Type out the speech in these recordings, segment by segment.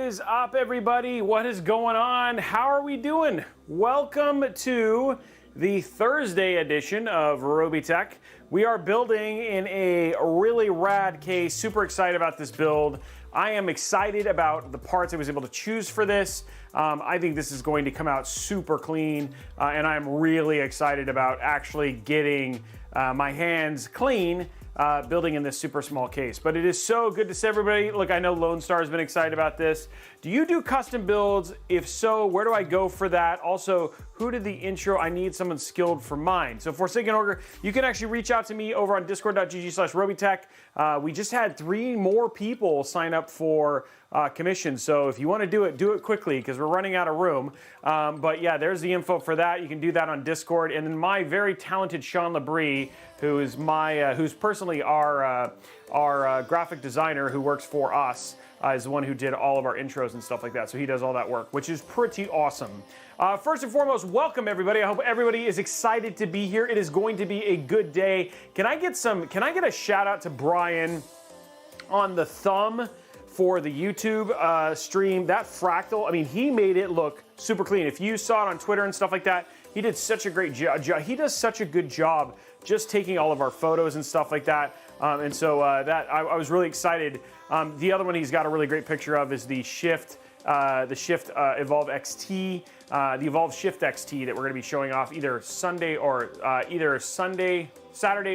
is up, everybody? What is going on? How are we doing? Welcome to the Thursday edition of Robeytech. We are building in a really rad case. Super excited about this build. I am excited about the parts I was able to choose for this. I think this is going to come out super clean, and I'm really excited about actually getting my hands clean building in this super small case. But it is so good to see everybody. Look, I know Lone Star has been excited about this. Do you do custom builds? If so, where do I go for that? Also, who did the intro? I need someone skilled for mine. So for Forsaken Order, you can actually reach out to me over on discord.gg/Robeytech. We just had 3 more people sign up for commissions. So if you want to do it quickly because we're running out of room. But yeah, there's the info for that. You can do that on Discord. And then my very talented Sean Labrie, who is who's personally our graphic designer who works for us, is the one who did all of our intros and stuff like that. So he does all that work, which is pretty awesome. First and foremost, welcome everybody. I hope everybody is excited to be here. It is going to be a good day. Can I get a shout out to Brian on the thumb for the YouTube stream? That Fractal, I mean, he made it look super clean. If you saw it on Twitter and stuff like that, he did such a great job. He does such a good job just taking all of our photos and stuff like that. And so I was really excited. The other one he's got a really great picture of is the Shift Evolve XT, the Evolve Shift XT that we're going to be showing off either Saturday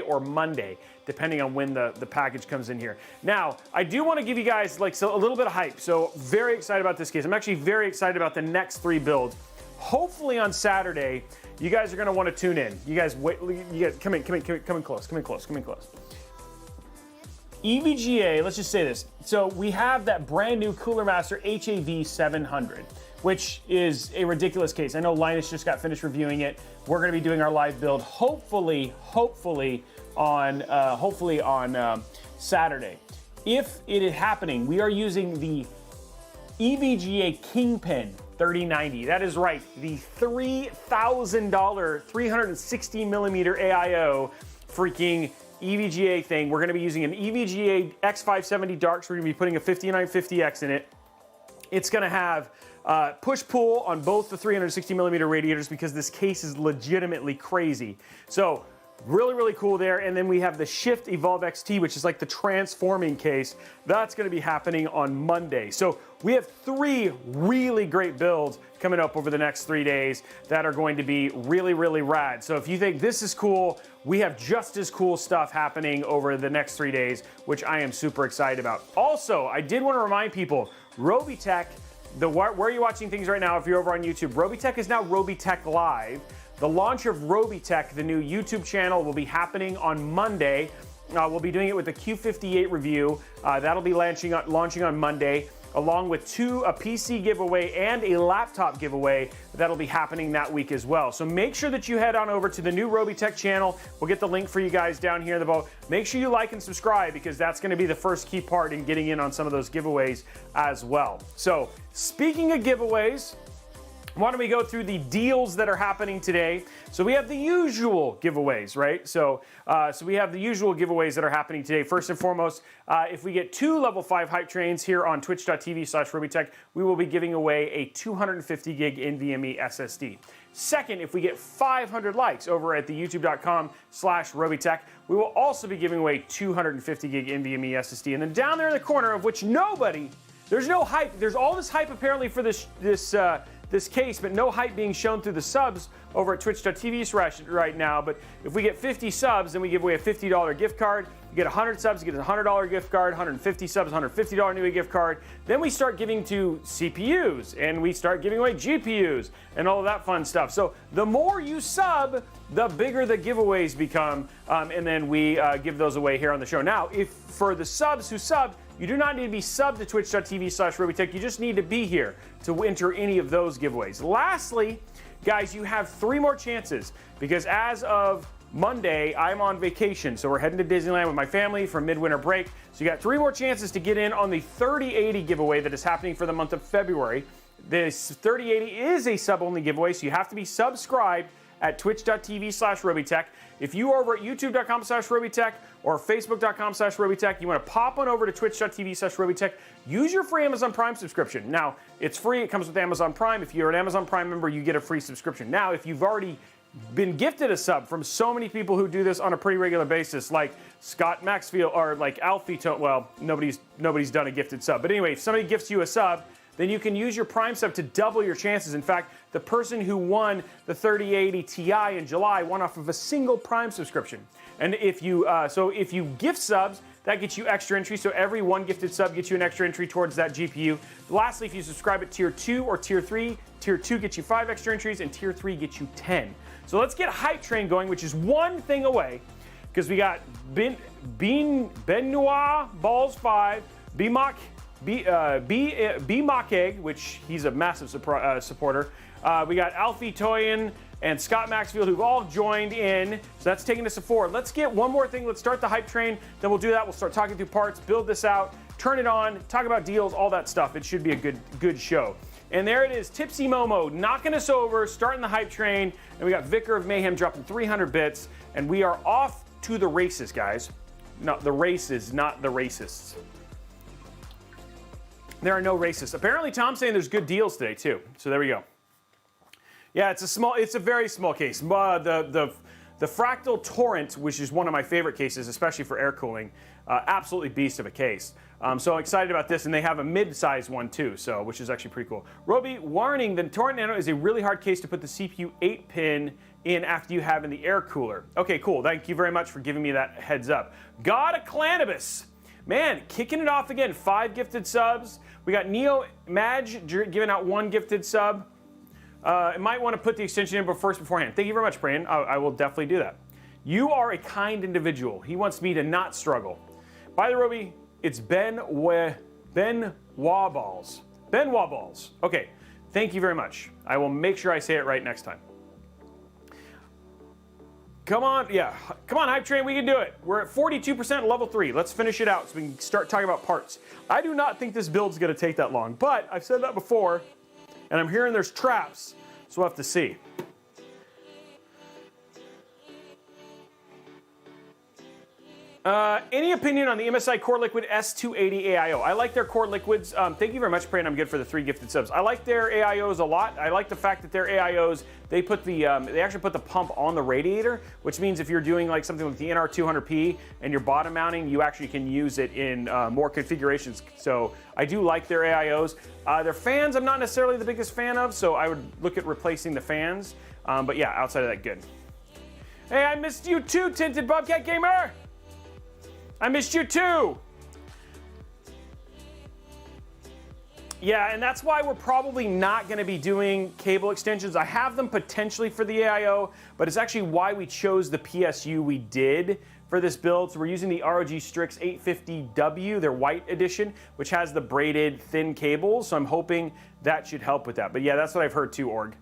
or Monday, depending on when the package comes in here. Now, I do want to give you guys a little bit of hype. So very excited about this case. I'm actually very excited about the next 3 builds. Hopefully on Saturday, you guys are going to want to tune in. You guys wait. You guys come in close. EVGA, let's just say this. So we have that brand new Cooler Master HAV 700, which is a ridiculous case. I know Linus just got finished reviewing it. We're going to be doing our live build, hopefully on Saturday. If it is happening, we are using the EVGA Kingpin 3090. That is right, the $3,000 360 millimeter AIO freaking EVGA thing. We're going to be using an EVGA X570 Dark, so we're going to be putting a 5950X in it. It's going to have push-pull on both the 360 millimeter radiators because this case is legitimately crazy. So really, really cool there. And then we have the Shift Evolve XT, which is like the transforming case. That's going to be happening on Monday. So we have 3 really great builds coming up over the next 3 days that are going to be really, really rad. So if you think this is cool, we have just as cool stuff happening over the next 3 days, which I am super excited about. Also, I did want to remind people, Robeytech, where are you watching things right now if you're over on YouTube? Robeytech is now Robeytech Live. The launch of Robeytech, the new YouTube channel, will be happening on Monday. We'll be doing it with the Q58 review. That'll be launching on Monday, along with a PC giveaway and a laptop giveaway that'll be happening that week as well. So make sure that you head on over to the new Robeytech channel. We'll get the link for you guys down here in the boat. Make sure you like and subscribe because that's going to be the first key part in getting in on some of those giveaways as well. So speaking of giveaways, why don't we go through the deals that are happening today? So we have the usual giveaways, right? So we have the usual giveaways that are happening today. First and foremost, if we get 2 level 5 hype trains here on twitch.tv/Robeytech, we will be giving away a 250 gig NVMe SSD. Second, if we get 500 likes over at the youtube.com/Robeytech, we will also be giving away 250 gig NVMe SSD. And then down there in the corner, of which there's no hype. There's all this hype apparently for this case, but no hype being shown through the subs over at twitch.tv right now. But if we get 50 subs, then we give away a $50 gift card. You get 100 subs, you get a $100 gift card, 150 subs, $150 Newegg gift card. Then we start giving to CPUs, and we start giving away GPUs, and all of that fun stuff. So the more you sub, the bigger the giveaways become, and then we give those away here on the show. Now, if for the subs who sub, you do not need to be subbed to twitch.tv/Robeytech. You just need to be here to enter any of those giveaways. Lastly, guys, you have 3 more chances because as of Monday, I'm on vacation. So we're heading to Disneyland with my family for midwinter break. So you got 3 more chances to get in on the 3080 giveaway that is happening for the month of February. This 3080 is a sub-only giveaway, so you have to be subscribed at twitch.tv/Robeytech. If you are over at youtube.com/Robeytech or facebook.com/Robeytech, you want to pop on over to twitch.tv/Robeytech, use your free Amazon Prime subscription. Now, it's free. It comes with Amazon Prime. If you're an Amazon Prime member, you get a free subscription. Now, if you've already been gifted a sub from so many people who do this on a pretty regular basis, like Scott Maxfield or like Alfie, well, nobody's done a gifted sub. But anyway, if somebody gifts you a sub, then you can use your Prime sub to double your chances. In fact, the person who won the 3080 Ti in July won off of a single Prime subscription. And if you if you gift subs, that gets you extra entry. So every one gifted sub gets you an extra entry towards that GPU. Lastly, if you subscribe at Tier 2 or Tier 3, Tier 2 gets you 5 extra entries, and Tier 3 gets you 10. So let's get Hype Train going, which is one thing away, because we got Benoit Balls 5, Bmacheg, which he's a massive supporter. We got Alfie Toyin and Scott Maxfield, who've all joined in. So that's taking us to 4. Let's get one more thing. Let's start the Hype Train. Then we'll do that. We'll start talking through parts, build this out, turn it on, talk about deals, all that stuff. It should be a good show. And there it is, Tipsy Momo knocking us over, starting the Hype Train. And we got Vicar of Mayhem dropping 300 bits. And we are off to the races, guys. No, the races, not the racists. There are no racists. Apparently, Tom's saying there's good deals today, too. So there we go. Yeah, it's a very small case. The Fractal Torrent, which is one of my favorite cases, especially for air cooling, absolutely beast of a case. So I'm excited about this, and they have a mid-size one too, so which is actually pretty cool. Robey, warning, the Torrent Nano is a really hard case to put the CPU 8-pin in after you have in the air cooler. Okay, cool. Thank you very much for giving me that heads up. God of Clanibus. Man, kicking it off again. 5 gifted subs. We got Neo Madge giving out 1 gifted sub. I might want to put the extension in beforehand. Thank you very much, Brian. I will definitely do that. You are a kind individual. He wants me to not struggle. By the Robey, it's Ben Waballs. Ben Waballs. Okay, thank you very much. I will make sure I say it right next time. Come on, yeah. Come on, Hype Train, we can do it. We're at 42% level 3. Let's finish it out so we can start talking about parts. I do not think this build's going to take that long, but I've said that before, and I'm hearing there's traps, so we'll have to see. Any opinion on the MSI Core Liquid S280 AIO? I like their Core Liquids. Thank you very much, Pray, I'm good for the 3 gifted subs. I like their AIOs a lot. I like the fact that their AIOs, they actually put the pump on the radiator, which means if you're doing like something with the NR200P and you're bottom mounting, you actually can use it in more configurations. So I do like their AIOs. Their fans, I'm not necessarily the biggest fan of, so I would look at replacing the fans. But yeah, outside of that, good. Hey, I missed you too, Tinted Bobcat Gamer! I missed you too! Yeah, and that's why we're probably not going to be doing cable extensions. I have them potentially for the AIO, but it's actually why we chose the PSU we did for this build. So we're using the ROG Strix 850W, their white edition, which has the braided thin cables. So I'm hoping that should help with that. But yeah, that's what I've heard too, Org.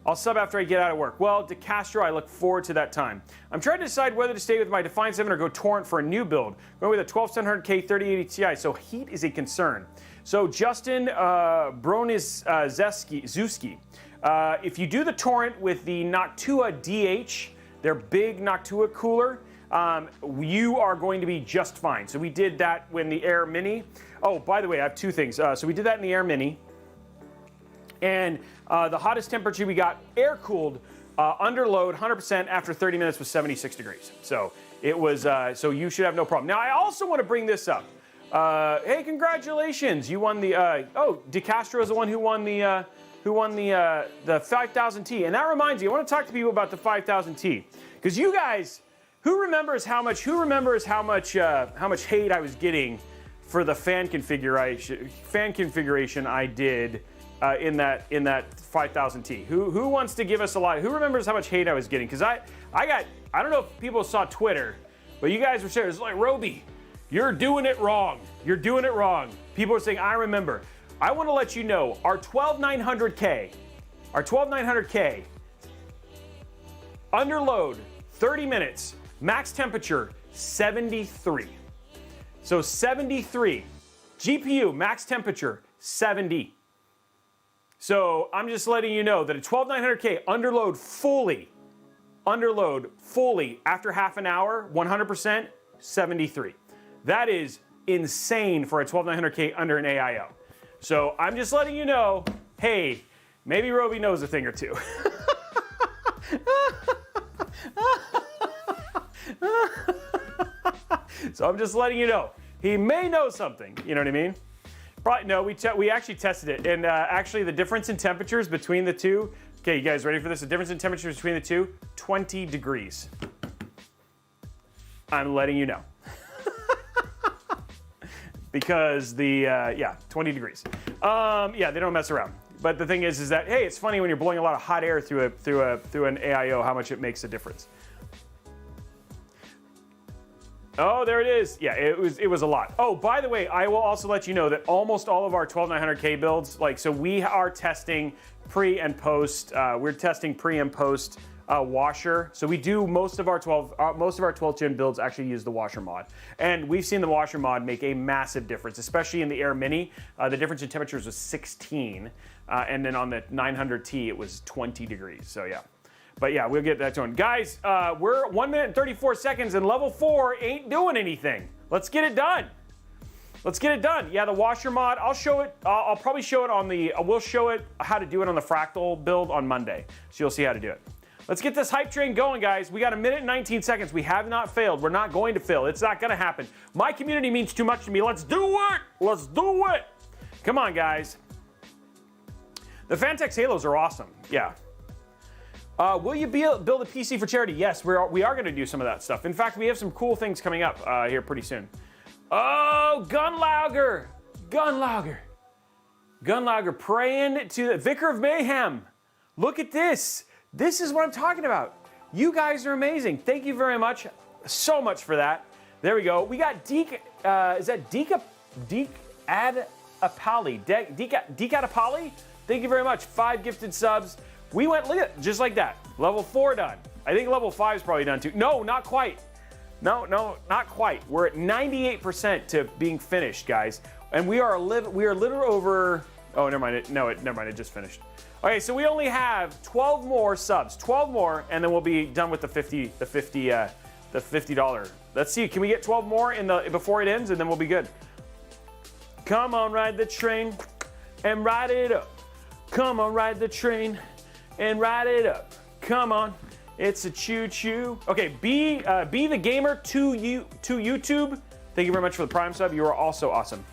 I'll sub after I get out of work. Well, DeCastro, I look forward to that time. I'm trying to decide whether to stay with my Define 7 or go Torrent for a new build. Going with a 12700K 3080 Ti, so heat is a concern. So Justin Broniszewski, if you do the Torrent with the Noctua DH, their big Noctua cooler, you are going to be just fine. So we did that when the Air Mini. Oh, by the way, I have 2 things. So we did that in the Air Mini. And the hottest temperature we got air-cooled under load 100% after 30 minutes was 76 degrees. So it was, so you should have no problem. Now I also want to bring this up. Hey, congratulations! You won the. Oh, DeCastro is the one who won the 5000T. And that reminds me, I want to talk to people about the 5000T because you guys, who remembers how much hate I was getting for the fan configuration I did. In that 5000T. Who wants to give us a lot? Who remembers how much hate I was getting? Because I don't know if people saw Twitter, but you guys were saying, it's like, Robey, you're doing it wrong. You're doing it wrong. People are saying, I remember. I want to let you know, our 12900K, under load, 30 minutes, max temperature, 73. So 73. GPU, max temperature, 70. So I'm just letting you know that a 12900K underload fully under load, fully, after half an hour, 100%, 73. That is insane for a 12900K under an AIO. So I'm just letting you know, hey, maybe Robey knows a thing or two. So I'm just letting you know, he may know something, you know what I mean? Probably, no, we actually tested it, and actually the difference in temperatures between the two, okay, you guys ready for this? The difference in temperatures between the two, 20 degrees. I'm letting you know. Because yeah, 20 degrees. Yeah, they don't mess around. But the thing is that, hey, it's funny when you're blowing a lot of hot air through an AIO, how much it makes a difference. Oh, there it is. Yeah, it was a lot. Oh, by the way, I will also let you know that almost all of our 12900K builds, so we are testing pre and post. We're testing pre and post washer. So we do most of our 12 gen builds actually use the washer mod, and we've seen the washer mod make a massive difference, especially in the Air Mini. The difference in temperatures was 16, and then on the 900T it was 20 degrees. So yeah. But yeah, we'll get that to him. Guys, we're 1 minute and 34 seconds and level 4 ain't doing anything. Let's get it done. Let's get it done. Yeah, the washer mod, I'll show it. I'll probably show it on we'll show it how to do it on the Fractal build on Monday. So you'll see how to do it. Let's get this hype train going, guys. We got 1 minute and 19 seconds. We have not failed. We're not going to fail. It's not gonna happen. My community means too much to me. Let's do it. Let's do it. Come on, guys. The Fantex Halos are awesome. Yeah. Will you build a PC for charity? Yes, we are going to do some of that stuff. In fact, we have some cool things coming up here pretty soon. Oh, Gunlauger, praying to the Vicar of Mayhem. Look at this. This is what I'm talking about. You guys are amazing. Thank you very much, so much for that. There we go. We got Deke. Is that Deke Adapali? Deke Adapali? Thank you very much. 5 gifted subs. We went just like that. Level 4 done. I think level 5 is probably done too. No, not quite. No, not quite. We're at 98% to being finished, guys. And we are a little over. Oh, never mind. Never mind. It just finished. Okay, so we only have 12 more subs. 12 more, and then we'll be done with the $50. Let's see. Can we get 12 more before it ends, and then we'll be good. Come on, ride the train, and ride it up. Come on, ride the train. And ride it up. Come on, it's a choo-choo. Okay, be the gamer to YouTube. Thank you very much for the Prime sub. You are also awesome.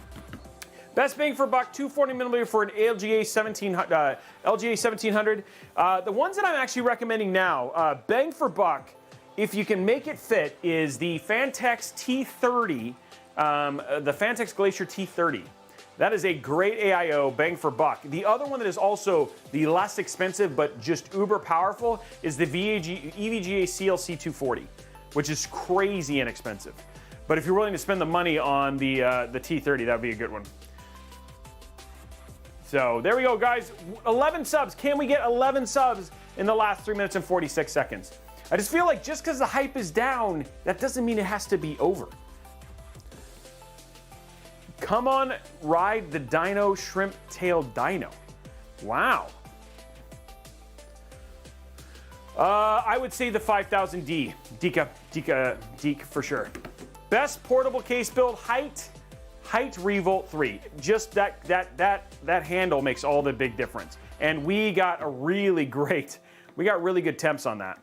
Best bang for buck, 240mm for an LGA 1700. The ones that I'm actually recommending now, bang for buck, if you can make it fit, is the Fantex T30, the Fantex Glacier T30. That is a great AIO, bang for buck. The other one that is also the less expensive but just uber powerful is the EVGA CLC 240, which is crazy inexpensive. But if you're willing to spend the money on the T30, that would be a good one. So there we go, guys. 11 subs. Can we get 11 subs in the last 3 minutes and 46 seconds? I just feel like just because the hype is down, that doesn't mean it has to be over. Come on, ride the Dino Shrimp Tail Dino. Wow. I would say the 5000D. Deke for sure. Best portable case build, height Revolt 3. Just that handle makes all the big difference. And we got really good temps on that.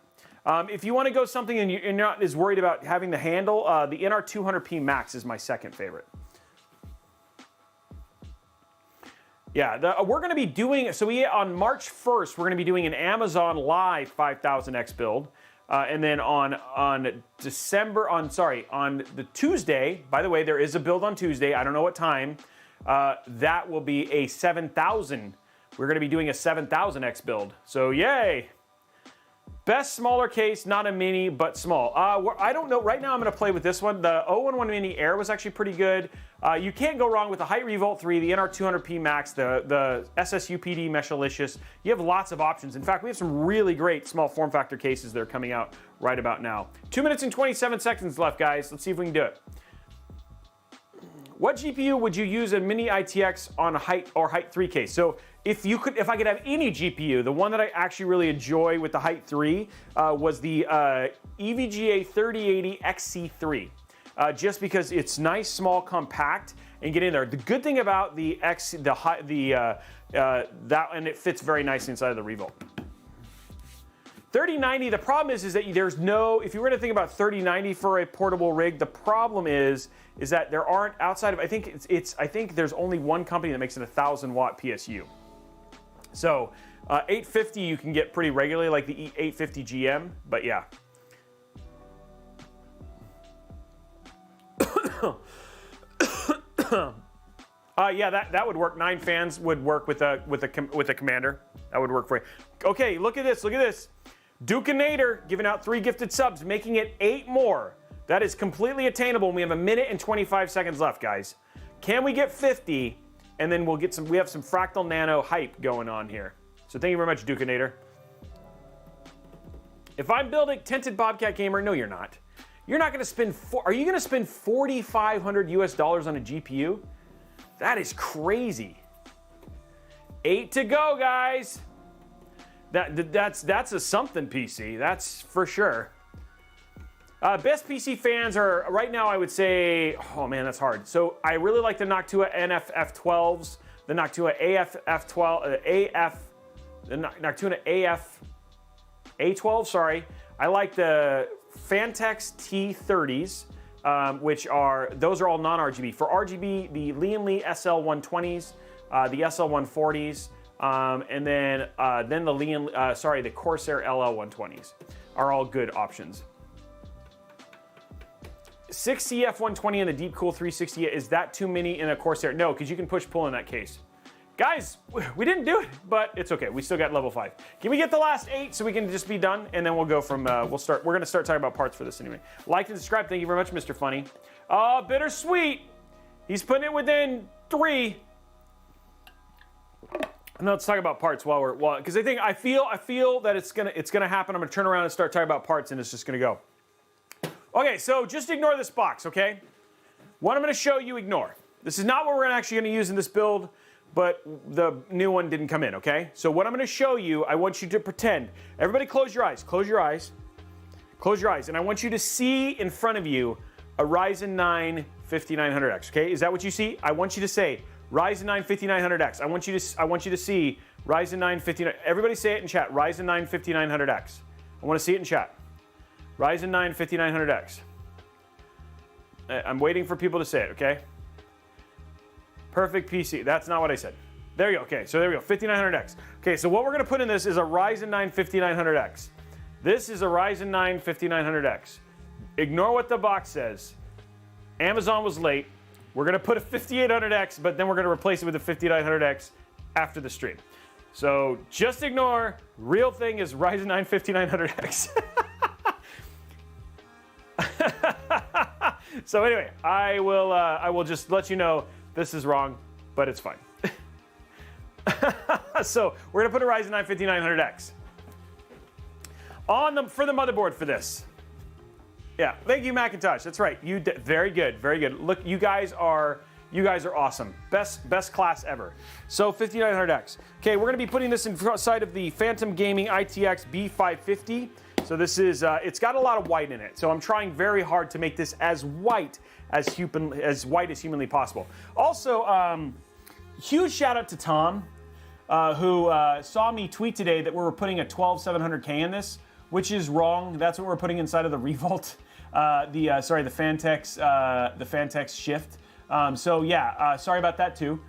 If you want to go something and you're not as worried about having the handle, the NR200P Max is my second favorite. Yeah, we're going to be doing, on March 1st, we're going to be doing an Amazon Live 5000X build. And then on the Tuesday, by the way, there is a build on Tuesday. I don't know what time. That will be a 7000. We're going to be doing a 7000X build. So yay. Best smaller case, not a mini, but small. I don't know. Right now, I'm going to play with this one. The 011 Mini Air was actually pretty good. You can't go wrong with the Height Revolt 3, the NR200P Max, the SSUPD Meshalicious. You have lots of options. In fact, we have some really great small form factor cases that are coming out right about now. 2 minutes and 27 seconds left, guys. Let's see if we can do it. what GPU would you use a mini ITX on a height 3 case? So if I could have any GPU, the one that I actually really enjoy with the height 3 was the EVGA 3080 XC3. Just because it's nice, small, compact, and get in there. The good thing about the and it fits very nicely inside of the Revolt. 3090, the problem is that there's no, if you were to think about 3090 for a portable rig, the problem is that there aren't, outside of, I think there's only one company that makes an 1,000 watt PSU. So 850 you can get pretty regularly, like the 850 GM, but yeah. Yeah, that would work. 9 fans would work with a Commander. That would work for you. Okay, look at this. Look at this. Dukeinator giving out 3 gifted subs, making it 8 more. That is completely attainable. We have 1 minute and 25 seconds left, guys. Can we get 50? And then we have some Fractal Nano hype going on here. So thank you very much, Dukeinator. If I'm building Tinted Bobcat Gamer, no, you're not. You're not going to spend. Are you going to spend $4,500 US on a GPU? That is crazy. 8 to go, guys. That's a something PC. That's for sure. Best PC fans are right now. I would say, oh man, that's hard. So I really like the Noctua NF-F12s, the Noctua AF-F12, the Noctua A12. Sorry, I like the Fantex T30s, those are all non-RGB. For RGB, the Lian SL120s, the SL140s, and then the Corsair LL120s are all good options. 6C F120 and the Deep Cool 360, is that too many in a Corsair? No, because you can push-pull in that case. Guys, we didn't do it, but it's okay. We still got level 5. Can we get the last 8 so we can just be done? And then we'll go from, we're going to start talking about parts for this anyway. Like and subscribe. Thank you very much, Mr. Funny. Bittersweet. He's putting it within 3. Now let's talk about parts because I feel that it's gonna happen. I'm gonna turn around and start talking about parts, and it's just gonna go. Okay, so just ignore this box, okay? What I'm gonna show you, ignore. This is not what we're actually gonna use in this build, but the new one didn't come in, okay? So what I'm gonna show you, I want you to pretend. Everybody close your eyes, close your eyes. Close your eyes, and I want you to see in front of you a Ryzen 9 5900X, okay? Is that what you see? I want you to say, Ryzen 9 5900X. I want you to see Ryzen 9 59. Everybody say it in chat. Ryzen 9 5900X. I want to see it in chat. Ryzen 9 5900X. I'm waiting for people to say it, okay? Perfect PC. That's not what I said. There you go. Okay, so there we go. 5900X. Okay, so what we're going to put in this is a Ryzen 9 5900X. This is a Ryzen 9 5900X. Ignore what the box says. Amazon was late. We're going to put a 5800X, but then we're going to replace it with a 5900X after the stream. So just ignore. Real thing is Ryzen 9 5900X. So anyway, I will just let you know this is wrong, but it's fine. So we're going to put a Ryzen 9 5900X for the motherboard for this. Yeah, thank you, Macintosh. That's right. You did very good, very good. Look, you guys are awesome. Best class ever. So 5900X. Okay, we're gonna be putting this inside of the Phantom Gaming ITX B550. So this is it's got a lot of white in it. So I'm trying very hard to make this as white as humanly possible. Also, huge shout out to Tom, who saw me tweet today that we were putting a 12700K in this, which is wrong. That's what we're putting inside of the Revolt. The Fantex Shift. So yeah, sorry about that too.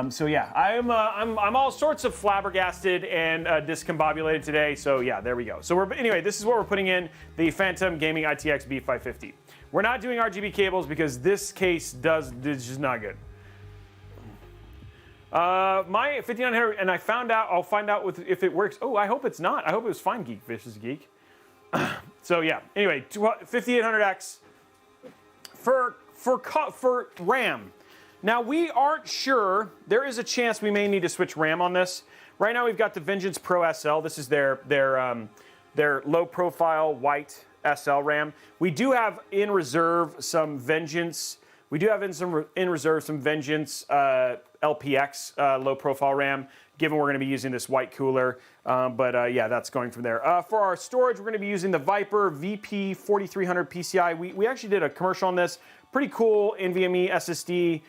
So yeah, I'm all sorts of flabbergasted and discombobulated today. So yeah, there we go. So anyway, this is what we're putting in the Phantom Gaming ITX B550. We're not doing RGB cables because this case is just not good. My 5900, and I'll find out if it works. Oh, I hope it's not. I hope it was fine, Geek Vicious Geek. So yeah, anyway, 5800X for RAM. Now we aren't sure. There is a chance we may need to switch RAM on this. Right now we've got the Vengeance Pro SL. This is their low profile white SL RAM. We do have in reserve some Vengeance We do have in reserve some Vengeance LPX low profile RAM, given we're going to be using this white cooler. Yeah, that's going from there. For our storage, we're going to be using the Viper VP4300 PCI. We actually did a commercial on this. Pretty cool NVMe SSD.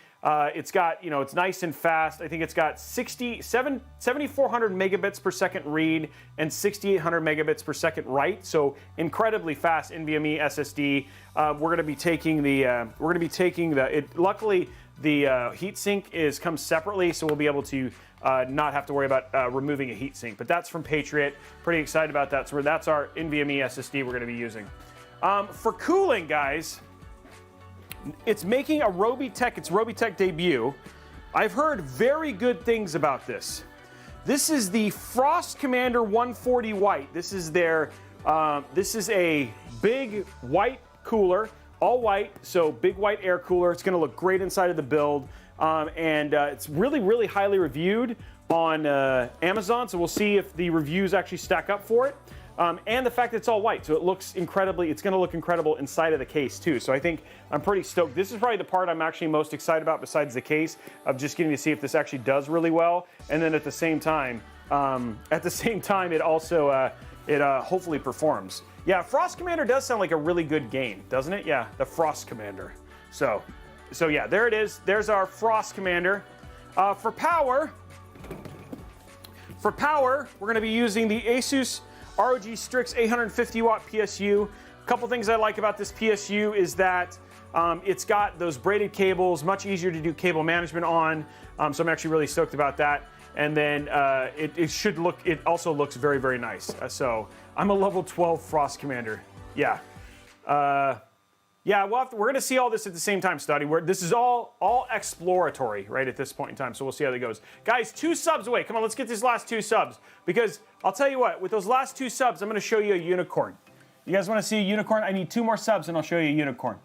It's got, you know, it's nice and fast. I think it's got 7,400 megabits per second read and 6,800 megabits per second write. So incredibly fast NVMe SSD. We're going to be taking luckily the heatsink comes separately, so we'll be able to not have to worry about removing a heatsink. But that's from Patriot. Pretty excited about that. So that's our NVMe SSD we're going to be using. For cooling, guys, it's making a Robeytech, its Robeytech debut. I've heard very good things about this. This is the Frost Commander 140 White. This is their, this is a big white cooler, all white, so big white air cooler. It's gonna look great inside of the build. It's really, really highly reviewed on Amazon, so we'll see if the reviews actually stack up for it. And the fact that it's all white, so it looks incredibly, it's gonna look incredible inside of the case too. So I think I'm pretty stoked. This is probably the part I'm actually most excited about besides the case, of just getting to see if this actually does really well. And then at the same time, it also, hopefully performs. Yeah, Frost Commander does sound like a really good game, doesn't it? Yeah, the Frost Commander. So yeah, there it is. There's our Frost Commander. For power, we're gonna be using the ASUS ROG Strix 850 watt PSU. A couple things I like about this PSU is that it's got those braided cables, much easier to do cable management on. So I'm actually really stoked about that. And then it also looks very, very nice. So I'm a level 12 Frost Commander. Yeah. Yeah, we're going to see all this at the same time, Studdy. This is all exploratory, right, at this point in time, so we'll see how that goes. Guys, 2 subs away. Come on, let's get these last 2 subs, because I'll tell you what, with those last 2 subs, I'm going to show you a unicorn. You guys want to see a unicorn? I need 2 more subs, and I'll show you a unicorn.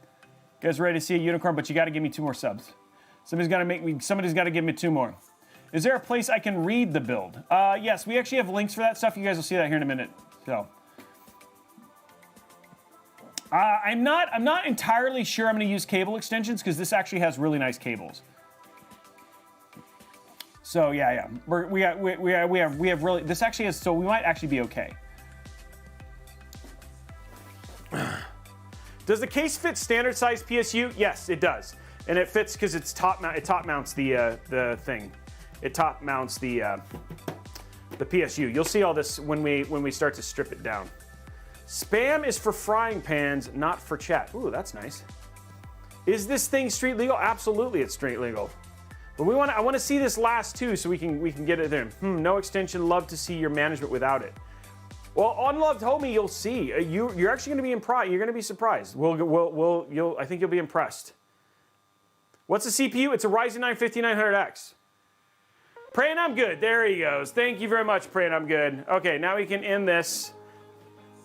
You guys ready to see a unicorn, but you got to give me 2 more subs. Somebody's got to give me 2 more. Is there a place I can read the build? Yes, we actually have links for that stuff. You guys will see that here in a minute. So. I'm not entirely sure I'm going to use cable extensions, because this actually has really nice cables. So yeah, we have really, this actually has, so we might actually be okay. Does the case fit standard size PSU? Yes, it does, and it fits because it's it top mounts the thing. It top mounts the PSU. You'll see all this when we start to strip it down. Spam is for frying pans, not for chat. Ooh, that's nice. Is this thing street legal? Absolutely, it's street legal. But I want to see this last 2 so we can get it in. No extension. Love to see your management without it. Well, Unloved Homie, you'll see. You're actually going to be impressed. You're going to be surprised. I think you'll be impressed. What's the CPU? It's a Ryzen 9 5900X. Pray and I'm good. There he goes. Thank you very much, Pray and I'm good. Okay, now we can end this.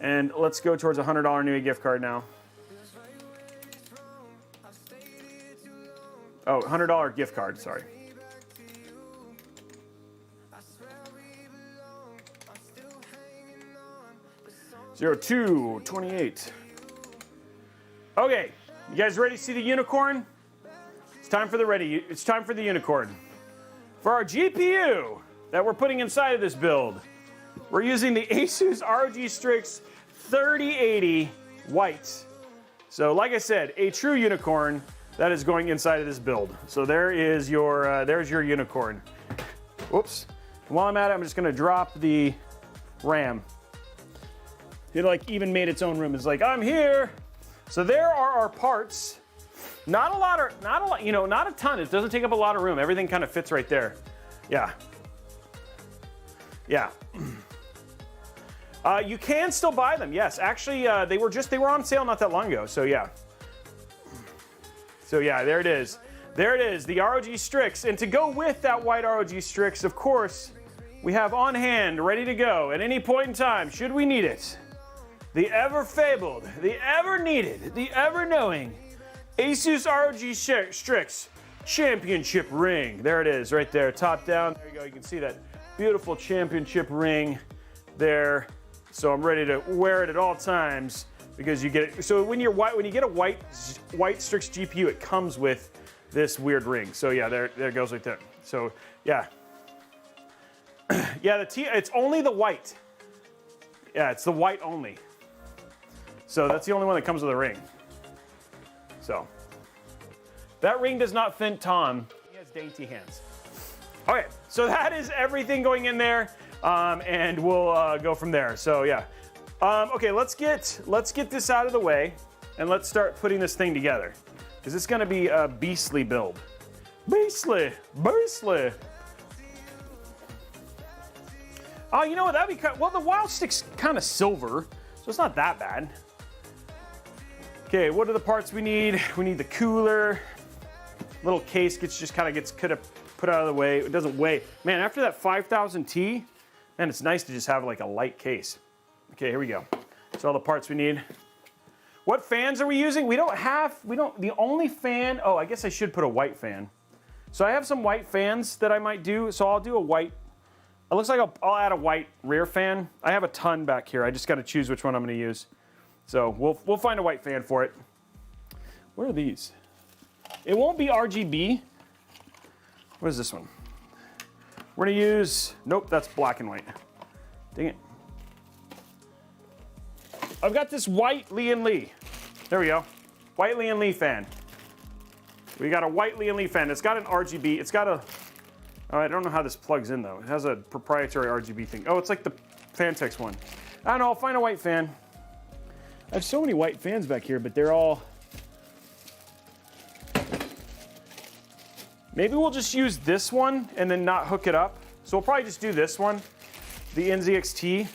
And let's go towards a $100 Newegg gift card now. Oh, $100 gift card, sorry. $0228. Okay, you guys ready to see the unicorn? It's time for the unicorn. For our GPU that we're putting inside of this build, we're using the ASUS ROG Strix 3080 white. So like I said, a true unicorn that is going inside of this build. So there's your unicorn. Whoops. While I'm at it, I'm just gonna drop the RAM. It like even made its own room. It's like, I'm here. So there are our parts. Not a lot, you know, not a ton. It doesn't take up a lot of room. Everything kind of fits right there. Yeah. Yeah. You can still buy them, yes. Actually, they were on sale not that long ago, so yeah. So yeah, there it is. There it is, the ROG Strix. And to go with that white ROG Strix, of course, we have on hand, ready to go at any point in time, should we need it, the ever-fabled, the ever-needed, the ever-knowing ASUS ROG Strix Championship Ring. There it is, right there, top down. There you go, you can see that beautiful championship ring there. So I'm ready to wear it at all times because you get it. So when you get a white Strix GPU, it comes with this weird ring. So yeah, there it goes right there. So yeah, yeah, it's only the white. Yeah, it's the white only. So that's the only one that comes with a ring. So that ring does not fit Tom. He has dainty hands. Okay, so that is everything going in there, and we'll go from there. So yeah, okay, let's get this out of the way, and let's start putting this thing together, because it's going to be a beastly build. Beastly. Oh, you know what? That'd be well. The Wild Stick's kind of silver, so it's not that bad. Okay, what are the parts we need? We need the cooler. Little case just kind of gets put out of the way. It doesn't weigh. Man, after that 5000T, man, it's nice to just have like a light case. Okay, here we go. So all the parts we need. What fans are we using? The only fan, oh, I guess I should put a white fan. So I have some white fans that I might do. So I'll do a white. It looks like I'll add a white rear fan. I have a ton back here. I just got to choose which one I'm going to use. So we'll find a white fan for it. Where are these? It won't be RGB. What is this one? We're going to use, nope, that's black and white. Dang it. I've got this white Lee & Lee. There we go. White Lee & Lee fan. We got a white Lee & Lee fan. It's got an RGB. It's got a, oh, I don't know how this plugs in though. It has a proprietary RGB thing. Oh, it's like the Fantex one. I don't know, I'll find a white fan. I have so many white fans back here, but they're all... Maybe we'll just use this one and then not hook it up. So we'll probably just do this one, the NZXT.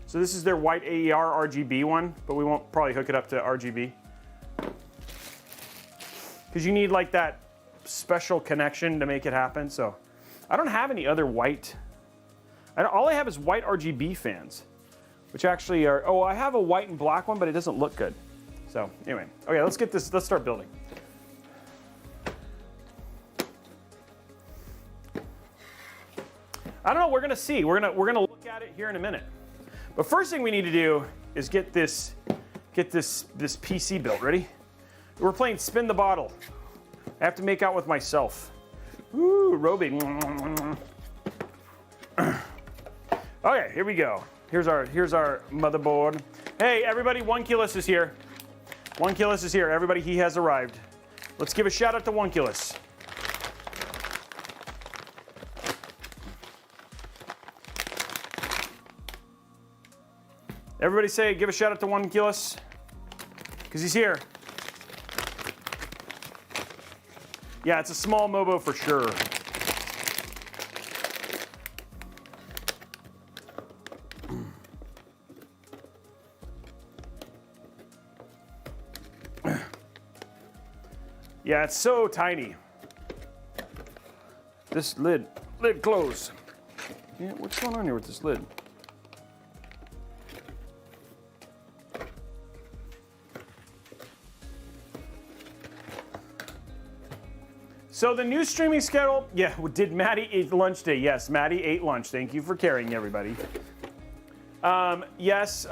So this is their white AER RGB one, but we won't probably hook it up to RGB. Because you need like that special connection to make it happen. So I don't have any other white. All I have is white RGB fans, which actually are, oh, I have a white and black one, but it doesn't look good. So anyway, okay, let's start building. I don't know, we're gonna see. We're gonna look at it here in a minute. But first thing we need to do is get this PC built. Ready? We're playing Spin the Bottle. I have to make out with myself. Ooh, Robey. Okay, here we go. Here's our motherboard. Hey, everybody, Onculus is here. Onculus is here. Everybody, he has arrived. Let's give a shout out to Onculus. Everybody say, give a shout out to Onculus, because he's here. Yeah, it's a small Mobo for sure. Yeah, it's so tiny. This lid closed. Yeah, what's going on here with this lid? So the new streaming schedule, yeah, did Maddie eat lunch today? Yes, Maddie ate lunch. Thank you for caring, everybody. Yes,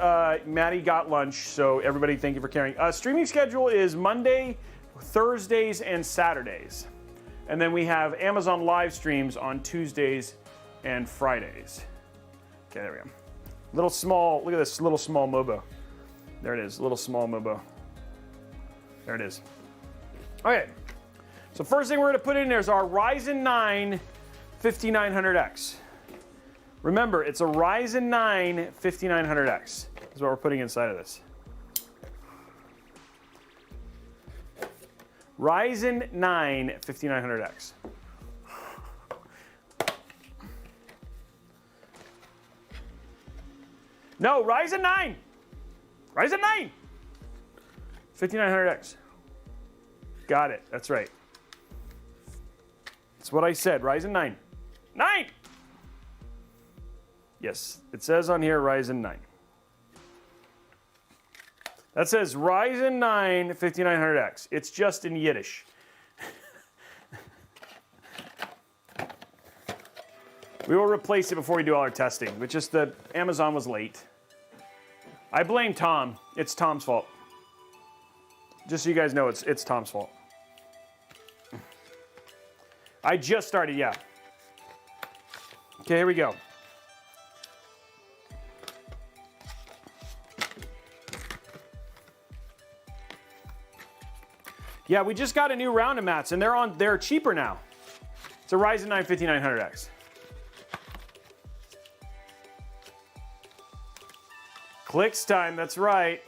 Maddie got lunch, so everybody, thank you for caring. Streaming schedule is Monday, Thursdays, and Saturdays. And then we have Amazon live streams on Tuesdays and Fridays. Okay, there we go. Little small, look at this little small Mobo. There it is, little small Mobo. There it is. Okay. So first thing we're going to put in there is our Ryzen 9 5900X. Remember, it's a Ryzen 9 5900X. Is what we're putting inside of this. Ryzen 9 5900X. No, Ryzen 9. Ryzen 9. 5900X. Got it. That's right. That's what I said, Ryzen 9. 9! Yes, it says on here Ryzen 9. That says Ryzen 9 5900X. It's just in Yiddish. We will replace it before we do all our testing, but just that Amazon was late. I blame Tom. It's Tom's fault. Just so you guys know, it's Tom's fault. I just started, yeah. Okay, here we go. Yeah, we just got a new round of mats, and they're cheaper now. It's a Ryzen 9 5900X. Clicks time, that's right.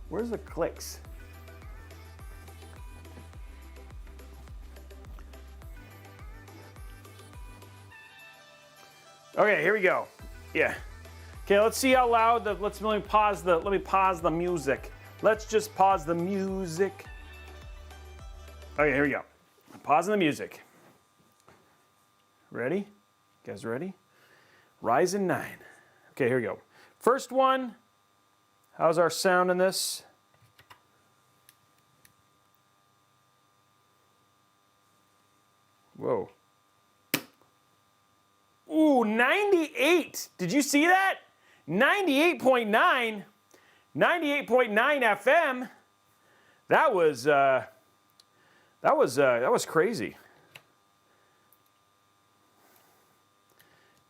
Where's the clicks? Okay, here we go. Yeah. Okay, let's see how loud let me pause the music. Let's just pause the music. Okay, here we go. Pausing the music. Ready? You guys ready? Ryzen 9. Okay, here we go. First one. How's our sound in this? Whoa. Ooh, 98. Did you see that? 98.9. 98.9 FM. That was crazy.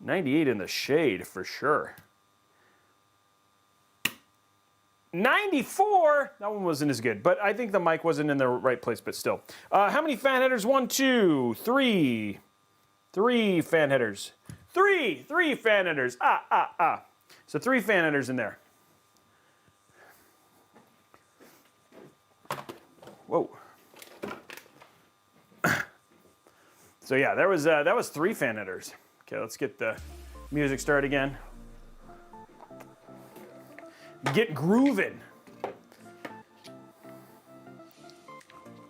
98 in the shade for sure. 94, that one wasn't as good, but I think the mic wasn't in the right place, but still. How many fan headers? 1, 2, 3. 3 fan headers. Three fan headers. So 3 fan headers in there. Whoa. So yeah, that was 3 fan headers. Okay, let's get the music started again. Get grooving.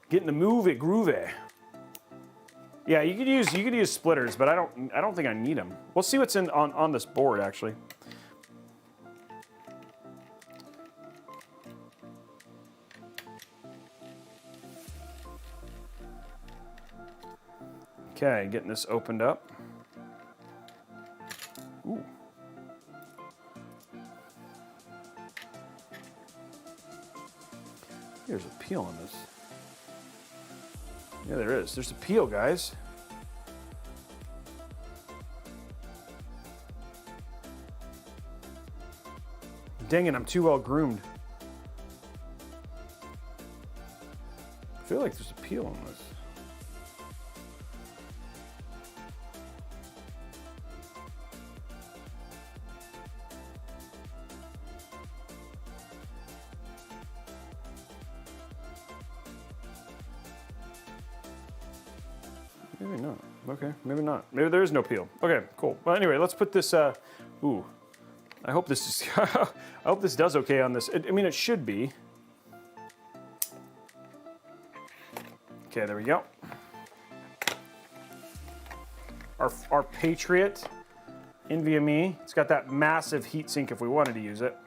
Getting the movie groovy. Yeah, you could use splitters, but I don't think I need them. We'll see what's on this board actually. Okay, getting this opened up. Ooh. There's a peel on this. Yeah, there is. There's a peel, guys. Dang it, I'm too well groomed. I feel like there's a peel on this. Maybe not. Okay, maybe not. Maybe there is no peel. Okay, cool. Well, anyway, let's put this. Ooh, I hope this is. I hope this does okay on this. I mean, it should be. Okay, there we go. Our Patriot NVMe. It's got that massive heatsink if we wanted to use it.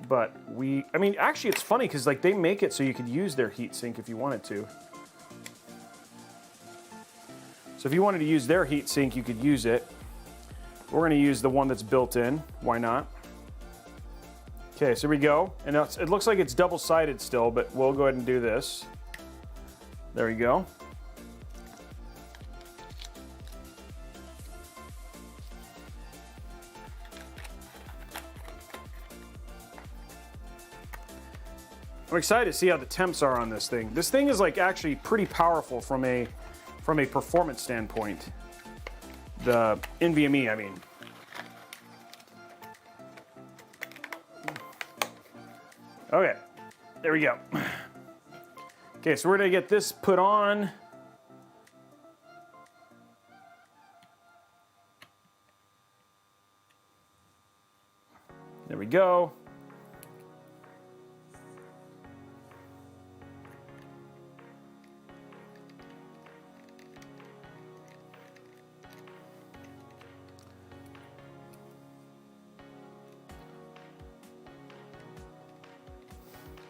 But I mean, actually, it's funny because like they make it so you could use their heatsink if you wanted to. So if you wanted to use their heatsink, you could use it. We're going to use the one that's built in. Why not? Okay, so here we go. And it looks like it's double-sided still, but we'll go ahead and do this. There we go. I'm excited to see how the temps are on this thing. This thing is like actually pretty powerful from a performance standpoint. The NVMe, I mean. Okay, there we go. Okay, so we're gonna get this put on. There we go.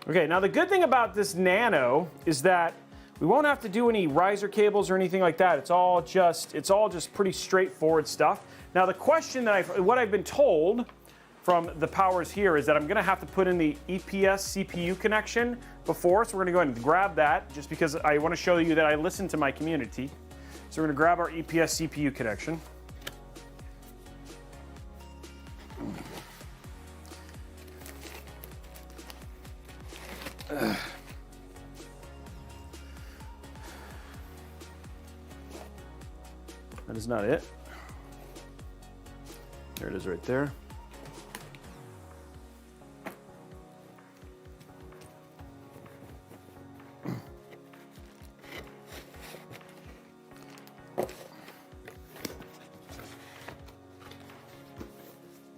Okay, now the good thing about this Nano is that We won't have to do any riser cables or anything like that. It's all just pretty straightforward stuff. Now the question that what I've been told from the powers here is that I'm gonna have to put in the EPS CPU connection before, so we're gonna go ahead and grab that just because I wanna show you that I listen to my community. So we're gonna grab our EPS CPU connection. That is not it. There it is right there.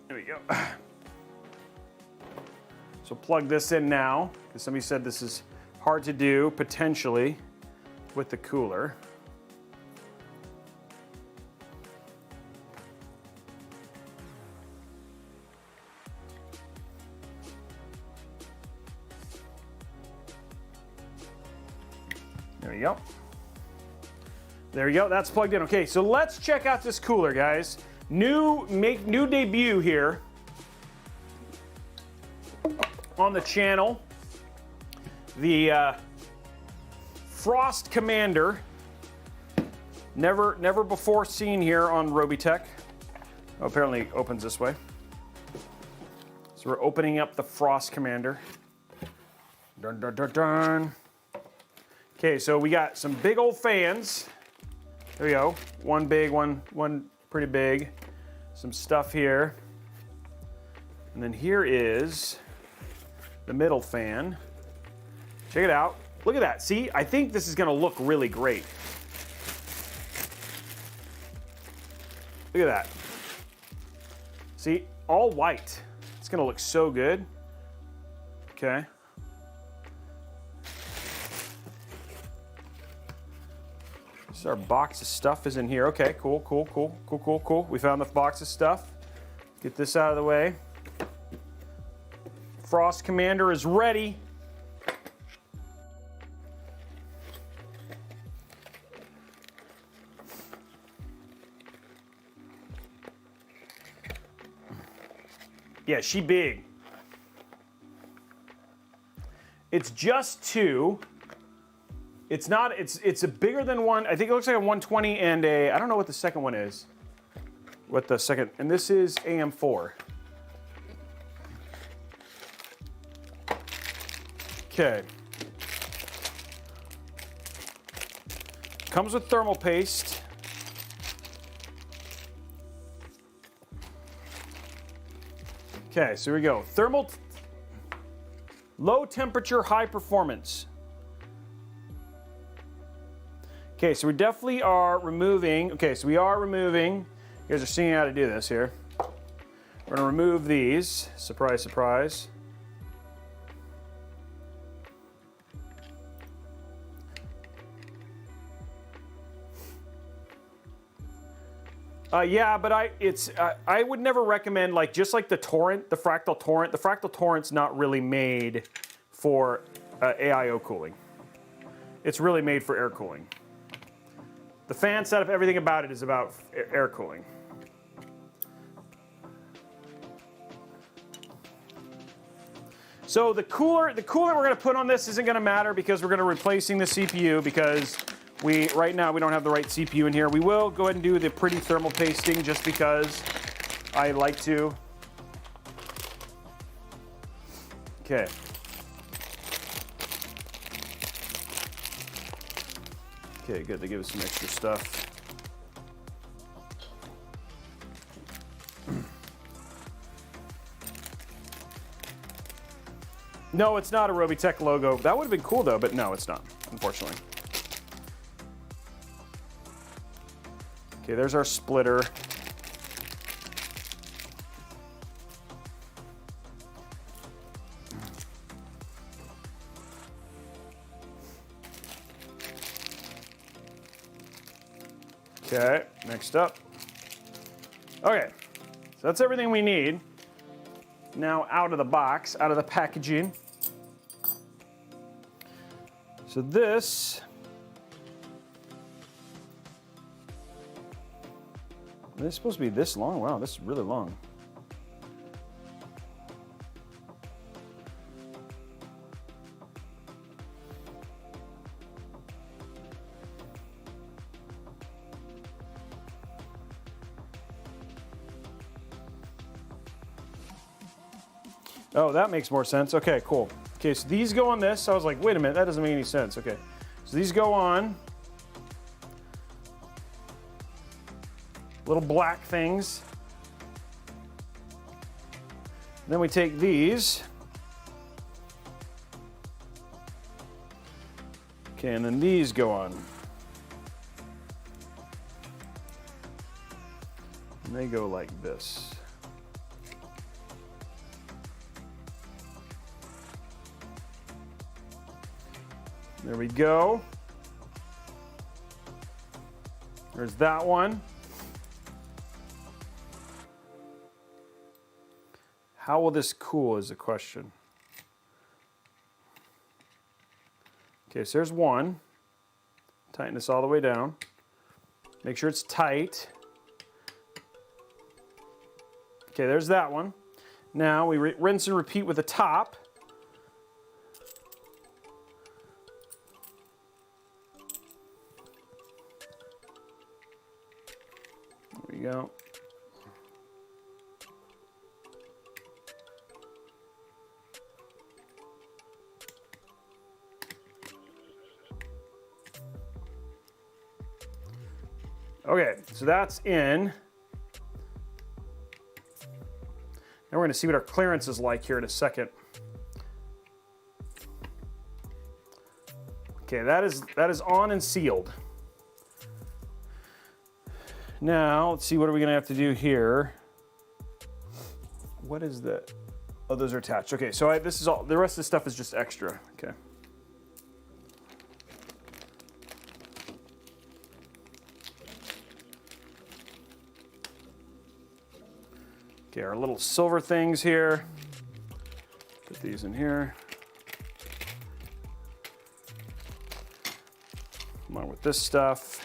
There we go. So plug this in now, because somebody said this is hard to do, potentially, with the cooler. There we go. There we go, that's plugged in. Okay, so let's check out this cooler, guys. New debut here on the channel. The Frost Commander. Never before seen here on Robeytech. Oh, apparently it opens this way. So we're opening up the Frost Commander. Dun dun dun dun. Okay, so we got some big old fans. There we go. One big, one pretty big. Some stuff here. And then here is the middle fan. Check it out. Look at that. See, I think this is gonna look really great. Look at that. See, all white. It's gonna look so good. Okay. So our box of stuff is in here. Okay, cool. We found the box of stuff. Get this out of the way. Frost Commander is ready. Yeah, she big. It's just two. It's not, it's a bigger than one. I think it looks like a 120 and a, I don't know what the second one is. What the second, and this is AM4. Okay. Comes with thermal paste. Okay, so here we go. Low temperature, high performance. Okay, so we definitely are removing, you guys are seeing how to do this here. We're gonna remove these, surprise, surprise. Yeah, but I would never recommend, like, just like the Torrent, the Fractal Torrent. The Fractal Torrent's not really made for AIO cooling. It's really made for air cooling. The fan setup, everything about it is about air cooling. So the cooler we're gonna put on this isn't gonna matter because we're gonna replacing the CPU because right now we don't have the right CPU in here. We will go ahead and do the pretty thermal pasting just because I like to. Okay. Okay, good, they give us some extra stuff. No, it's not a Robeytech logo. That would have been cool though, but no, it's not, unfortunately. Okay, there's our splitter. Okay, next up. Okay, so that's everything we need. Now out of the box, out of the packaging. So this This is supposed to be this long? Wow, this is really long. Oh, that makes more sense. Okay, cool. Okay, so these go on this. I was like, wait a minute, that doesn't make any sense. Okay, so these go on. Little black things. Then we take these. Okay, and then these go on. And they go like this. There we go. There's that one. How will this cool is the question. Okay, so there's one. Tighten this all the way down. Make sure it's tight. Okay, there's that one. Now we rinse and repeat with the top. There we go. Okay, so that's in. Now we're going to see what our clearance is like here in a second. Okay, that is on and sealed. Now, let's see, what are we going to have to do here? What is that? Oh, those are attached. Okay, so this is all, the rest of the stuff is just extra. Okay. Okay, our little silver things here. Put these in here. Along with this stuff.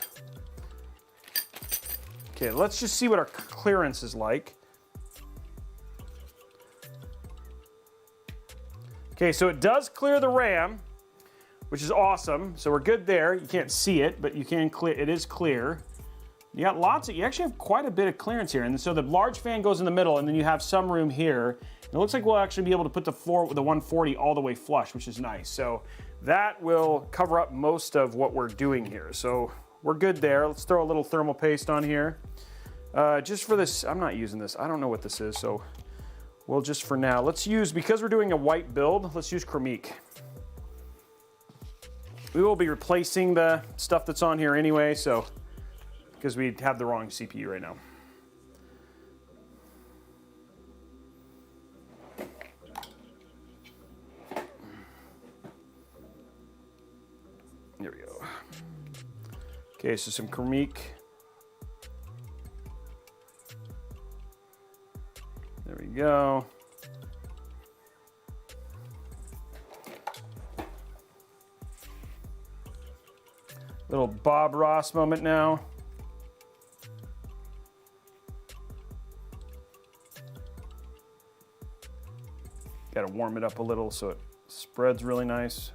Okay, let's just see what our clearance is like. Okay, so it does clear the RAM, which is awesome. So we're good there. You can't see it, but you can clear. It is clear. You got lots of, you actually have quite a bit of clearance here. And so the large fan goes in the middle, and then you have some room here. It looks like we'll actually be able to put the floor with the 140 all the way flush, which is nice. So that will cover up most of what we're doing here. So we're good there. Let's throw a little thermal paste on here. Just for this, I'm not using this. I don't know what this is, so we'll just for now. Let's use, because we're doing a white build, let's use Chromique. We will be replacing the stuff that's on here anyway, so, because we have the wrong CPU right now. There we go. Okay, so some Chromique. There we go. Little Bob Ross moment now. Got to warm it up a little so it spreads really nice.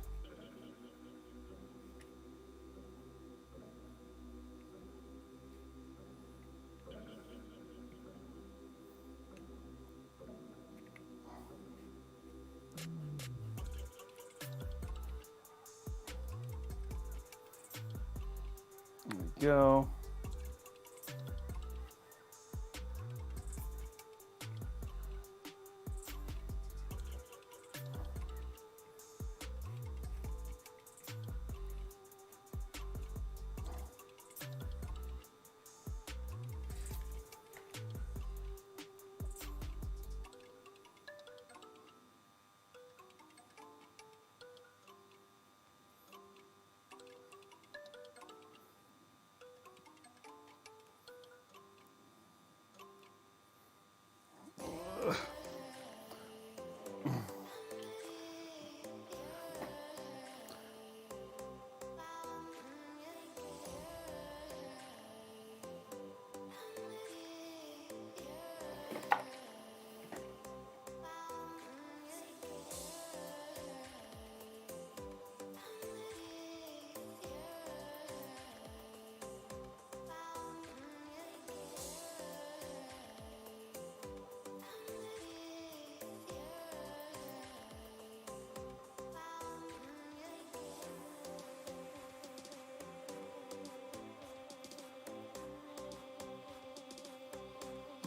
There we go.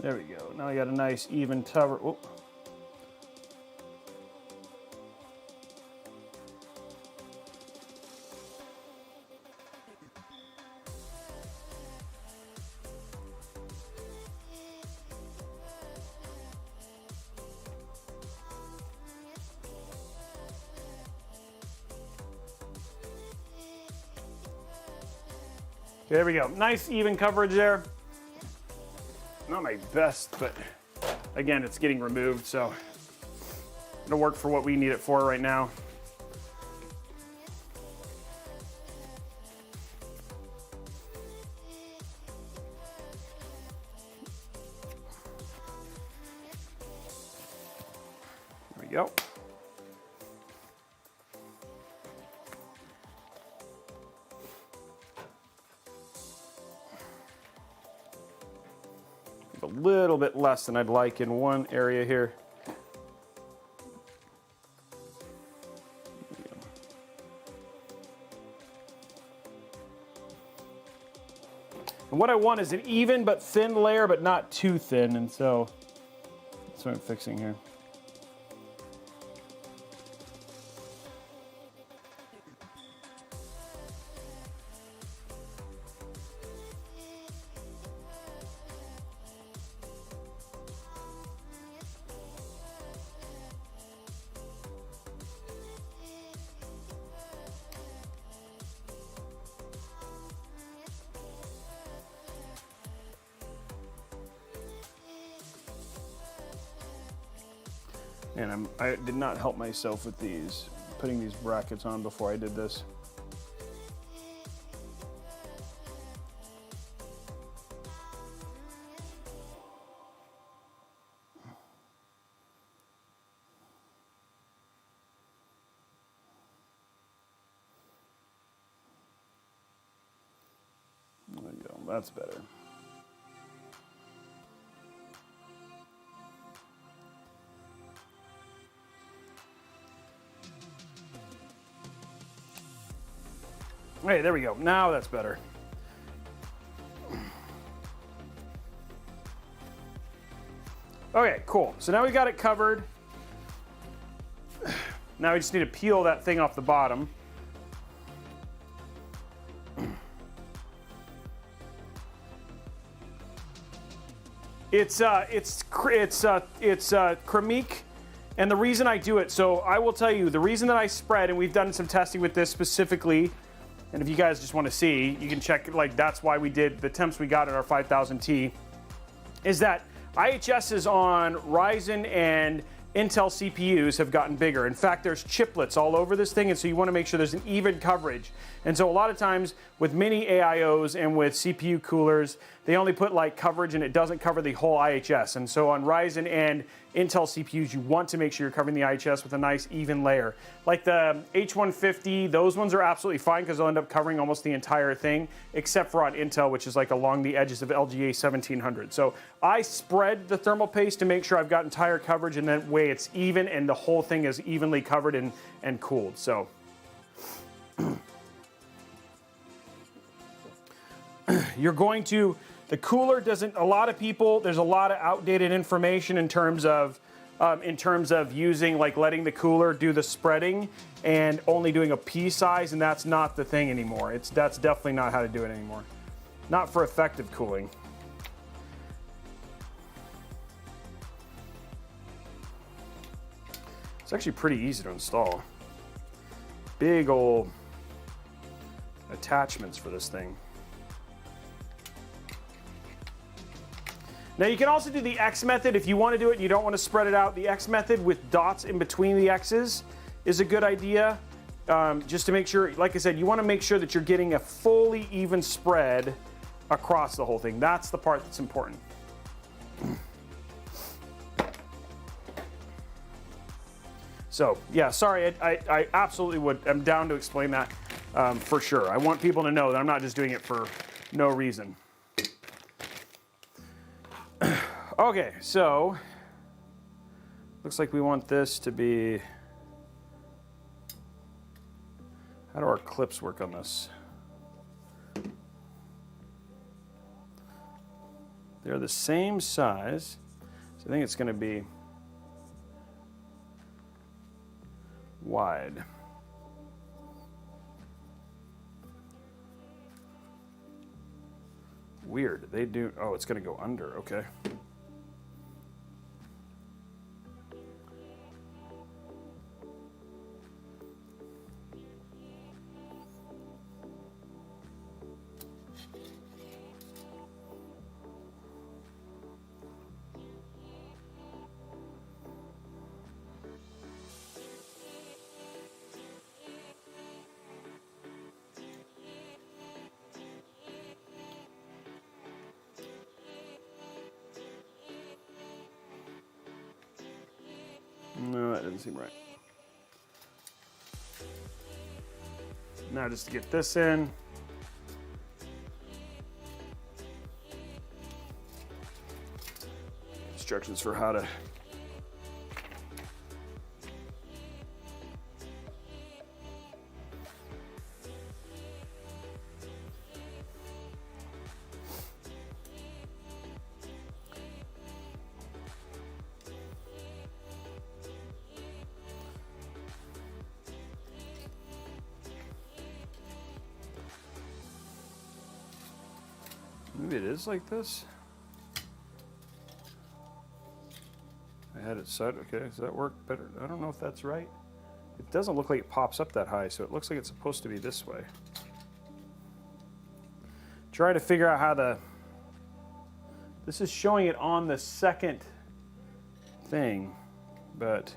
There we go. Now I got a nice even cover. Oh. There we go. Nice even coverage there. Not my best, but again, it's getting removed, so it'll work for what we need it for right now. There we go. A little bit less than I'd like in one area here. And what I want is an even but thin layer, but not too thin, and so that's what I'm fixing here. And I did not help myself with these, putting these brackets on before I did this. There we go, that's better. Hey, there we go. Now that's better. Okay, cool. So now we got it covered. Now we just need to peel that thing off the bottom. It's Cremique, and the reason I do it, so I will tell you, the reason that I spread, and we've done some testing with this specifically, and if you guys just want to see, you can check, like, that's why we did the temps we got at our 5000T, is that IHSs on Ryzen and Intel CPUs have gotten bigger. In fact, there's chiplets all over this thing, and so you want to make sure there's an even coverage. And so a lot of times with mini AIOs and with CPU coolers, they only put like coverage and it doesn't cover the whole IHS. And so on Ryzen and Intel CPUs, you want to make sure you're covering the IHS with a nice even layer. Like the H150, those ones are absolutely fine because they'll end up covering almost the entire thing, except for on Intel, which is like along the edges of LGA 1700. So I spread the thermal paste to make sure I've got entire coverage, and that way it's even and the whole thing is evenly covered and cooled. So you're going to, the cooler doesn't, a lot of people, there's a lot of outdated information in terms of using, like letting the cooler do the spreading and only doing a P size, and that's not the thing anymore. That's definitely not how to do it anymore. Not for effective cooling. It's actually pretty easy to install. Big old attachments for this thing. Now you can also do the X method if you want to do it and you don't want to spread it out. The X method with dots in between the X's is a good idea. Just to make sure, like I said, you want to make sure that you're getting a fully even spread across the whole thing. That's the part that's important. So yeah, sorry, I absolutely would. I'm down to explain that for sure. I want people to know that I'm not just doing it for no reason. Okay, so looks like we want this to be, how do our clips work on this? They're the same size. So I think it's going to be wide. Weird. They do. Oh, it's going to go under. Okay. No, that doesn't seem right. Now just to get this in. Instructions for how to maybe it is like this. I had it set. Okay, does that work better? I don't know if that's right. It doesn't look like it pops up that high, so it looks like it's supposed to be this way. Trying to figure out how the... This is showing it on the second thing, but...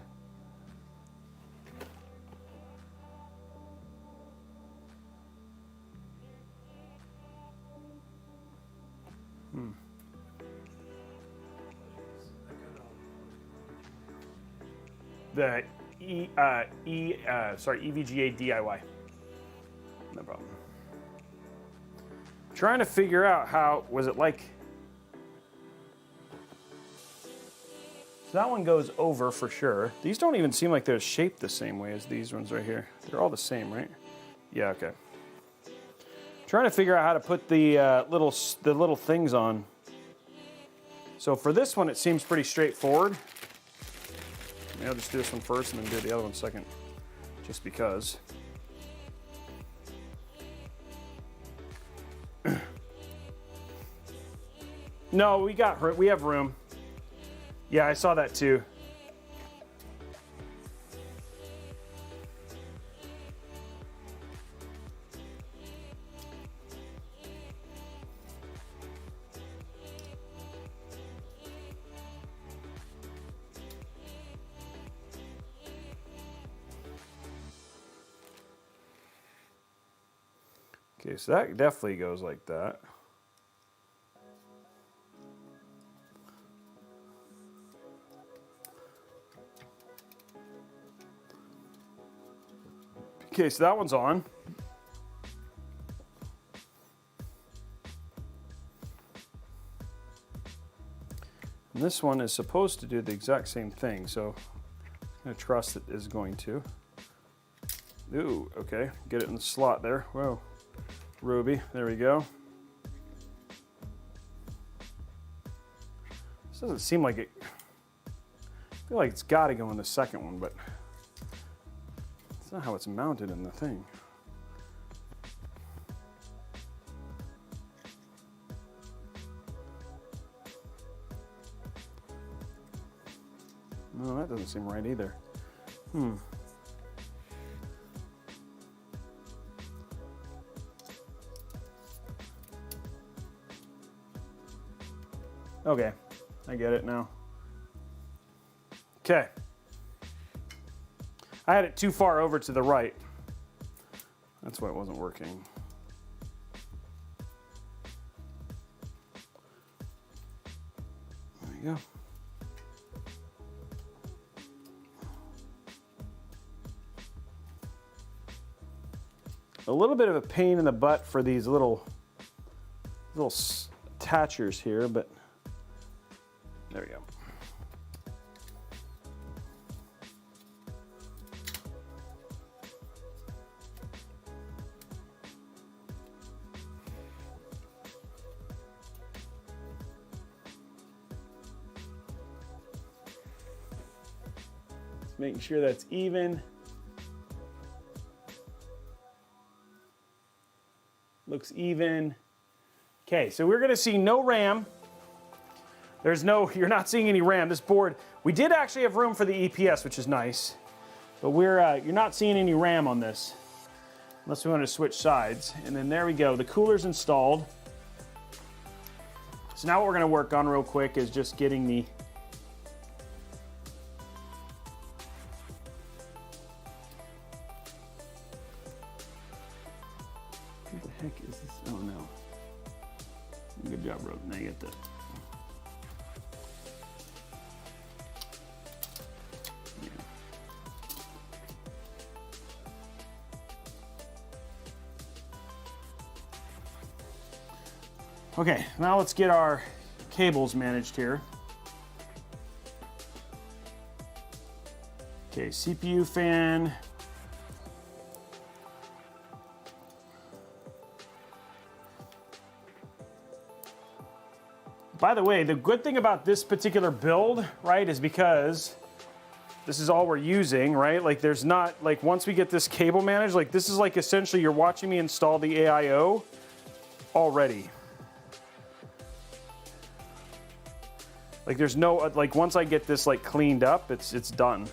The EVGA DIY. No problem. Trying to figure out how, was it like, so that one goes over for sure. These don't even seem like they're shaped the same way as these ones right here. They're all the same, right? Yeah, okay. Trying to figure out how to put the little things on. So for this one, it seems pretty straightforward. Maybe I'll just do this one first and then do the other one second, just because. No, we have room. Yeah, I saw that too. Okay, so that definitely goes like that. Okay, so that one's on. And this one is supposed to do the exact same thing, so I'm going to trust it is going to. Ooh, okay, get it in the slot there. Whoa. Robey, there we go. This doesn't seem like it. I feel like it's got to go in the second one, but it's not how it's mounted in the thing. No, that doesn't seem right either. Okay, I get it now. Okay. I had it too far over to the right. That's why it wasn't working. There you go. A little bit of a pain in the butt for these little attachers here, but there we go. making sure that's even. Looks even. Okay, so we're gonna see no RAM. You're not seeing any RAM. This board, we did actually have room for the EPS, which is nice, but you're not seeing any RAM on this, unless we want to switch sides. And then there we go, the cooler's installed. So now what we're gonna work on real quick is just getting the what the heck is this? Oh no. Good job, Rob. Now you get the Okay, now let's get our cables managed here. Okay, CPU fan. By the way, the good thing about this particular build, right, is because this is all we're using, right? Like there's not, like once we get this cable managed, like this is like essentially you're watching me install the AIO already. Like there's no, like once I get this like cleaned up, it's done.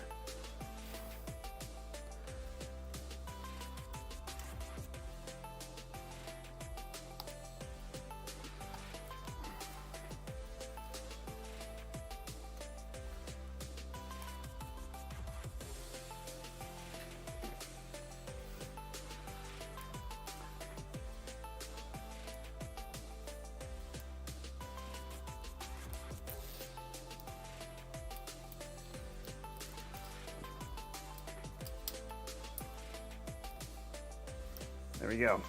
There we go.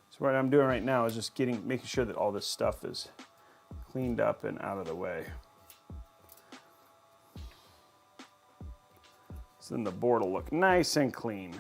So what I'm doing right now is just making sure that all this stuff is cleaned up and out of the way. So then the board will look nice and clean.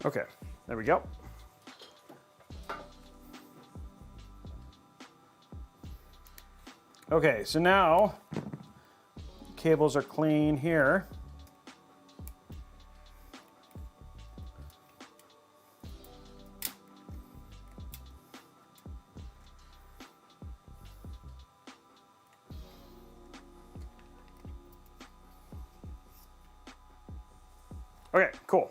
Okay, there we go. Okay, so now cables are clean here. Okay, cool.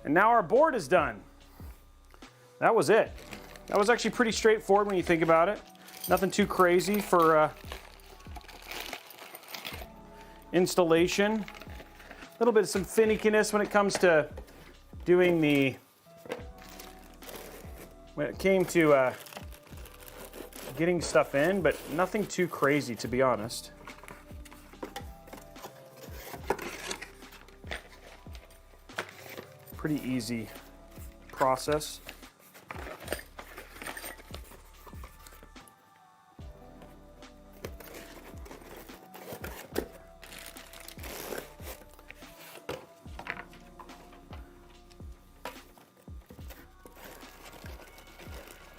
And now our board is done. That was it. That was actually pretty straightforward when you think about it. Nothing too crazy for installation. A little bit of some finickiness when it comes to doing when it came to getting stuff in, but nothing too crazy, to be honest. Pretty easy process.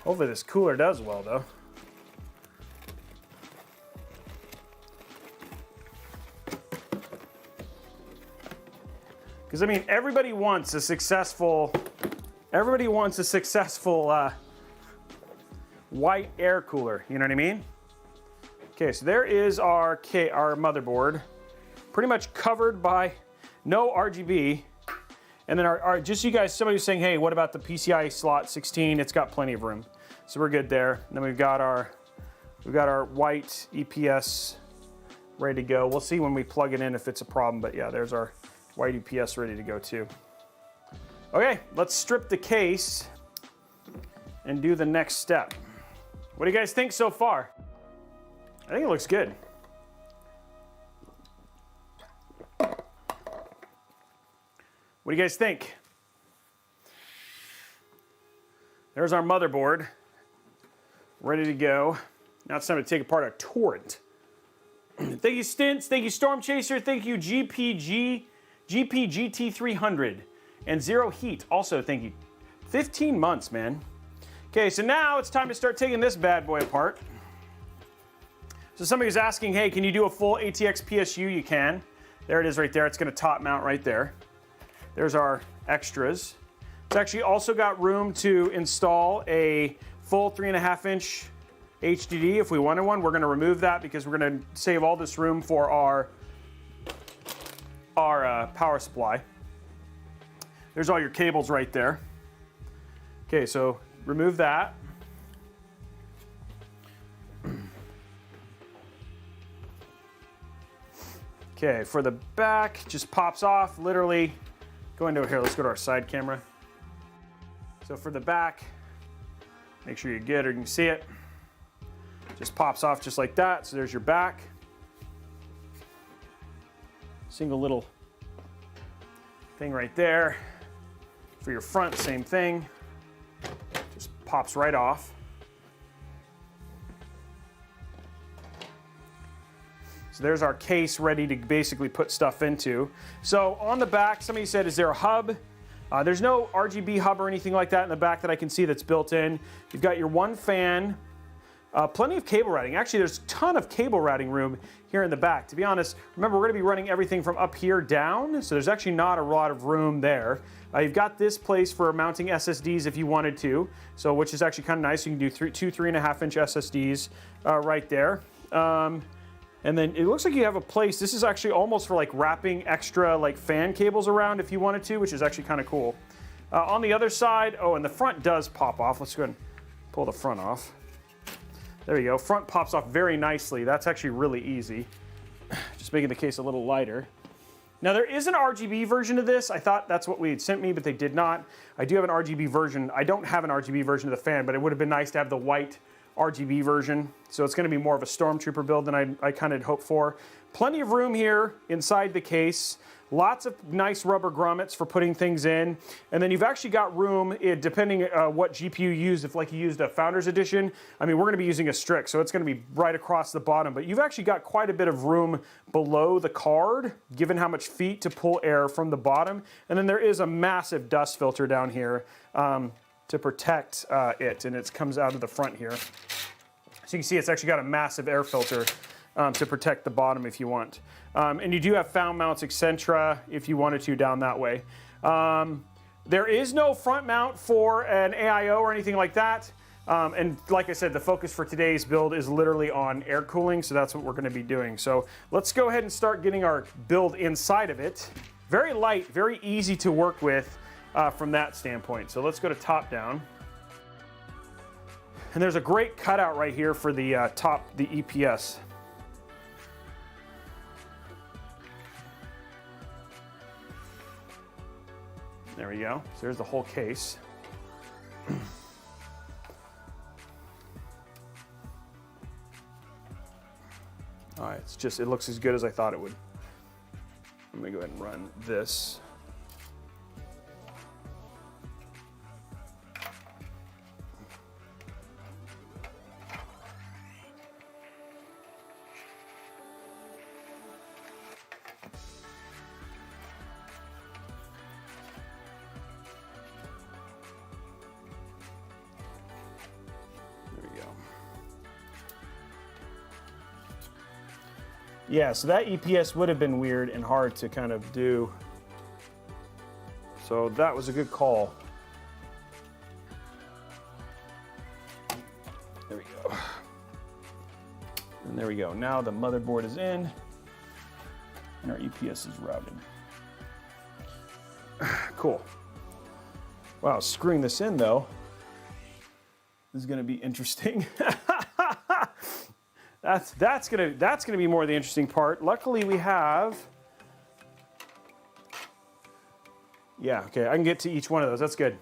Hopefully this cooler does well though. Because I mean, everybody wants a successful white air cooler, you know what I mean? Okay, so there is our motherboard, pretty much covered by no RGB. And then just you guys, somebody was saying, hey, what about the PCI slot 16? It's got plenty of room. So we're good there. And then we've got our We've got our white EPS ready to go. We'll see when we plug it in if it's a problem, but yeah, there's our white EPS ready to go too. Okay, let's strip the case and do the next step. What do you guys think so far? I think it looks good. What do you guys think? There's our motherboard, ready to go. Now it's time to take apart our Torrent. Thank you, Stints. Thank you, Storm Chaser. Thank you, GPGT300. And Zero Heat, also thank you. 15 months, man. Okay, so now it's time to start taking this bad boy apart. So somebody was asking, hey, can you do a full ATX PSU? You can. There it is right there. It's gonna top mount right there. There's our extras. It's actually also got room to install a full 3.5-inch HDD if we wanted one. We're gonna remove that because we're gonna save all this room for our power supply. There's all your cables right there. Okay, so remove that. Okay, for the back, just pops off, literally. Go into here, let's go to our side camera. So for the back, make sure you're good or you can see it. Just pops off just like that, so there's your back. Single little thing right there. For your front, same thing. Just pops right off. So there's our case ready to basically put stuff into. So on the back, somebody said, is there a hub? There's no RGB hub or anything like that in the back that I can see that's built in. You've got your one fan, plenty of cable routing. Actually, there's a ton of cable routing room here in the back. To be honest, remember, we're gonna be running everything from up here down, so there's actually not a lot of room there. You've got this place for mounting SSDs if you wanted to, so which is actually kind of nice. You can do two 3.5-inch SSDs right there. And then it looks like you have a place, this is actually almost for like wrapping extra like fan cables around if you wanted to, which is actually kind of cool. On the other side, oh, and the front does pop off. Let's go ahead and pull the front off. There you go, front pops off very nicely. That's actually really easy. Just making the case a little lighter. Now there is an RGB version of this. I thought that's what we had sent me, but they did not. I do have an RGB version. I don't have an RGB version of the fan, but it would have been nice to have the white RGB version. So it's gonna be more of a Stormtrooper build than I kind of hoped for. Plenty of room here inside the case. Lots of nice rubber grommets for putting things in. And then you've actually got room, depending what GPU you use, if like you used a Founders Edition, I mean, we're gonna be using a Strix, so it's gonna be right across the bottom, but you've actually got quite a bit of room below the card, given how much feet to pull air from the bottom. And then there is a massive dust filter down here to protect it, and it comes out of the front here. So you can see it's actually got a massive air filter to protect the bottom if you want. And you do have found mounts, etc., if you wanted to down that way. There is no front mount for an AIO or anything like that. And like I said, the focus for today's build is literally on air cooling, so that's what we're gonna be doing. So let's go ahead and start getting our build inside of it. Very light, very easy to work with from that standpoint. So let's go to top down. And there's a great cutout right here for the the EPS. There we go. So there's the whole case. All right, it looks as good as I thought it would. Let me go ahead and run this. Yeah, so that EPS would have been weird and hard to kind of do. So that was a good call. There we go. And there we go. Now the motherboard is in and our EPS is routed. Cool. Wow, screwing this in though is gonna be interesting. That's gonna be more the interesting part. Luckily we have, yeah, okay, I can get to each one of those. That's good.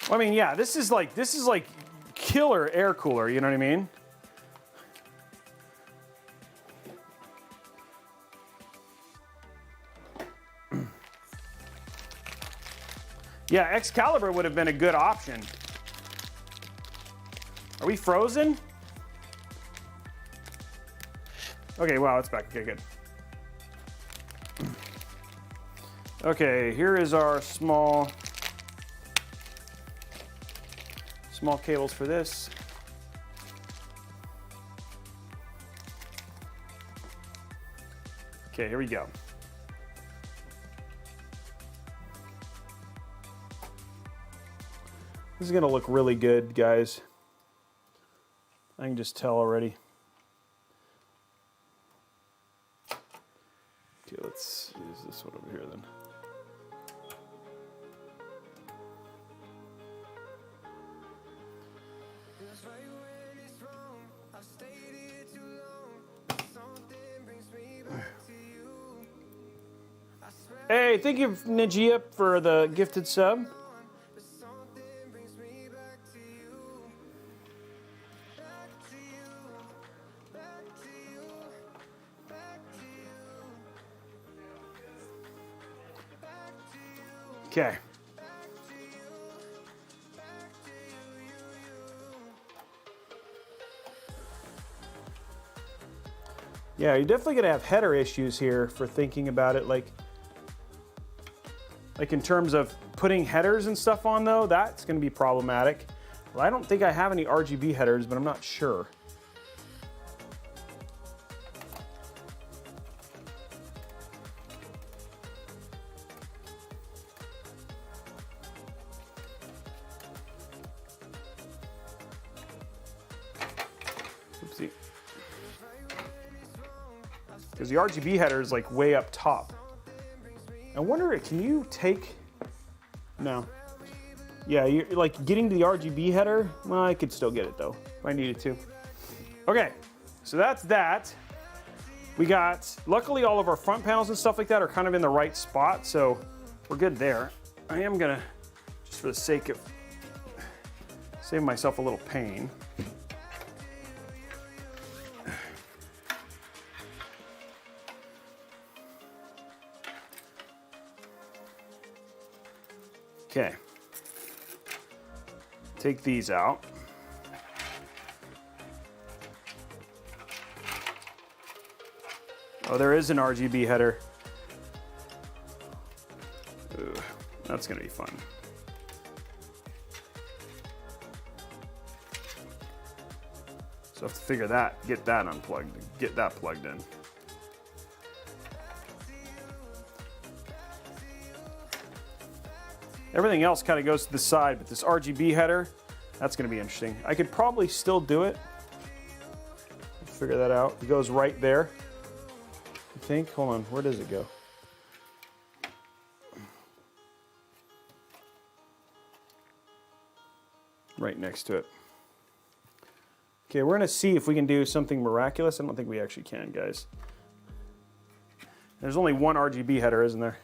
I mean, yeah, this is like killer air cooler, you know what I mean? Yeah, Excalibur would have been a good option. Are we frozen? Okay, wow, it's back. Okay, good. Okay, here is our small cables for this. Okay, here we go. This is gonna look really good, guys. I can just tell already. Okay, let's use this one over here then. Hey, thank you, Najia, for the gifted sub. Okay. Yeah, you're definitely gonna have header issues here for thinking about it, like in terms of putting headers and stuff on though, that's gonna be problematic. Well, I don't think I have any RGB headers, but I'm not sure. Oopsie. Because the RGB header is like way up top. I wonder, can you take, no. Yeah, you're like getting to the RGB header, well, I could still get it though, if I needed to. Okay, so that's that. We got, luckily all of our front panels and stuff like that are kind of in the right spot, so we're good there. I am gonna, just for the sake of saving myself a little pain. Okay, take these out. Oh, there is an RGB header. Ooh, that's gonna be fun. So I have to figure that, get that unplugged, get that plugged in. Everything else kind of goes to the side, but this RGB header, that's going to be interesting. I could probably still do it. Figure that out. It goes right there, I think. Hold on, where does it go? Right next to it. Okay, we're going to see if we can do something miraculous. I don't think we actually can, guys. There's only one RGB header, isn't there?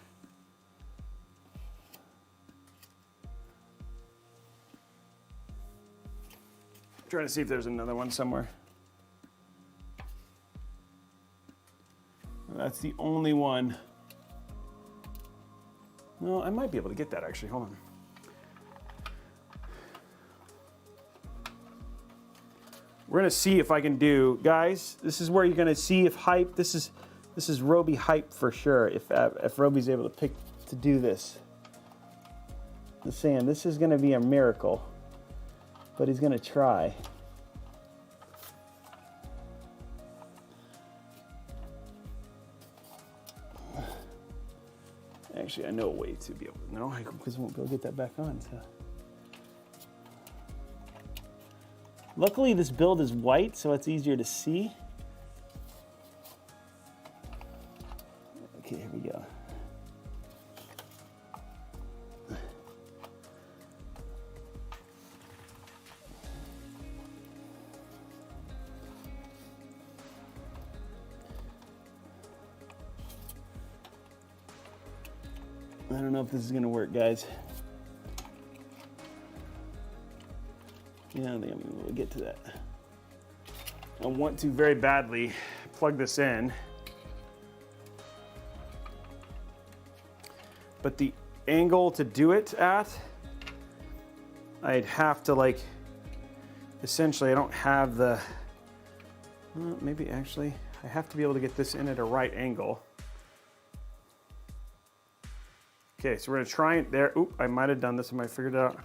Trying to see if there's another one somewhere. That's the only one. No, I might be able to get that actually. Hold on. We're gonna see if I can do, guys. This is where you're gonna see if hype. This is Robey hype for sure. If Robey's able to do this. I'm saying this is gonna be a miracle. But he's gonna try. Actually, I know a way to be able to, no, because I won't be able to get that back on, so. Luckily, this build is white, so it's easier to see. go. I don't know if this is gonna work, guys. Yeah, I think I'm gonna be able to get to that. I want to very badly plug this in, but the angle to do it at, I'd have to like, essentially I don't have the, maybe actually, I have to be able to get this in at a right angle. Okay, so we're gonna try it there. Oop, I might have done this, I might have figured it out.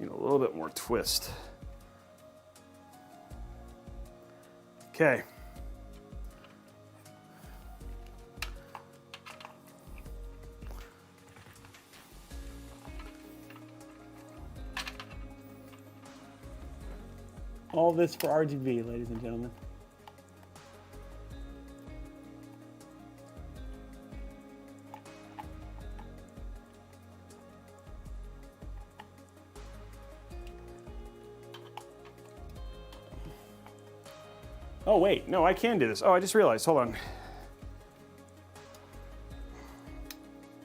You know, a little bit more twist. Okay. All this for RGB, ladies and gentlemen. Oh wait, no, I can do this. Oh, I just realized, hold on.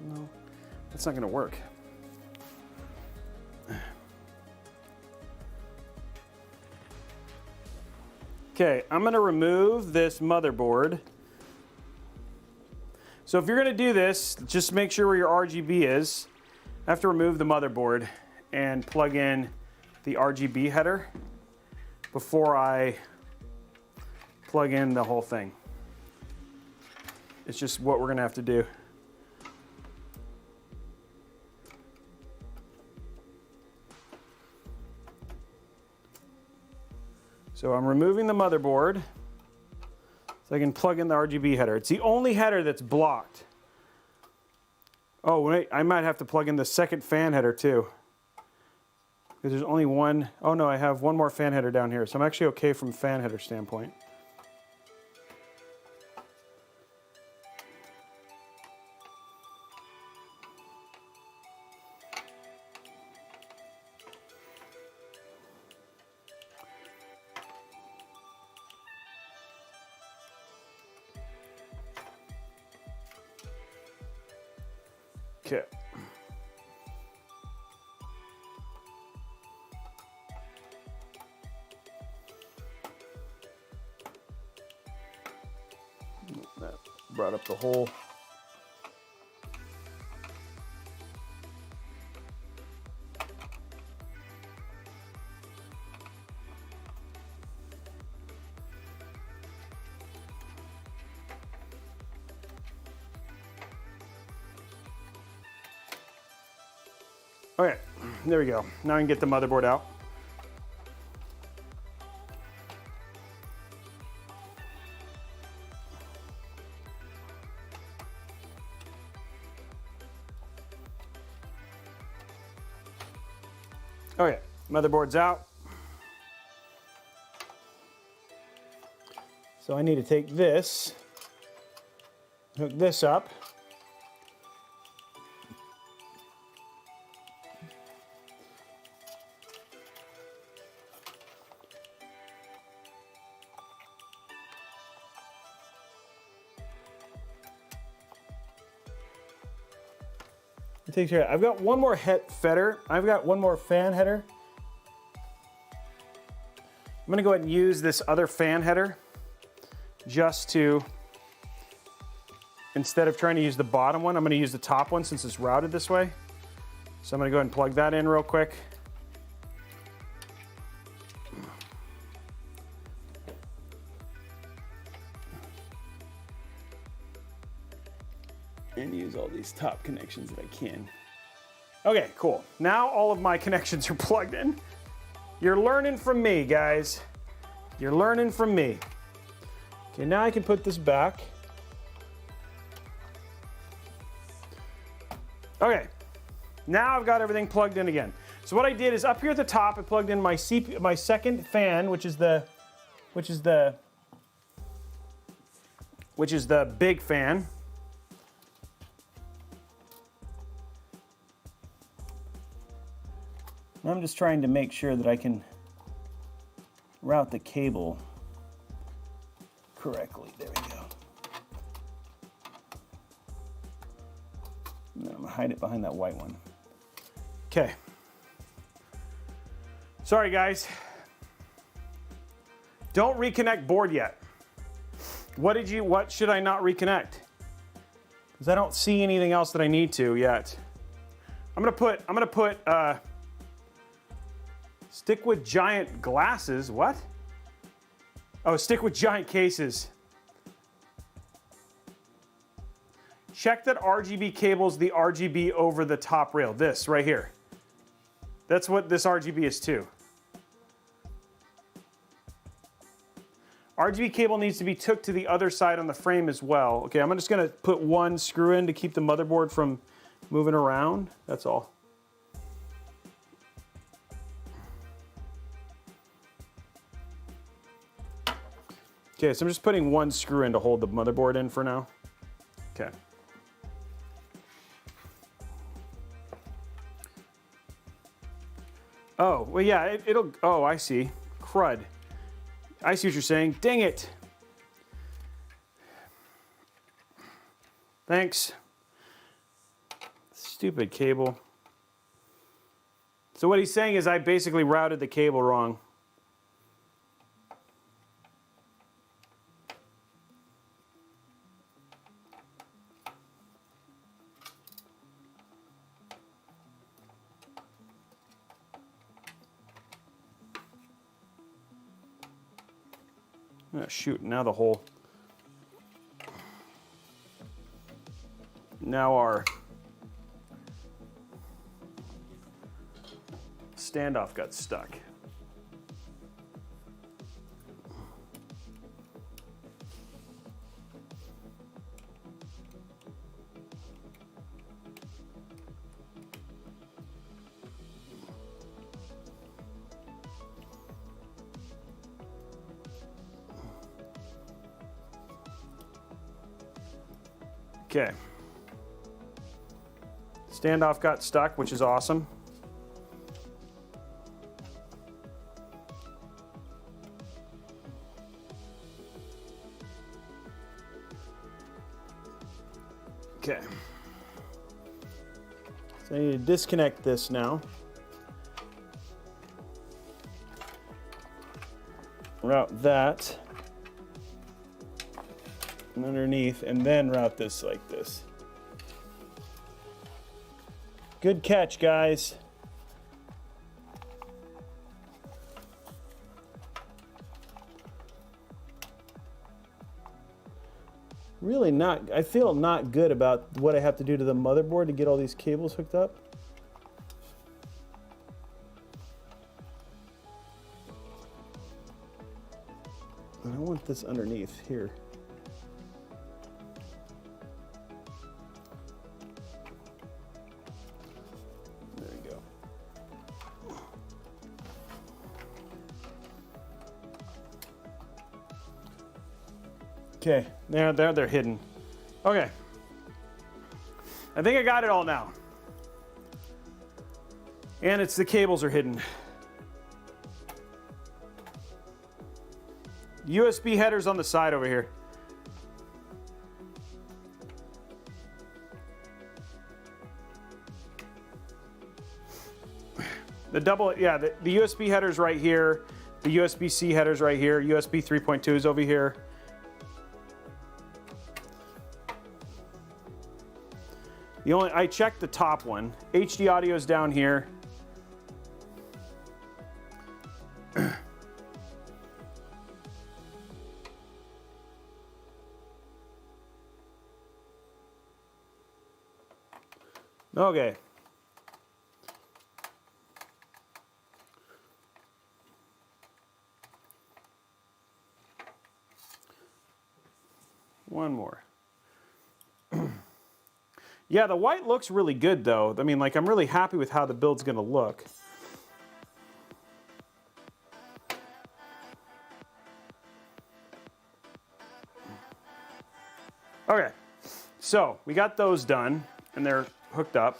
No, that's not gonna work. Okay, I'm gonna remove this motherboard. So if you're gonna do this, just make sure where your RGB is. I have to remove the motherboard and plug in the RGB header before I plug in the whole thing. It's just what we're gonna have to do. So I'm removing the motherboard so I can plug in the RGB header. It's the only header that's blocked. Oh wait, I might have to plug in the second fan header too. Because there's only one. Oh no, I have one more fan header down here. So I'm actually okay from a fan header standpoint. Okay. That brought up the whole. Okay, there we go. Now I can get the motherboard out. Okay, motherboard's out. So I need to take this, hook this up. It takes care of it. I've got one more header. I've got one more fan header. I'm gonna go ahead and use this other fan header just to, instead of trying to use the bottom one, I'm gonna use the top one since it's routed this way. So I'm gonna go ahead and plug that in real quick. And use all these top connections that I can. Okay, cool. Now all of my connections are plugged in. You're learning from me, guys. You're learning from me. Okay, now I can put this back. Okay, now I've got everything plugged in again. So what I did is up here at the top, I plugged in my second fan, which is the big fan. I'm just trying to make sure that I can route the cable correctly. There we go. And then I'm gonna hide it behind that white one. Okay. Sorry guys. Don't reconnect board yet. What should I not reconnect? Because I don't see anything else that I need to yet. I'm gonna put stick with giant glasses. What? Oh, stick with giant cases. Check that RGB cable's the RGB over the top rail. This right here. That's what this RGB is too. RGB cable needs to be took to the other side on the frame as well. Okay, I'm just gonna put one screw in to keep the motherboard from moving around. That's all. Okay, so I'm just putting one screw in to hold the motherboard in for now. Okay. Oh, well, yeah, it'll, oh, I see. Crud. I see what you're saying. Dang it. Thanks. Stupid cable. So what he's saying is I basically routed the cable wrong. Oh, shoot, now the whole... Now our standoff got stuck. Okay. Standoff got stuck, which is awesome. Okay. So I need to disconnect this now. Route that and underneath, and then route this like this. Good catch, guys. Really not, I feel not good about what I have to do to the motherboard to get all these cables hooked up. And I want this underneath here. Okay, they're hidden. Okay. I think I got it all now. And it's the cables are hidden. USB headers on the side over here. The double, yeah, the USB headers right here. The USB-C headers right here. USB 3.2 is over here. I checked the top one. HD audio is down here. Okay. One more. Yeah, the white looks really good though. I mean, like, I'm really happy with how the build's gonna look. Okay, so we got those done and they're hooked up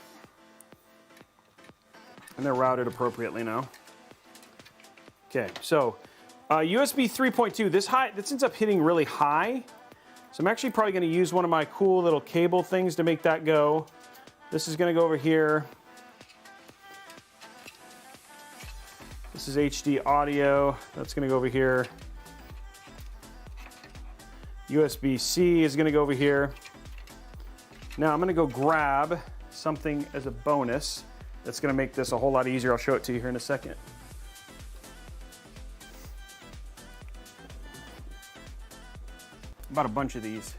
and they're routed appropriately now. Okay, so USB 3.2, this ends up hitting really high. So I'm actually probably going to use one of my cool little cable things to make that go. This is going to go over here. This is HD audio. That's going to go over here. USB-C is going to go over here. Now I'm going to go grab something as a bonus that's going to make this a whole lot easier. I'll show it to you here in a second. About a bunch of these.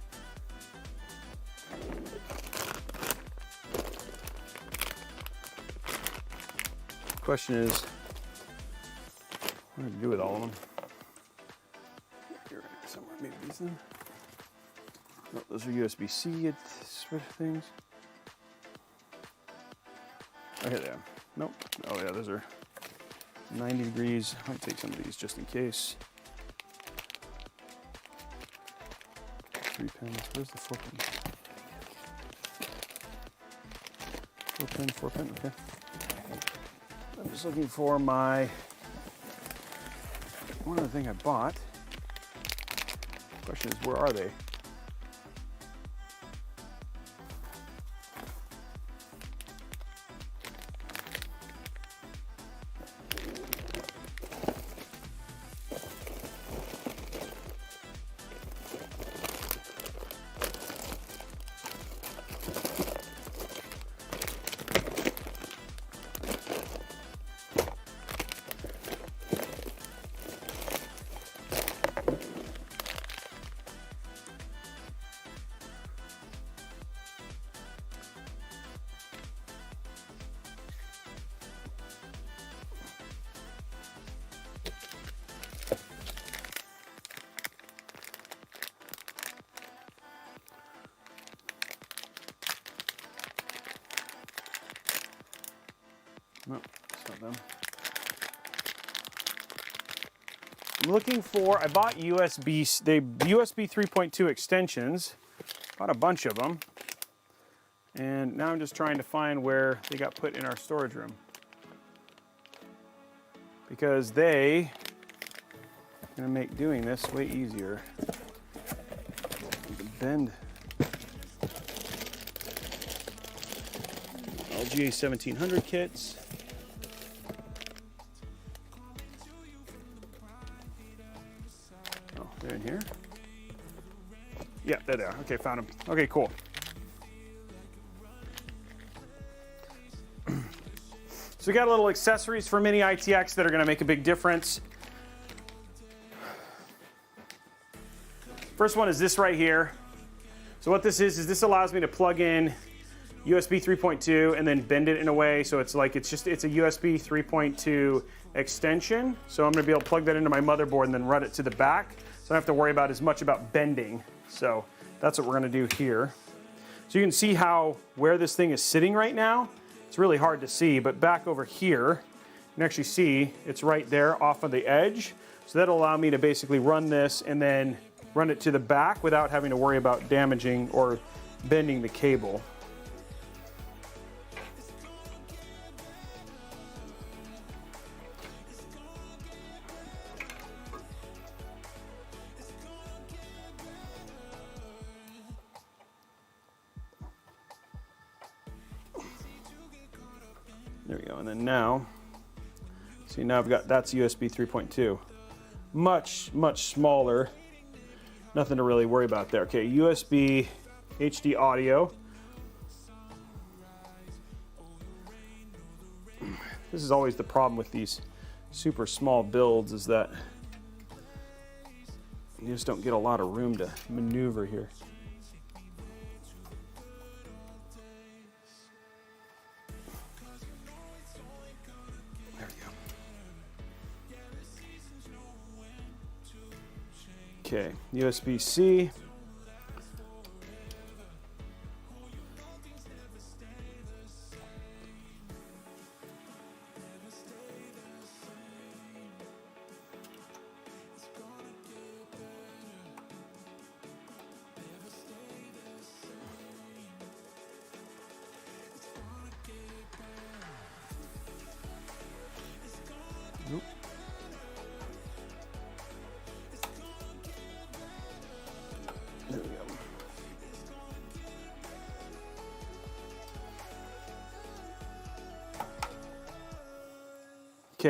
Question is, what do I do with all of them? Here, somewhere, maybe these then. No, those are USB-C things. Oh, here they are. Nope. Oh yeah, those are 90 degrees. I'll take some of these just in case. 3 pins. Where's the 4 pin? 4 pin, okay. I'm just looking for my, one other thing I bought. Question is, where are they? No, it's not them. I'm looking for, I bought USB 3.2 extensions, bought a bunch of them, and now I'm just trying to find where they got put in our storage room. Because they are going to make doing this way easier. Bend. LGA 1700 kits. Oh, they're in here? Yeah, they're there. Okay, found them. Okay, cool. So we got a little accessories for mini ITX that are going to make a big difference. First one is this right here. So what this is this allows me to plug in USB 3.2 and then bend it in a way so it's like it's a USB 3.2 extension. So I'm going to be able to plug that into my motherboard and then run it to the back. So I don't have to worry about as much about bending. So that's what we're going to do here. So you can see where this thing is sitting right now. It's really hard to see, but back over here, you can actually see it's right there off of the edge. So that'll allow me to basically run this and then run it to the back without having to worry about damaging or bending the cable. There we go, and then now, see now I've got, that's USB 3.2. Much, much smaller. Nothing to really worry about there. Okay, USB HD audio. This is always the problem with these super small builds, is that you just don't get a lot of room to maneuver here. There we go. Okay, USB-C.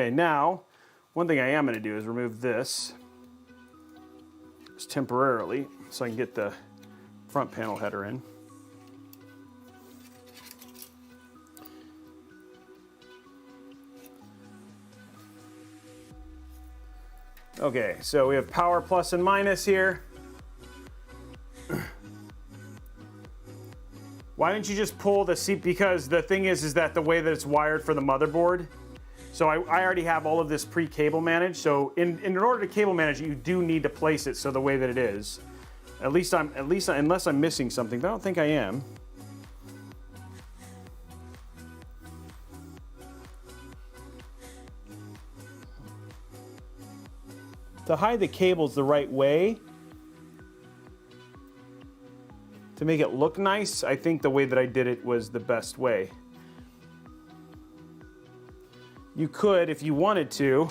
Okay, now, one thing I am going to do is remove this just temporarily so I can get the front panel header in. Okay, so we have power plus and minus here. Why didn't you just pull the seat? Because the thing is that the way that it's wired for the motherboard, so I already have all of this pre-cable managed. So in order to cable manage it, you do need to place it so the way that it is. Unless I'm missing something, but I don't think I am. To hide the cables the right way, to make it look nice, I think the way that I did it was the best way. You could, if you wanted to,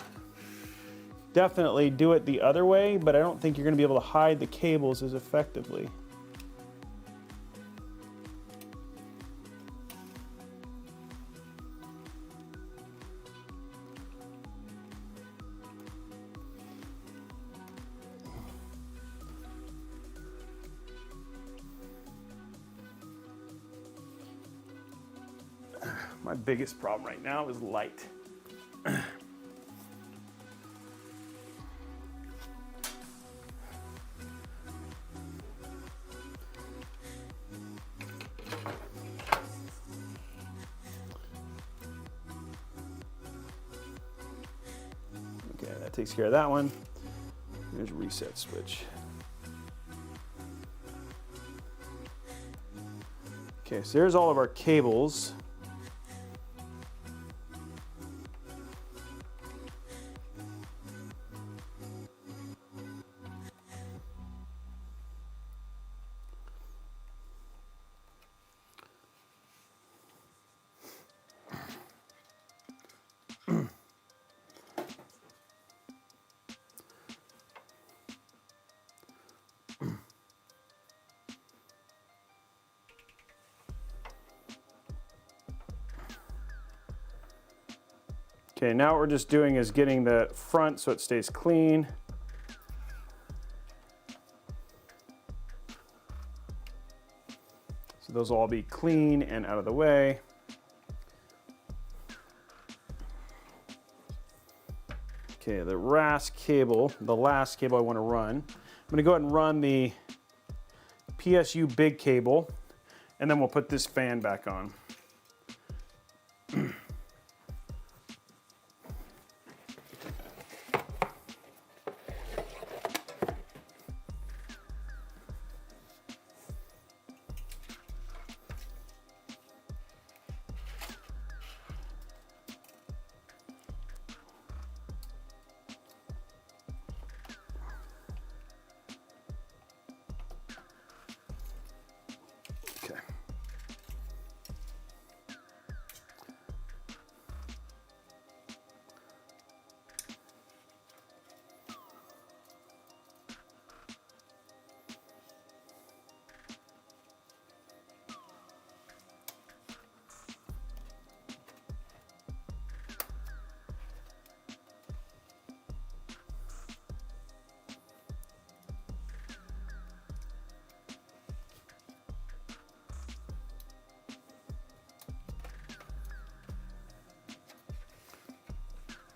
definitely do it the other way, but I don't think you're going to be able to hide the cables as effectively. My biggest problem right now is light. Okay, that takes care of that one. There's reset switch. Okay, so there's all of our cables. Okay, now what we're just doing is getting the front so it stays clean. So those will all be clean and out of the way. Okay, the last cable I want to run. I'm going to go ahead and run the PSU big cable, and then we'll put this fan back on.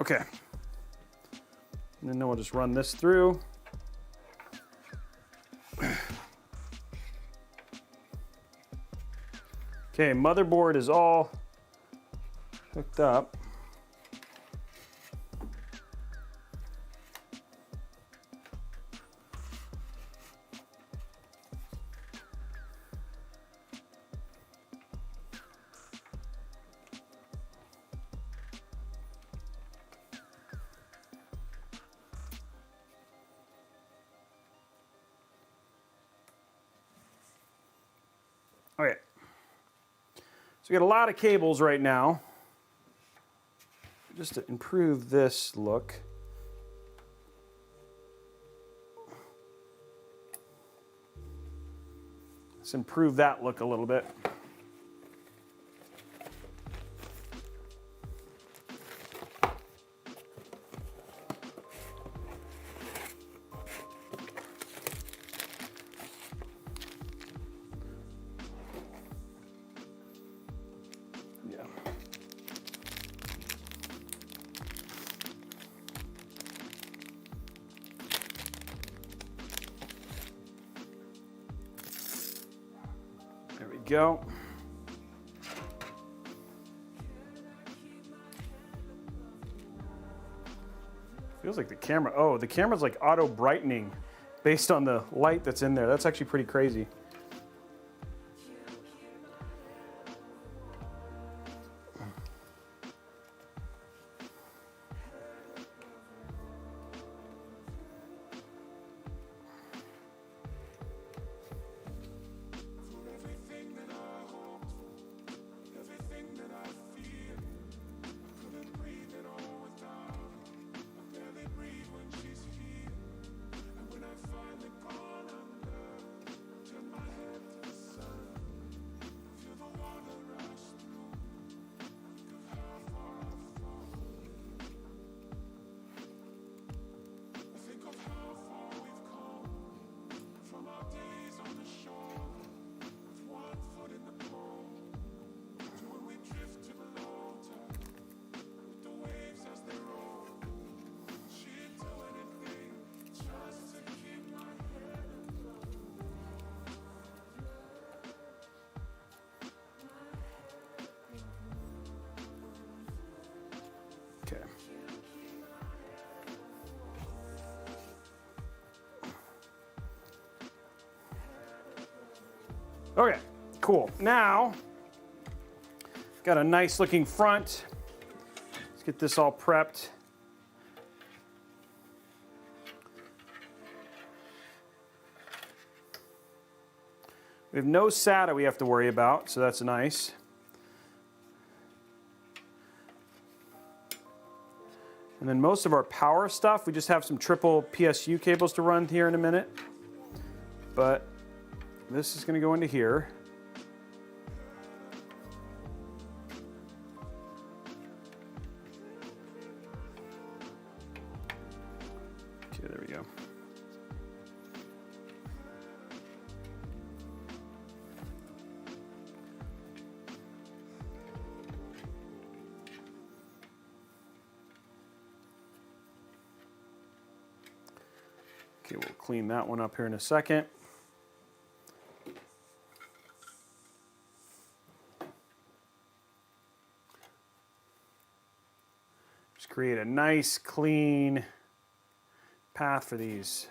Okay, and then we'll just run this through. Okay, motherboard is all hooked up. Okay, so we got a lot of cables right now. Just to improve this look. Let's improve that look a little bit. go. Feels like the camera, oh, the camera's like auto brightening based on the light that's in there. That's actually pretty crazy. Okay. Okay, cool. Now, got a nice looking front. Let's get this all prepped. We have no SATA we have to worry about, so that's nice. And then most of our power stuff, we just have some triple PSU cables to run here in a minute. But this is going to go into here. Okay, there we go. Okay, we'll clean that one up here in a second. Just create a nice, clean path for these.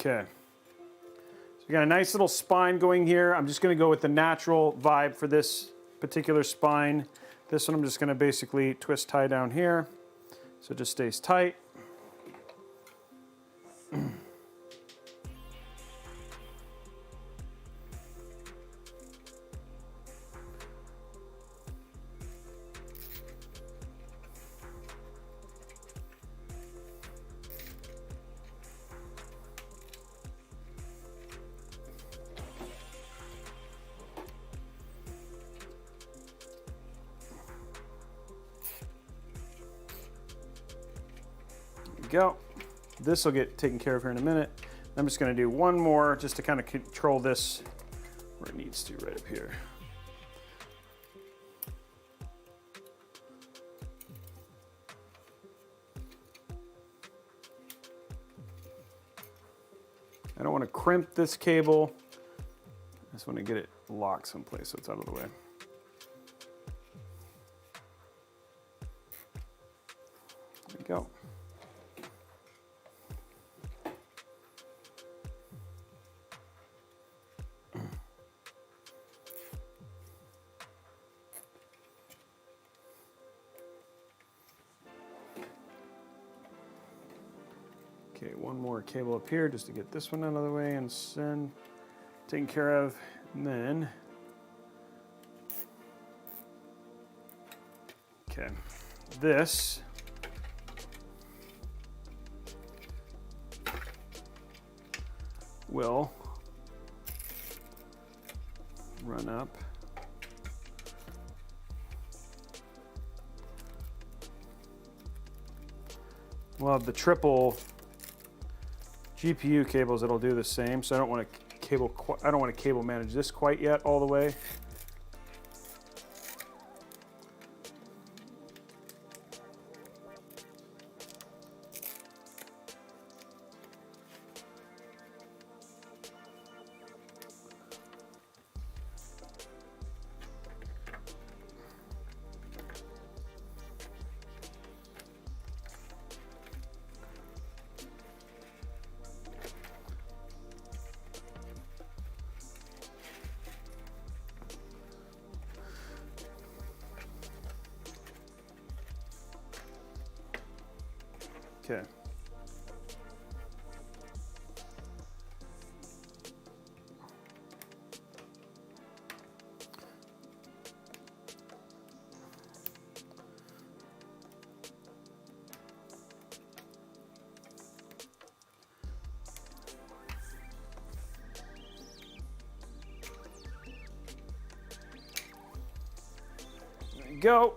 Okay, so we got a nice little spine going here. I'm just going to go with the natural vibe for this particular spine. This one I'm just going to basically twist tie down here so it just stays tight. Go. This will get taken care of here in a minute. I'm just going to do one more just to kind of control this where it needs to, right up here. I don't want to crimp this cable. I just want to get it locked someplace so it's out of the way. There we go. Okay, one more cable up here just to get this one out of the way and send taken care of. And then, okay, this will run up. We'll have the triple GPU cables that'll do the same, so I don't want to cable manage this quite yet all the way. Okay. There you go.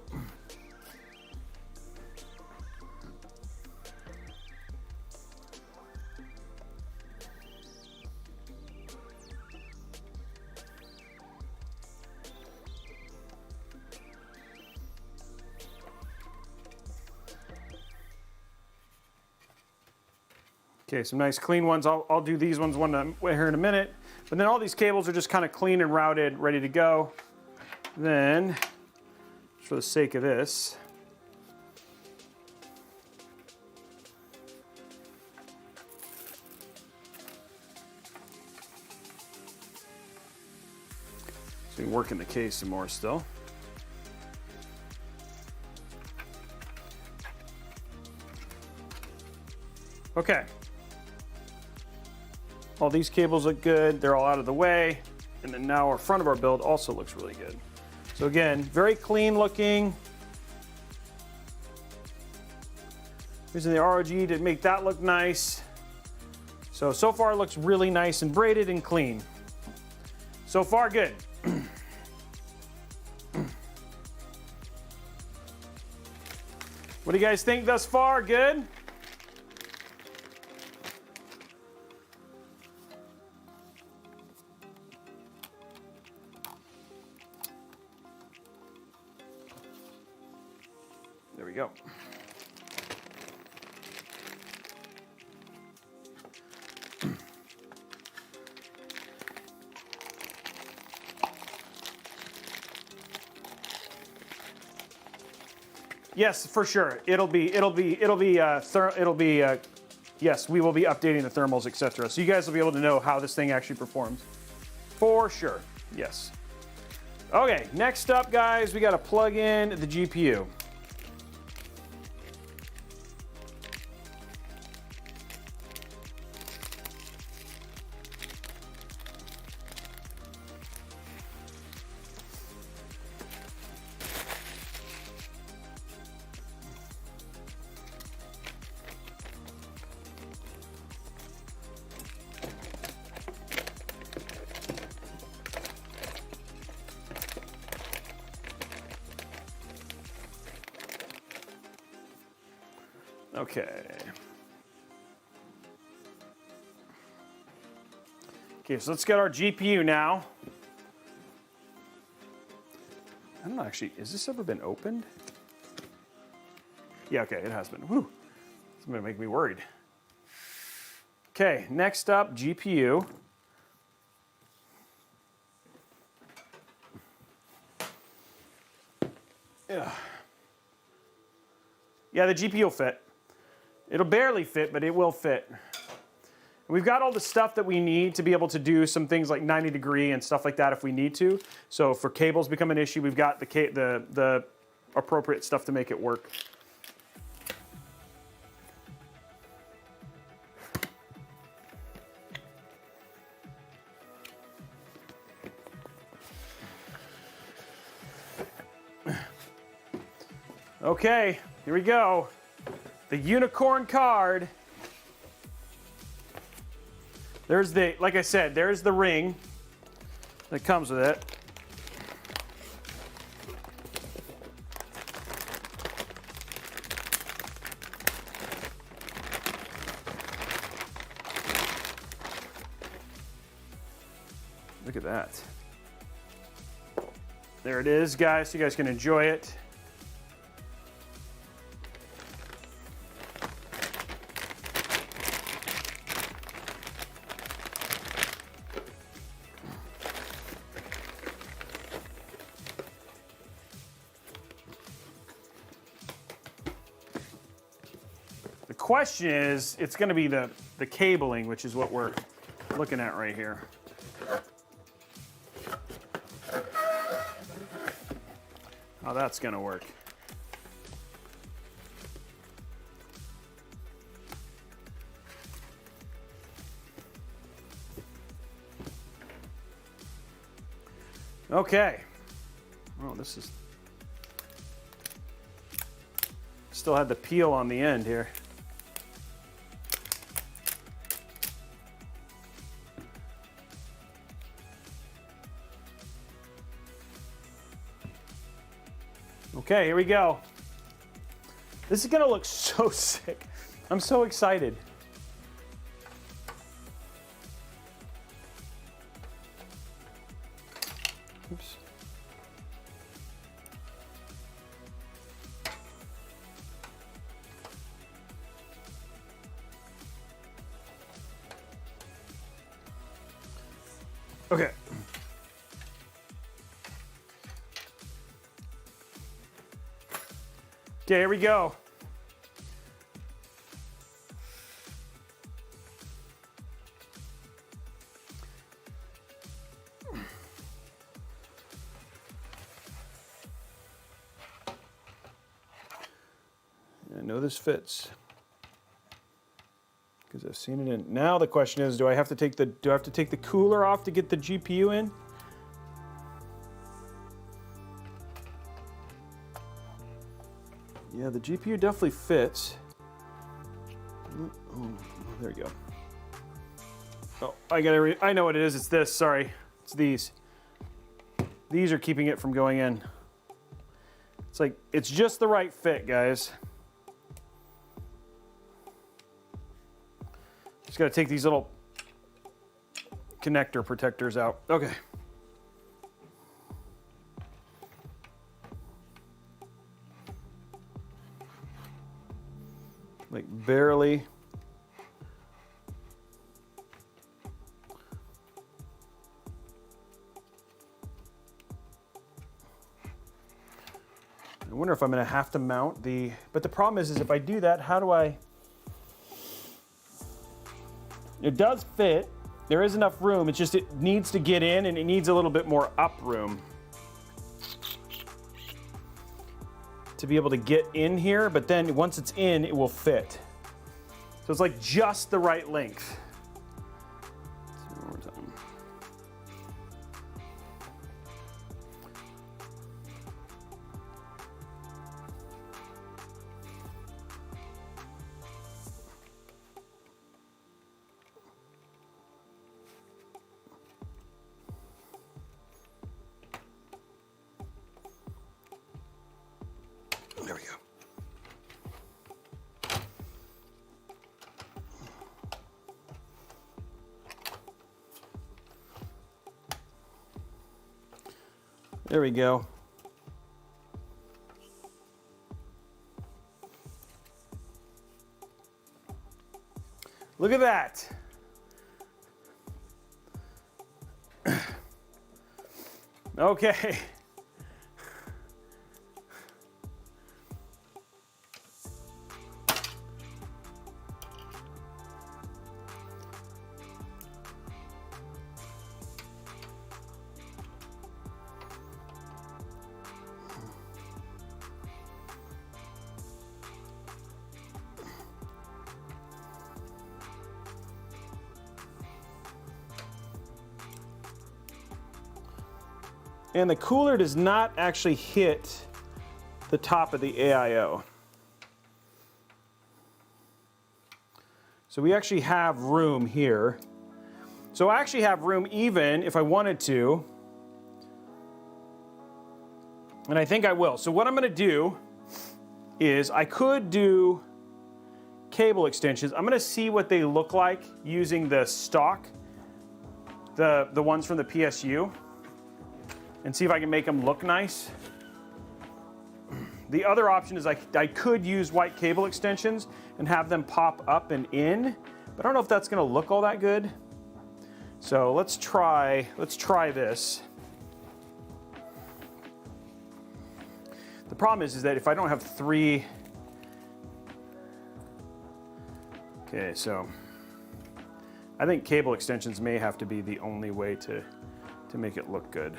Okay, some nice clean ones. I'll do these ones here in a minute. But then all these cables are just kind of clean and routed, ready to go. Then, for the sake of this, so we work in the case some more still. Okay. All these cables look good. They're all out of the way. And then now our front of our build also looks really good. So again, very clean looking. Using the ROG to make that look nice. So far it looks really nice and braided and clean. So far, good. What do you guys think thus far? Good? There we go. Yes, for sure. Yes, we will be updating the thermals, etc. So you guys will be able to know how this thing actually performs. For sure. Yes. Okay, next up, guys, we got to plug in the GPU. Okay. Okay, so let's get our GPU now. I don't know, actually, has this ever been opened? Yeah, okay, it has been. Whew. It's gonna make me worried. Okay, next up, GPU. Yeah, the GPU will fit. It'll barely fit, but it will fit. We've got all the stuff that we need to be able to do some things like 90 degree and stuff like that if we need to. So for cables become an issue, we've got the appropriate stuff to make it work. Okay, here we go. The unicorn card. There's the, like I said, there's the ring that comes with it. Look at that. There it is, guys, so you guys can enjoy it. The question is, it's going to be the cabling, which is what we're looking at right here. How that's going to work. Okay. Oh, this is still had the peel on the end here. Okay, here we go. This is gonna look so sick. I'm so excited. Oops. Okay. Okay, here we go. I know this fits because I've seen it in. Now the question is, do I have to take the cooler off to get the GPU in? Yeah, the GPU definitely fits. Oh, there we go. Oh, I know what it is. It's this. Sorry, it's these. These are keeping it from going in. It's like it's just the right fit, guys. Just got to take these little connector protectors out. Okay. Like barely. I wonder if I'm going to have to mount the, but the problem is if I do that, how do I? It does fit. There is enough room. It's just it needs to get in and it needs a little bit more up room to be able to get in here, but then once it's in, it will fit. So it's like just the right length. Let's do it one more time. There we go. There we go. Look at that. Okay. And the cooler does not actually hit the top of the AIO. So we actually have room here. So I actually have room even if I wanted to. And I think I will. So what I'm gonna do is I could do cable extensions. I'm gonna see what they look like using the stock, the ones from the PSU, and see if I can make them look nice. The other option is I could use white cable extensions and have them pop up and in, but I don't know if that's gonna look all that good. So let's try this. The problem is that if I don't have three, okay, so I think cable extensions may have to be the only way to make it look good.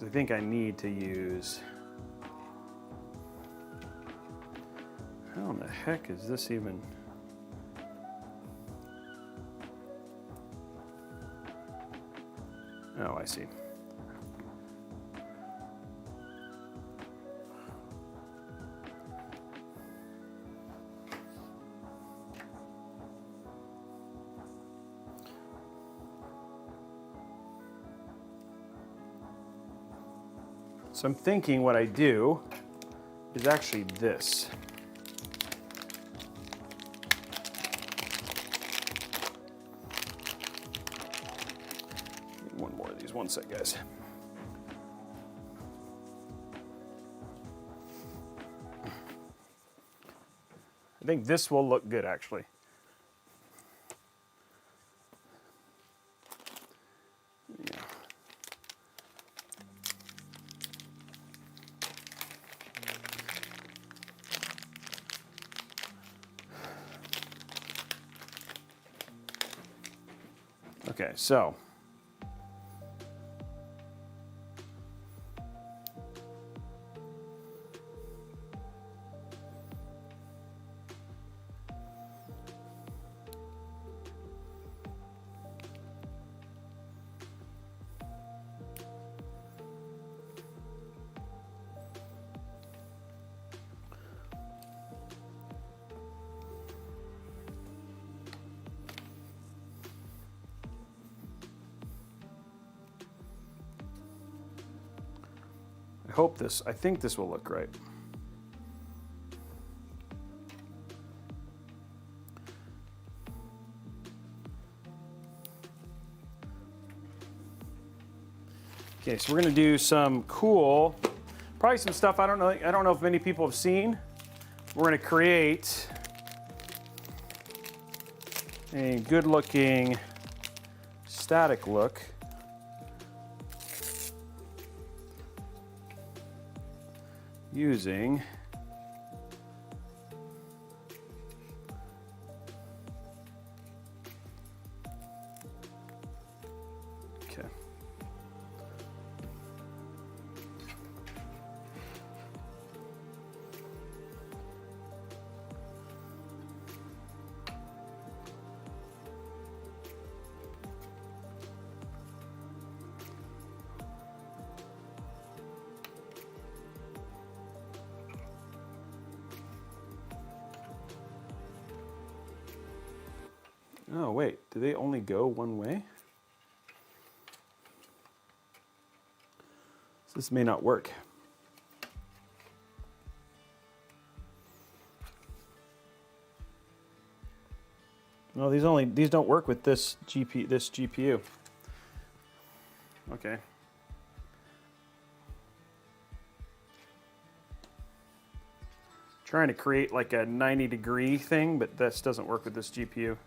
I think I need to use, how in the heck is this even? Oh, I see. So I'm thinking what I do is actually this. One more of these, one sec, guys. I think this will look good, actually. Okay, so I think this will look right. Okay, so we're gonna do some cool, probably some stuff I don't know if many people have seen. We're gonna create a good looking static look. Using okay. Oh, wait, do they only go one way? So this may not work. No, these don't work with this GPU. Okay. Trying to create like a 90-degree thing, but this doesn't work with this GPU.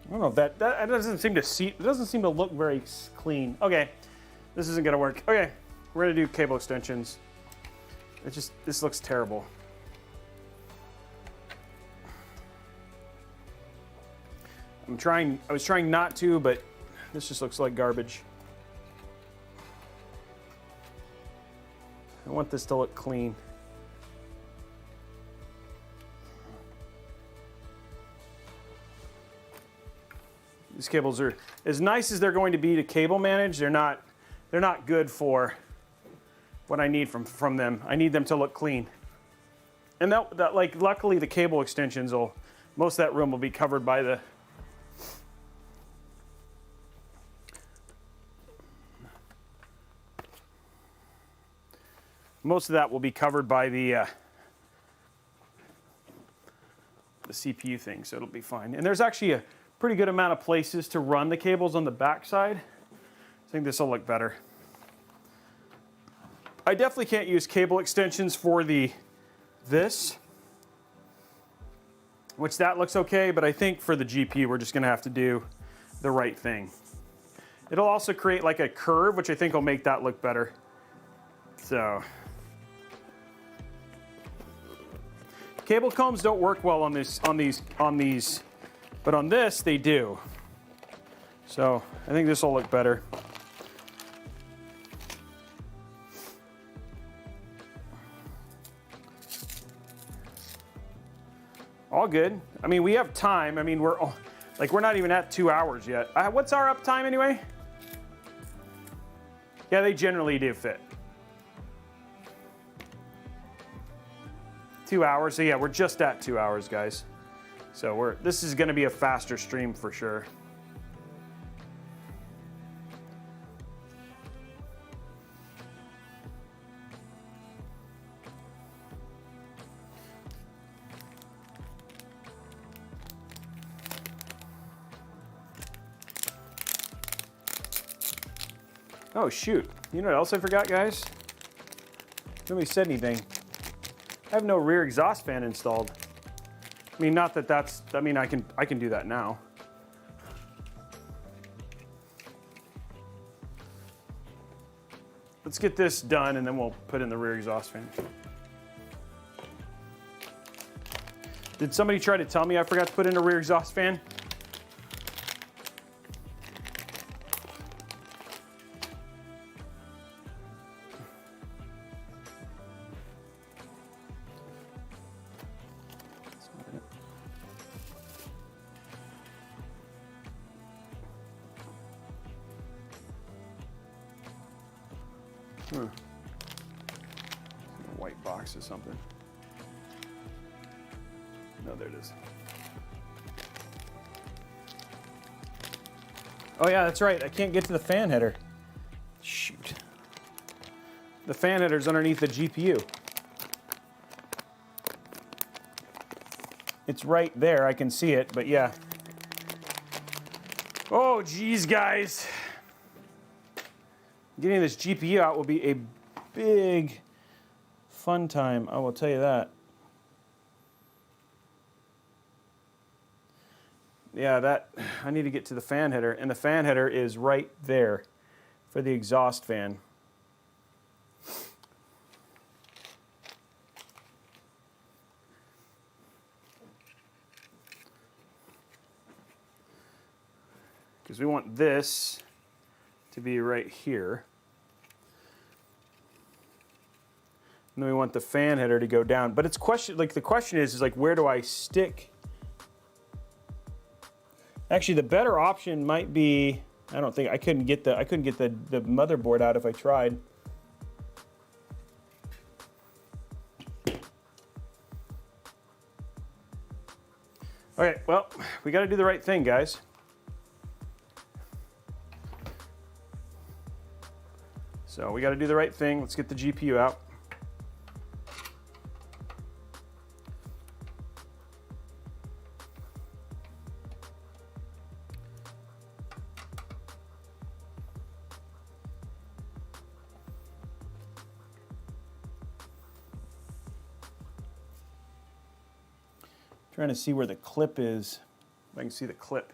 I don't know if that doesn't seem to see. It doesn't seem to look very clean. Okay, this isn't gonna work. Okay, we're gonna do cable extensions. This looks terrible. I was trying not to, but this just looks like garbage. I want this to look clean. These cables are as nice as they're going to be to cable manage. They're not good for what I need from them. I need them to look clean. And that like luckily the cable extensions most of that room will be covered by the CPU thing, so it'll be fine. And there's actually a pretty good amount of places to run the cables on the back side. I think this will look better. I definitely can't use cable extensions for this, which that looks okay, but I think for the GPU we're just gonna have to do the right thing. It'll also create like a curve, which I think will make that look better. So. Cable combs don't work well on these, but on this they do. So I think this will look better. All good. I mean, we have time. I mean, we're not even at 2 hours yet. What's our uptime anyway? Yeah, they generally do fit. 2 hours, so yeah, we're just at 2 hours, guys. So this is gonna be a faster stream for sure. Oh shoot, you know what else I forgot, guys? Nobody said anything. I have no rear exhaust fan installed. I mean, not that that's, I mean, I can do that now. Let's get this done and then we'll put in the rear exhaust fan. Did somebody try to tell me I forgot to put in a rear exhaust fan? A white box or something. No, there it is. Oh yeah, that's right. I can't get to the fan header. Shoot. The fan header's underneath the GPU. It's right there. I can see it, but yeah. Oh, geez, guys. Getting this GPU out will be a big fun time, I will tell you that. Yeah, I need to get to the fan header, and the fan header is right there for the exhaust fan. Because we want this to be right here. And then we want the fan header to go down. But it's the question is like, where do I stick? Actually, the better option might be, I couldn't get the motherboard out if I tried. Okay, well, we got to do the right thing, guys. So we got to do the right thing. Let's get the GPU out. Trying to see where the clip is. If I can see the clip.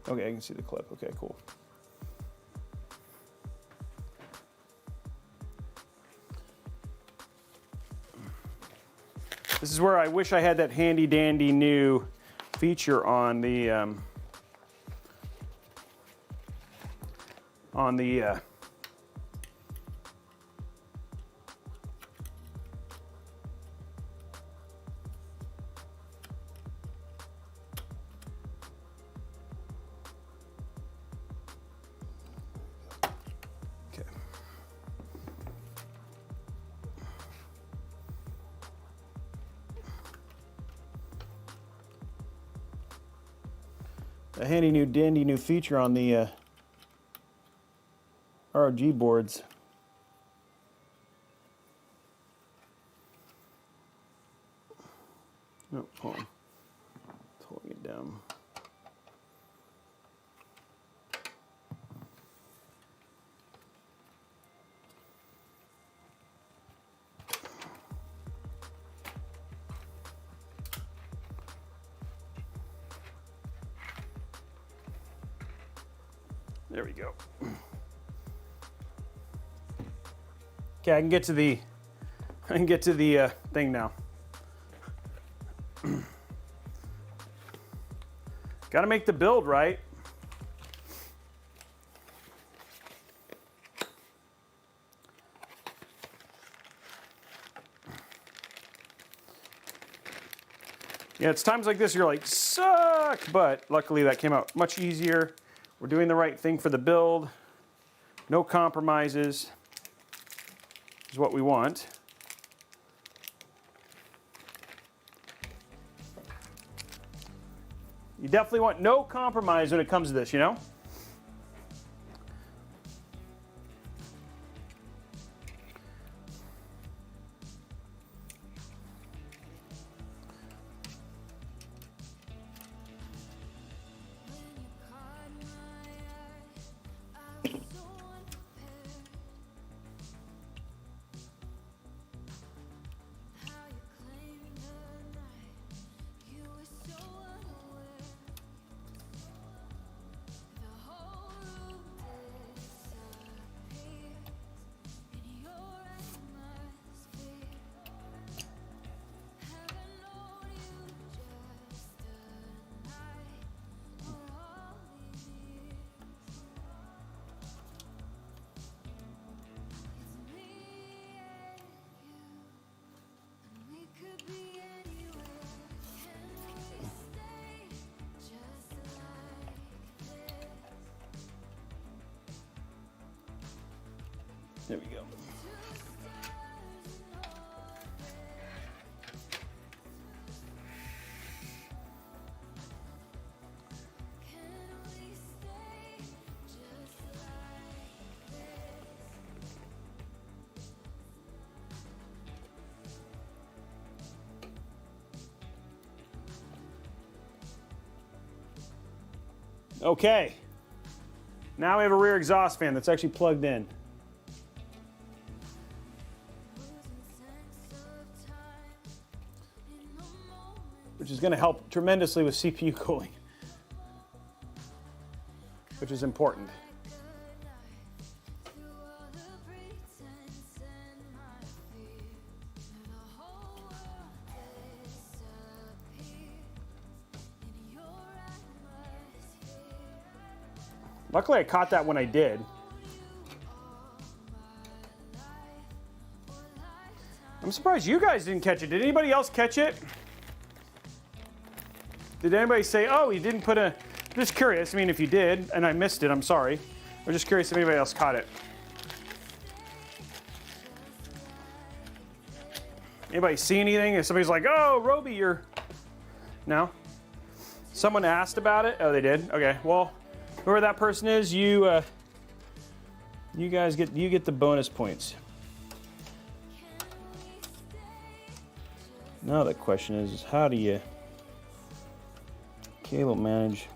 Okay, I can see the clip. Okay, cool. This is where I wish I had that handy dandy new feature on the a handy new dandy new feature on the ROG boards. No, hold on. It's holding it down. There we go. Okay, I can get to the thing now. Got to make the build right. Yeah, it's times like this you're like, suck, but luckily that came out much easier. We're doing the right thing for the build. No compromises is what we want. You definitely want no compromise when it comes to this, you know? There we go. Okay. Now we have a rear exhaust fan that's actually plugged in. Which is going to help tremendously with CPU cooling, which is important. Luckily, I caught that when I did. I'm surprised you guys didn't catch it. Did anybody else catch it? Did anybody say, oh, he didn't put a... I'm just curious. I mean, if you did, and I missed it, I'm sorry. I'm just curious if anybody else caught it. Anybody see anything? If somebody's like, oh, Robey, you're... No? Someone asked about it? Oh, they did? Okay, well, whoever that person is, you guys get the bonus points. Now the question is how do you cable manage?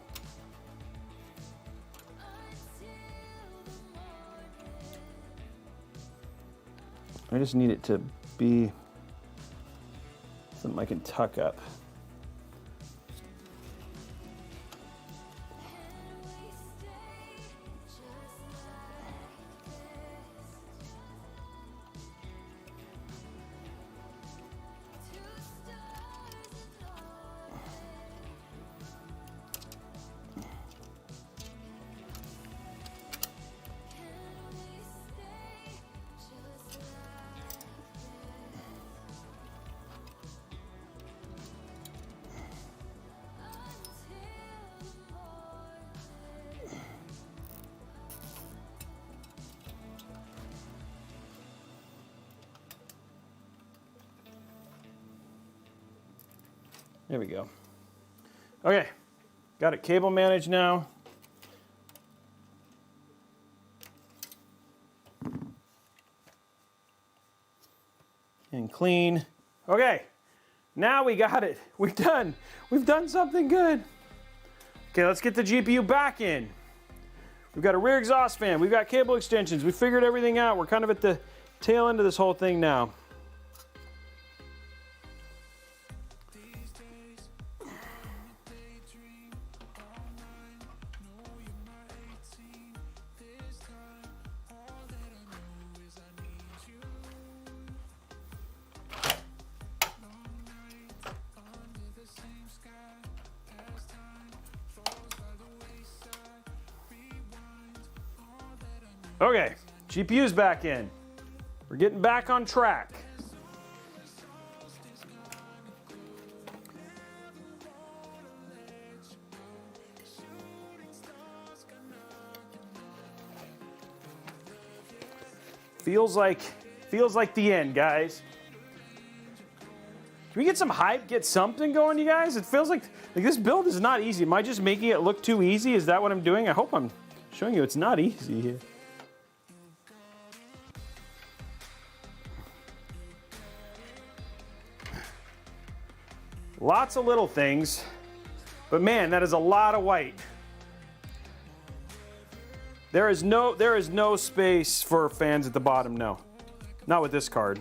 I just need it to be something I can tuck up. There we go. Okay, got it cable managed now. And clean. Okay, now we got it. We've done something good. Okay, let's get the GPU back in. We've got a rear exhaust fan. We've got cable extensions. We figured everything out. We're kind of at the tail end of this whole thing now. Okay, GPU's back in. We're getting back on track. Feels like the end, guys. Can we get some hype, get something going, you guys? It feels like this build is not easy. Am I just making it look too easy? Is that what I'm doing? I hope I'm showing you it's not easy here. Lots of little things, but man, that is a lot of white. There is no space for fans at the bottom, no. Not with this card.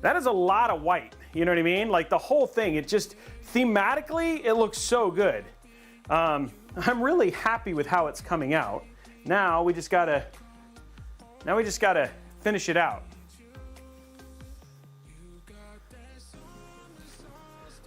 That is a lot of white, you know what I mean? Like the whole thing, it just, thematically, it looks so good. I'm really happy with how it's coming out. Now we just gotta finish it out.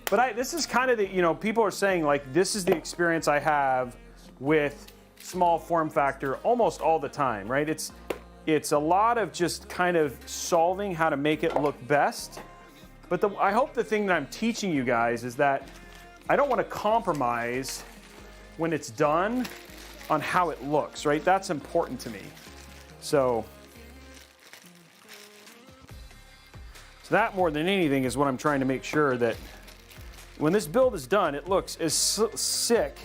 But this is kind of the, you know, people are saying like, this is the experience I have with small form factor almost all the time, right? It's a lot of just kind of solving how to make it look best. But I hope the thing that I'm teaching you guys is that I don't want to compromise when it's done on how it looks, right? That's important to me. So that more than anything is what I'm trying to make sure that when this build is done, it looks as sick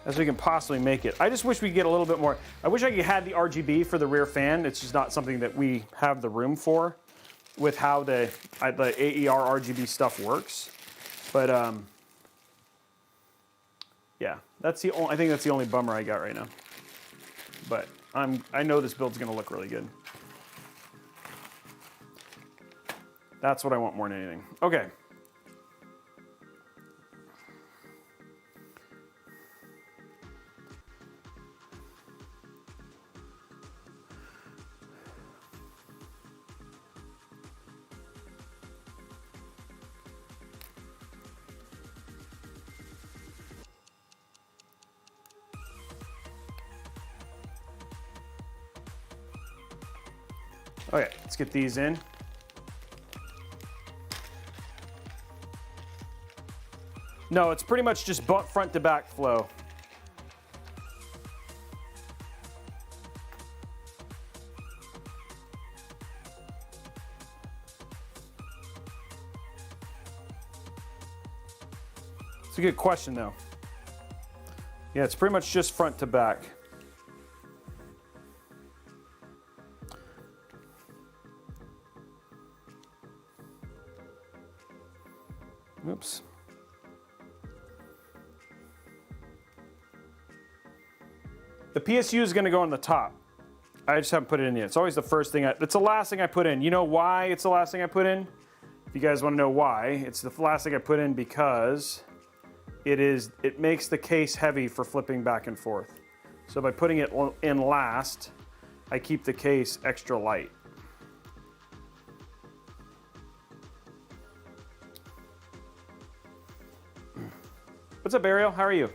as we can possibly make it. I just wish we could get a little bit more. I wish I could have the RGB for the rear fan. It's just not something that we have the room for with how the AER RGB stuff works. But yeah, I think that's the only bummer I got right now. But I know this build's gonna look really good. That's what I want more than anything. Okay. Okay, let's get these in. No, it's pretty much just front to back flow. It's a good question though. Yeah, it's pretty much just front to back. Oops. The PSU is going to go on the top. I just haven't put it in yet. It's always the first thing. It's the last thing I put in. You know why it's the last thing I put in? If you guys want to know why, it's the last thing I put in because it makes the case heavy for flipping back and forth. So by putting it in last, I keep the case extra light. What's up, Ariel? How are you?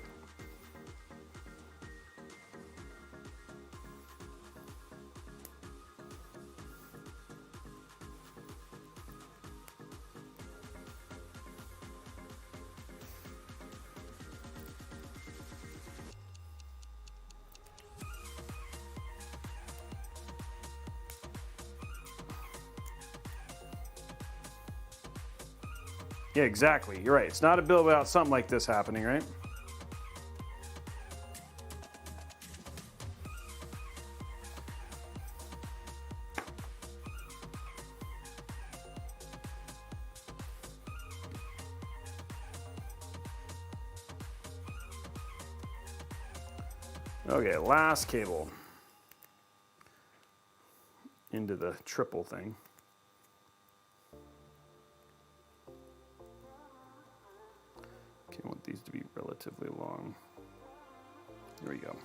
Yeah, exactly. You're right. It's not a build without something like this happening, right? Okay, last cable into the triple thing. Okay, I want these to be relatively long. There we go.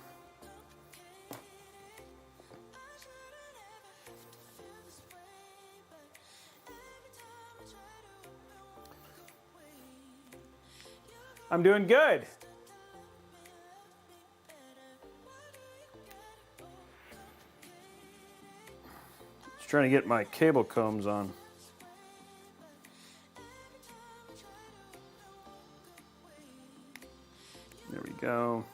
I'm doing good. Just trying to get my cable combs on. There we go.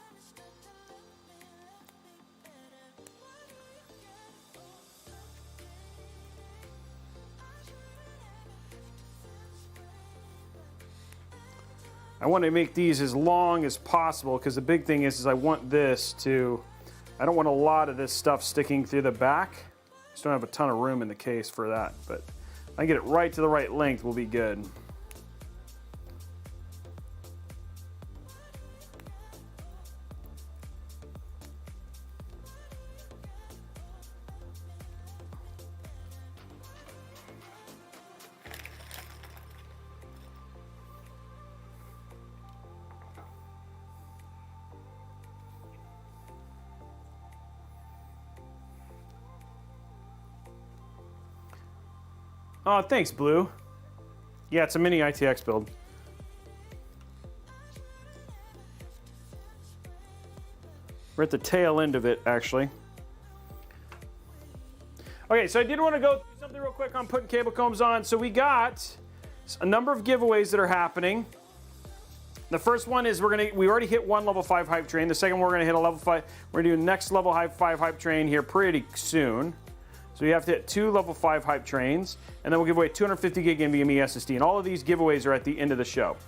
I want to make these as long as possible because the big thing is I want this to, I don't want a lot of this stuff sticking through the back. Just don't have a ton of room in the case for that, but if I get it right to the right length, we'll be good. Oh, thanks, Blue. Yeah, it's a mini ITX build. We're at the tail end of it, actually. Okay, so I did want to go through something real quick on putting cable combs on. So we got a number of giveaways that are happening. The first one is we already hit one level 5 hype train. The second one, we're gonna hit a level 5. We're gonna do next level 5 hype train here pretty soon. So you have to hit 2 level 5 hype trains, and then we'll give away 250 gig NVMe SSD. And all of these giveaways are at the end of the show.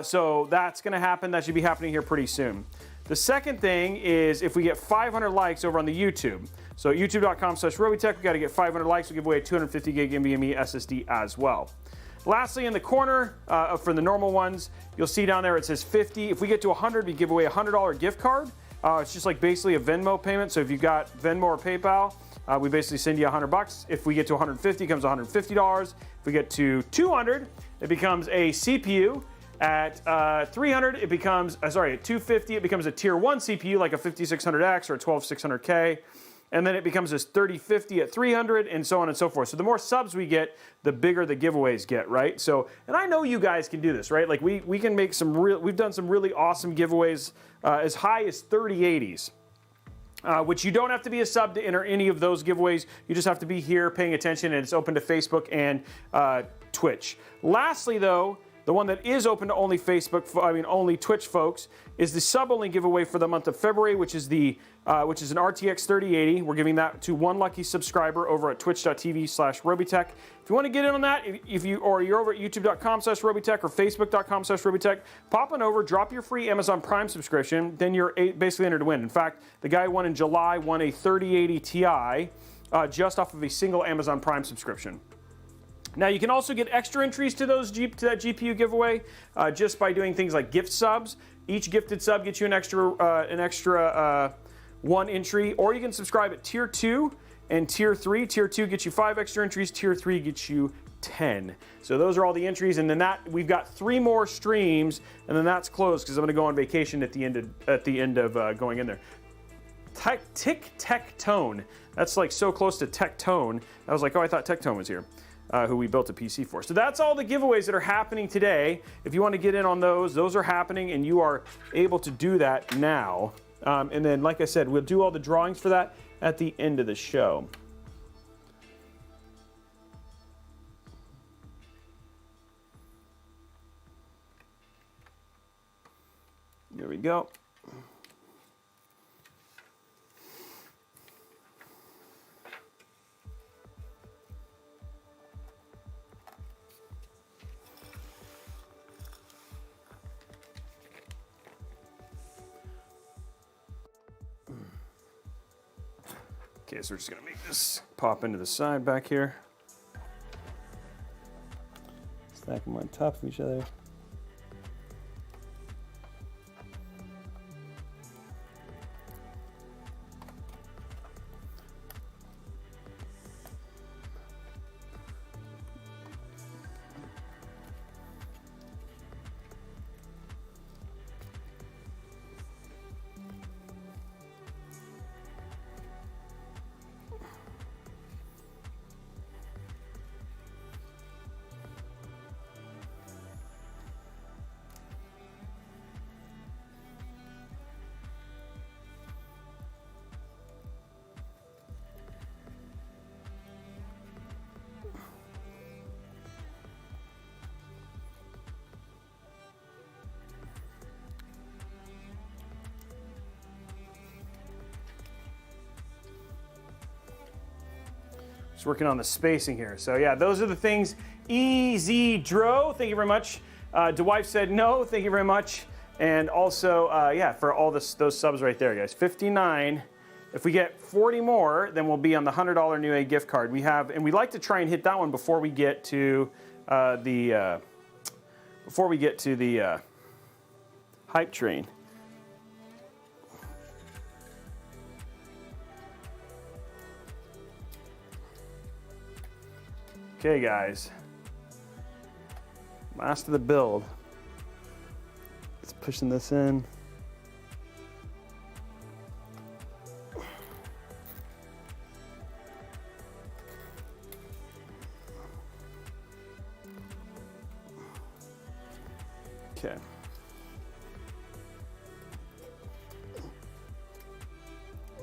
So that's gonna happen. That should be happening here pretty soon. The second thing is if we get 500 likes over on the YouTube. So youtube.com/Robeytech, we gotta get 500 likes. We'll give away 250 gig NVMe SSD as well. Lastly, in the corner for the normal ones, you'll see down there it says 50. If we get to 100, we give away a $100 gift card. It's just like basically a Venmo payment. So if you've got Venmo or PayPal, we basically send you $100. If we get to 150, it becomes $150. If we get to 200, it becomes a CPU. At 300, it becomes, at 250, it becomes a tier 1 CPU like a 5600X or a 12600K. And then it becomes this 3050 at 300 and so on and so forth. So the more subs we get, the bigger the giveaways get, right? So, and I know you guys can do this, right? Like we can make some we've done some really awesome giveaways as high as 3080s. Which you don't have to be a sub to enter any of those giveaways. You just have to be here paying attention, and it's open to Facebook and Twitch. Lastly, though, the one that is open to only only Twitch folks is the sub-only giveaway for the month of February, which is an RTX 3080. We're giving that to one lucky subscriber over at twitch.tv/Robeytech. If you want to get in on that, you're over at youtube.com/Robeytech or facebook.com/Robeytech, pop on over, drop your free Amazon Prime subscription, then you're basically entered to win. In fact, the guy who won in July won a 3080 Ti just off of a single Amazon Prime subscription. Now, you can also get extra entries to that GPU giveaway just by doing things like gift subs. Each gifted sub gets you an extra one entry, or you can subscribe at tier 2 and tier 3. Tier 2 gets you 5 extra entries. Tier 3 gets you 10. So those are all the entries, and then we've got 3 more streams, and then that's closed because I'm going to go on vacation at the end of going in there. Tech-Tone. That's like so close to Tech-Tone. I was like, oh, I thought Tech-Tone was here. Who we built a PC for. So that's all the giveaways that are happening today. If you want to get in on those are happening, and you are able to do that now. And then, like I said, we'll do all the drawings for that at the end of the show. There we go. Okay, so we're just gonna make this pop into the side back here. Stack them on top of each other. Just working on the spacing here. So yeah, those are the things. Easy Dro, thank you very much. DeWife said no, thank you very much. And also, yeah, for all those subs right there, guys. 59. If we get 40 more, then we'll be on the $100 Newegg gift card. We have, and we like to try and hit that one before we get to the hype train. Okay, guys. Last of the build. It's pushing this in. Okay.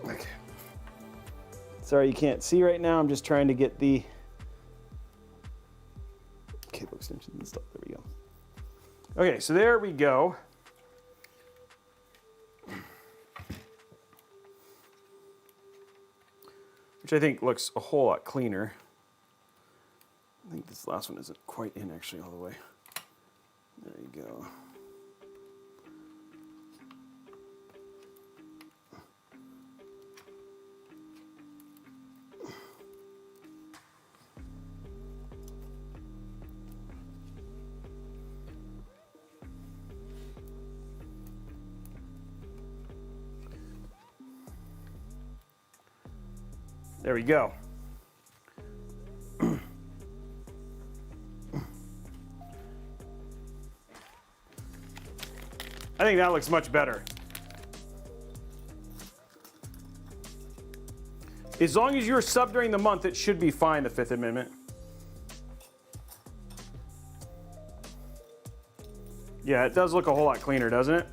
Okay. Sorry you can't see right now. I'm just trying to get the cable extensions installed. There we go. Okay, so there we go. Which I think looks a whole lot cleaner. I think this last one isn't quite in actually all the way. There you go. There we go. I think that looks much better. As long as you're sub during the month, it should be fine, the Fifth Amendment. Yeah, it does look a whole lot cleaner, doesn't it?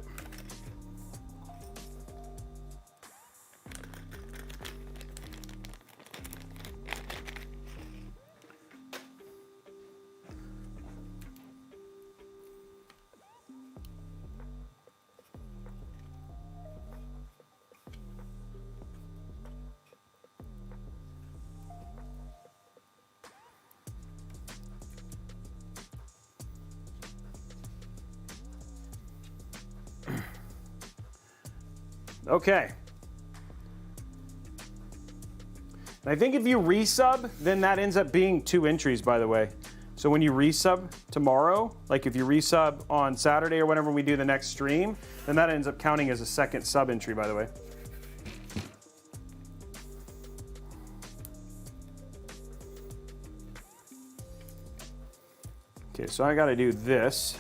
Okay. And I think if you resub, then that ends up being 2 entries, by the way. So when you resub tomorrow, like if you resub on Saturday or whenever we do the next stream, then that ends up counting as a second sub entry, by the way. Okay, so I gotta do this.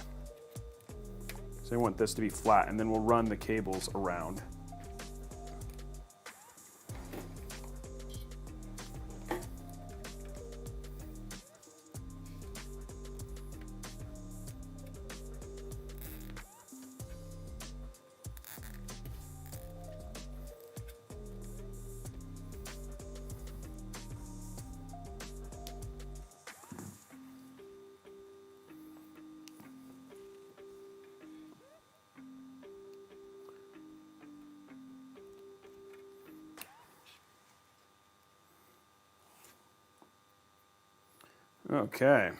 So I want this to be flat, and then we'll run the cables around. Okay.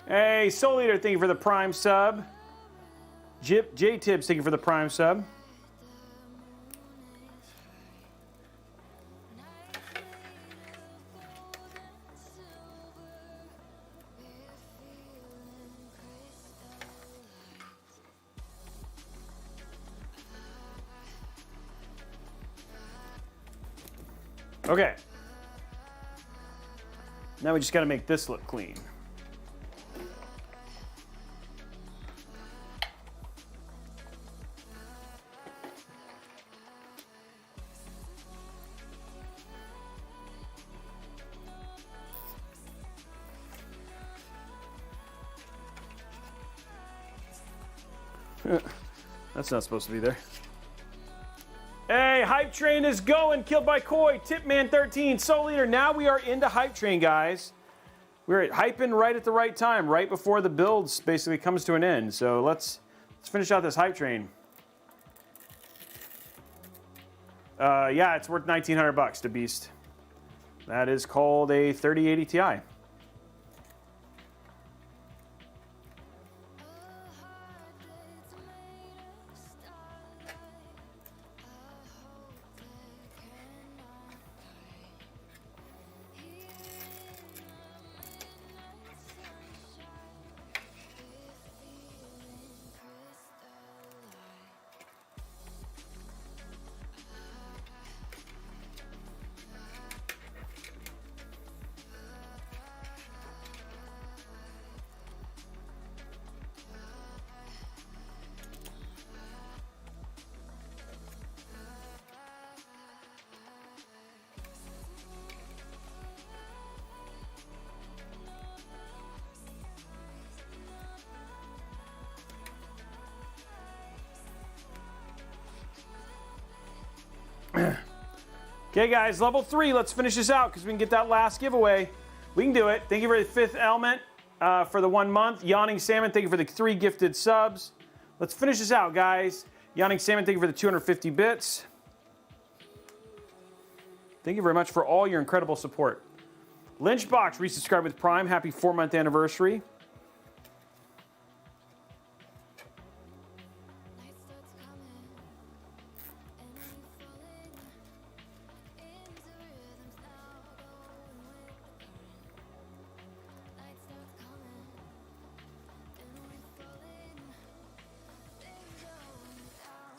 Hey, Soul Eater, thank you for the Prime sub. J-Tibbs, thank you for the Prime sub. Okay. Now we just got to make this look clean. That's not supposed to be there. Hey, Hype Train is going. Killed by Koi. Tipman13. Soul Eater. Now we are into Hype Train, guys. We're hyping right at the right time, right before the build basically comes to an end. So let's finish out this Hype Train. Yeah, it's worth $1,900 to Beast. That is called a 3080 Ti. Okay, guys, level 3. Let's finish this out because we can get that last giveaway. We can do it. Thank you for the 5th element for the 1 month. Yawning Salmon, thank you for the 3 gifted subs. Let's finish this out, guys. Yawning Salmon, thank you for the 250 bits. Thank you very much for all your incredible support. Lynchbox, resubscribe with Prime. Happy 4-month anniversary.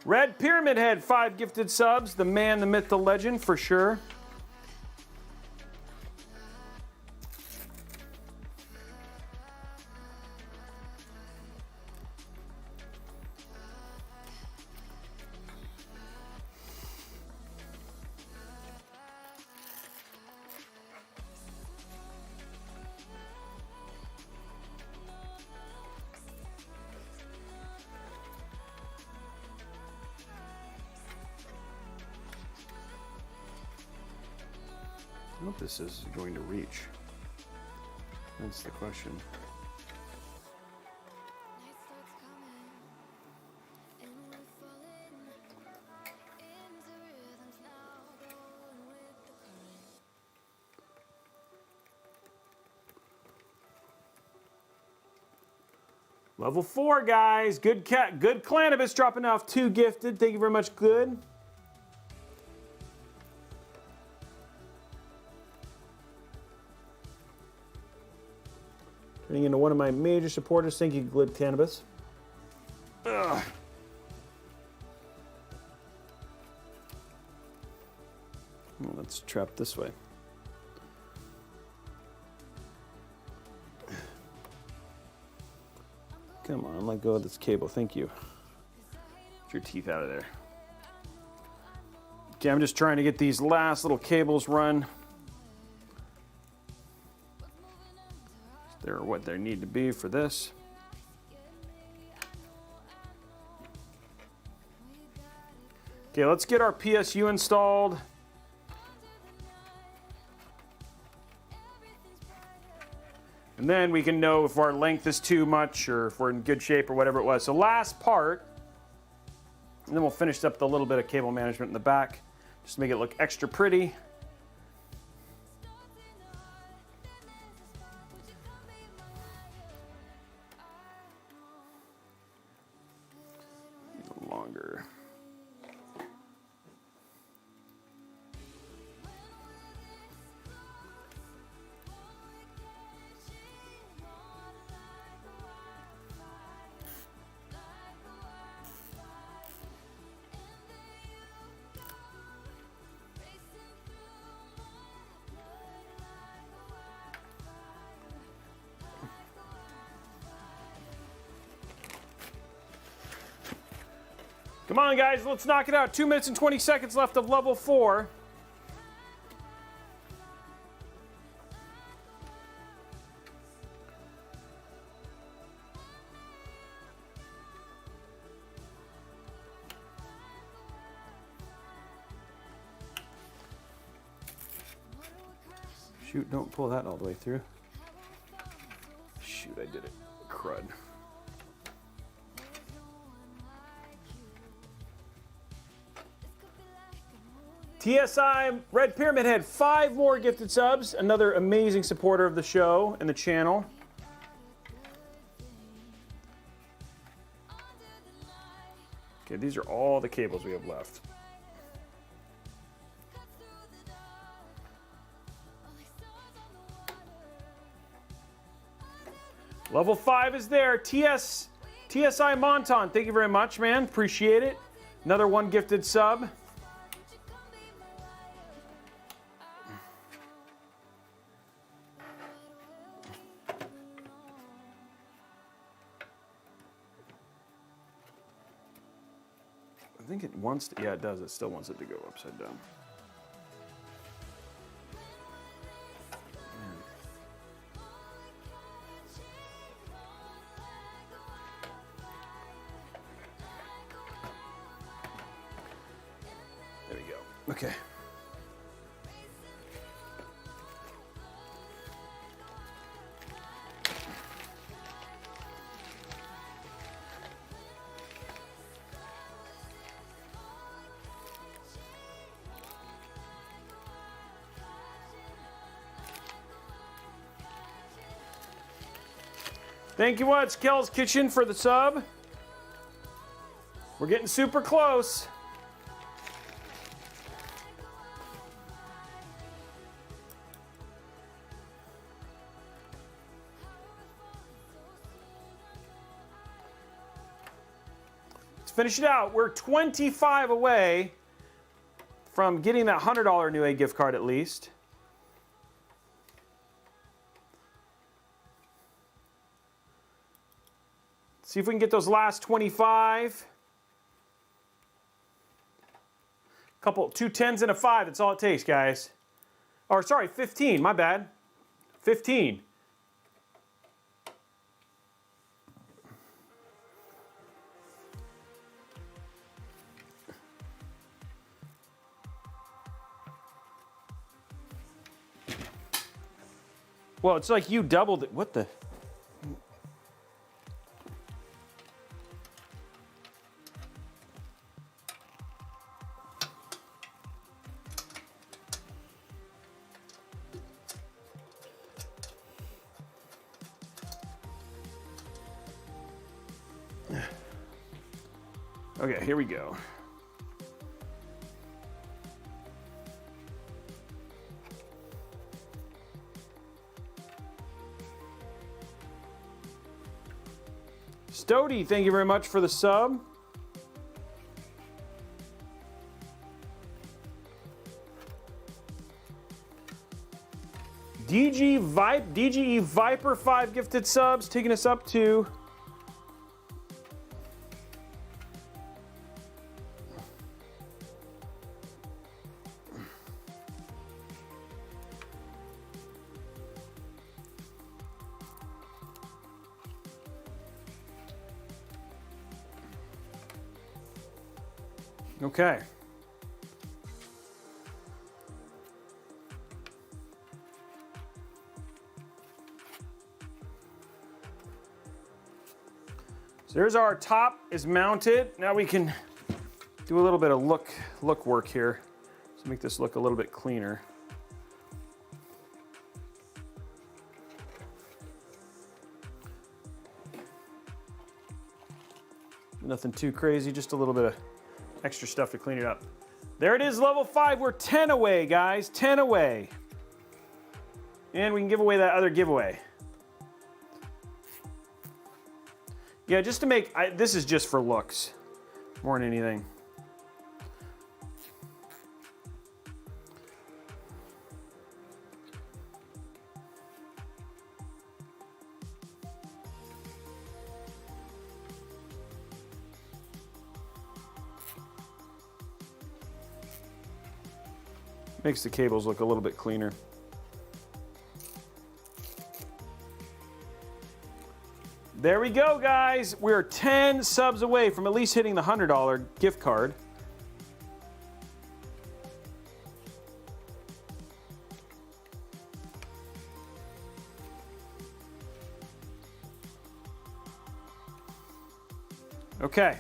Red Pyramid Head, 5 gifted subs. The man, the myth, the legend, for sure. I hope this is going to reach. That's the question. Level 4, guys. Good Clanibus dropping off 2 gifted. Thank you very much, Good. Turning into one of my major supporters. Thank you, Glid Cannabis. Ugh. Well, let's trap this way. Come on, let go of this cable. Thank you. Get your teeth out of there. Okay, I'm just trying to get these last little cables run. They're what they need to be for this. Okay, let's get our PSU installed. And then we can know if our length is too much or if we're in good shape or whatever it was. So last part, and then we'll finish up the little bit of cable management in the back, just to make it look extra pretty. Come on, guys, let's knock it out. 2 minutes and 20 seconds left of level 4. Shoot, don't pull that all the way through. Shoot, I did it. Crud. TSI Red Pyramid had 5 more gifted subs. Another amazing supporter of the show and the channel. Okay, these are all the cables we have left. Level 5 is there. TSI Monton, thank you very much, man. Appreciate it. Another 1 gifted sub. I think it wants to, yeah, it does. It still wants it to go upside down. There we go. Okay. Thank you much, Kel's Kitchen, for the sub. We're getting super close. Let's finish it out. We're 25 away from getting that $100 Newegg gift card at least. See if we can get those last 25. Couple, 2 10s and a 5. That's all it takes, guys. Or sorry, 15. My bad. 15. Well, it's like you doubled it. What the? Okay, here we go. Stody, thank you very much for the sub. DGE Viper 5 gifted subs, taking us up to okay. So there's our top is mounted. Now we can do a little bit of look work here to make this look a little bit cleaner. Nothing too crazy, just a little bit of extra stuff to clean it up. There it is, level 5. We're 10 away, guys. 10 away. And we can give away that other giveaway. Yeah, just to make, this is just for looks, more than anything. Makes the cables look a little bit cleaner. There we go, guys. We're 10 subs away from at least hitting the $100 gift card. Okay.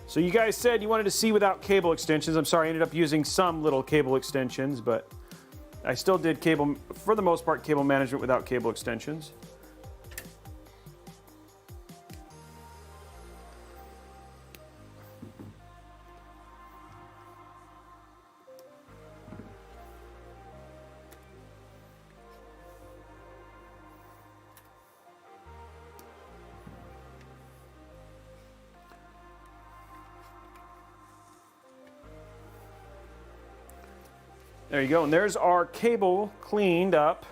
So you guys said you wanted to see without cable extensions. I'm sorry, I ended up using some little cable extensions, but I still did cable, for the most part, cable management without cable extensions. There you go, and there's our cable cleaned up.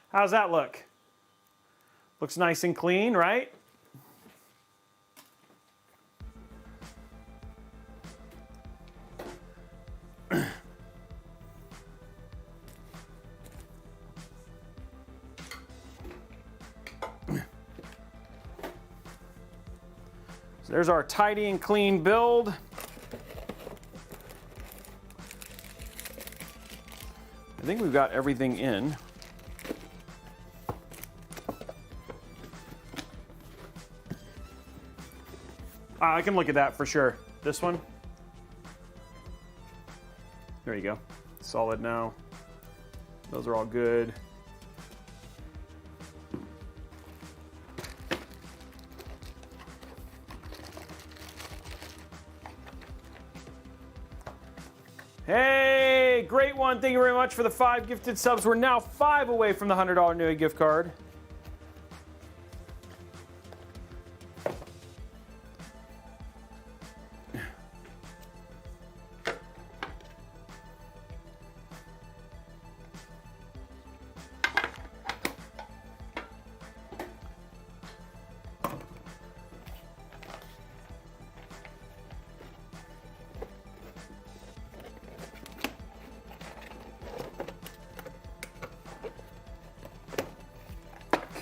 How's that look? Looks nice and clean, right? There's our tidy and clean build. I think we've got everything in. I can look at that for sure. This one. There you go. Solid now. Those are all good. Hey, great one. Thank you very much for the 5 gifted subs. We're now 5 away from the $100 Newegg gift card.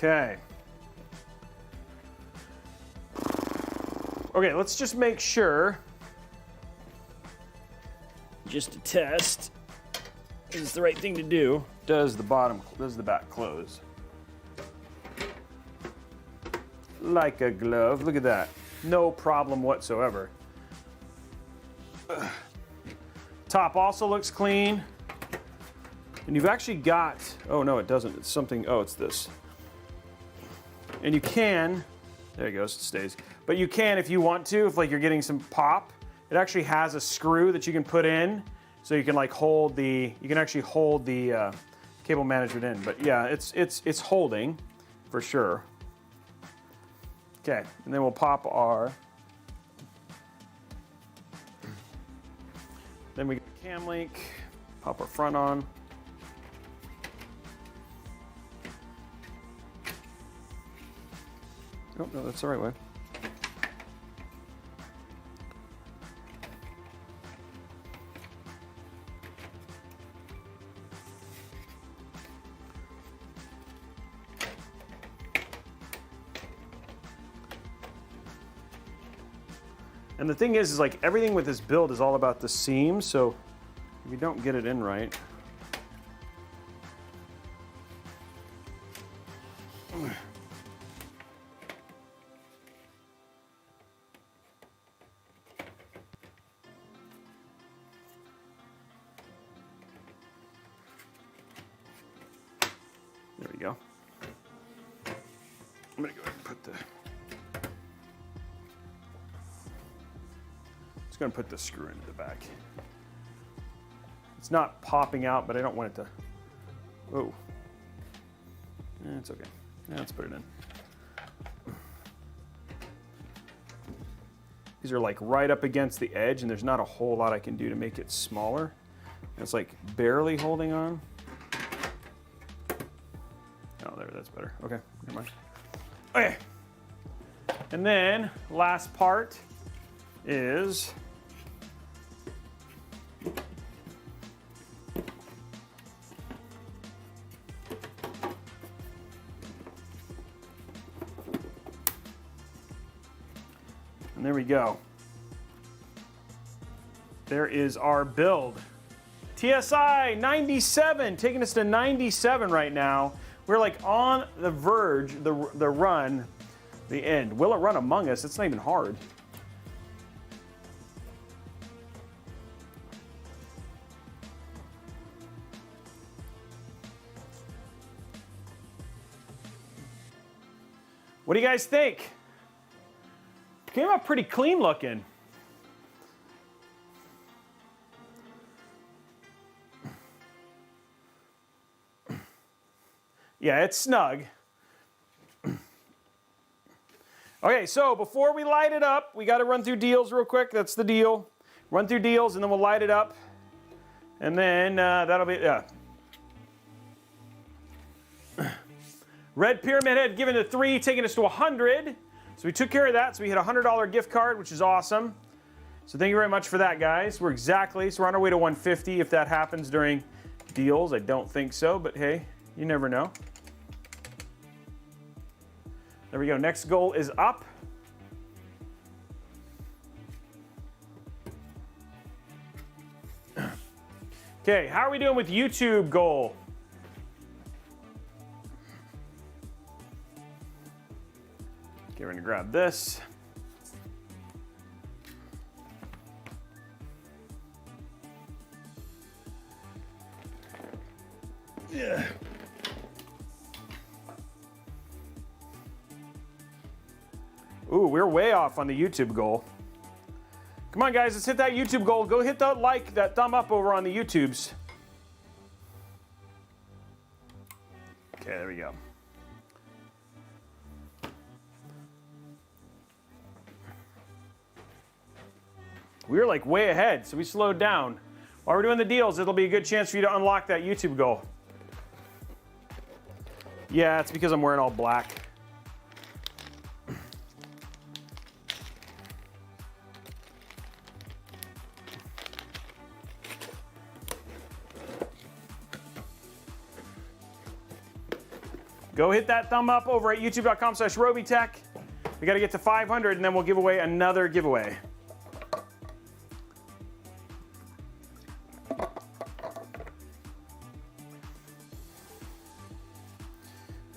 Okay. Okay, let's just make sure, just to test, is this the right thing to do? Does the back close? Like a glove. Look at that. No problem whatsoever. Top also looks clean. And you've actually got, oh no, it doesn't. It's something, oh, it's this. And you can, there it goes, it stays. But you can, if you want to, if like you're getting some pop, it actually has a screw that you can put in, so you can like hold the, you can actually hold the cable management in. But yeah, it's holding for sure. Okay, and then we'll pop our, then we get the cam link, pop our front on. Oh, no, that's the right way. And the thing is like everything with this build is all about the seam, so if you don't get it in right, there we go. I'm gonna go ahead and put the, just gonna put the screw into the back. It's not popping out, but I don't want it to, oh. It's okay. Let's put it in. These are like right up against the edge, and there's not a whole lot I can do to make it smaller. It's like barely holding on. Oh, that's better. Okay, never mind. Okay. And then last part is and there we go. There is our build. TSI 97, taking us to 97 right now. We're like on the verge, the run, the end. Will it run Among Us? It's not even hard. What do you guys think? Came out pretty clean looking. Yeah, it's snug. Okay, so before we light it up, we got to run through deals real quick. That's the deal. Run through deals, and then we'll light it up. And then that'll be, yeah. Red Pyramid Head given to 3, taking us to 100. So we took care of that. So we hit a $100 gift card, which is awesome. So thank you very much for that, guys. So we're on our way to 150 if that happens during deals. I don't think so, but hey, you never know. There we go. Next goal is up. Okay, how are we doing with YouTube goal? Okay, we're gonna grab this. Yeah. Ooh, we're way off on the YouTube goal. Come on, guys, let's hit that YouTube goal. Go hit that like, that thumb up over on the YouTubes. Okay, there we go. We were like way ahead, so we slowed down. While we're doing the deals, it'll be a good chance for you to unlock that YouTube goal. Yeah, it's because I'm wearing all black. Go hit that thumb up over at youtube.com/Robeytech. We got to get to 500 and then we'll give away another giveaway.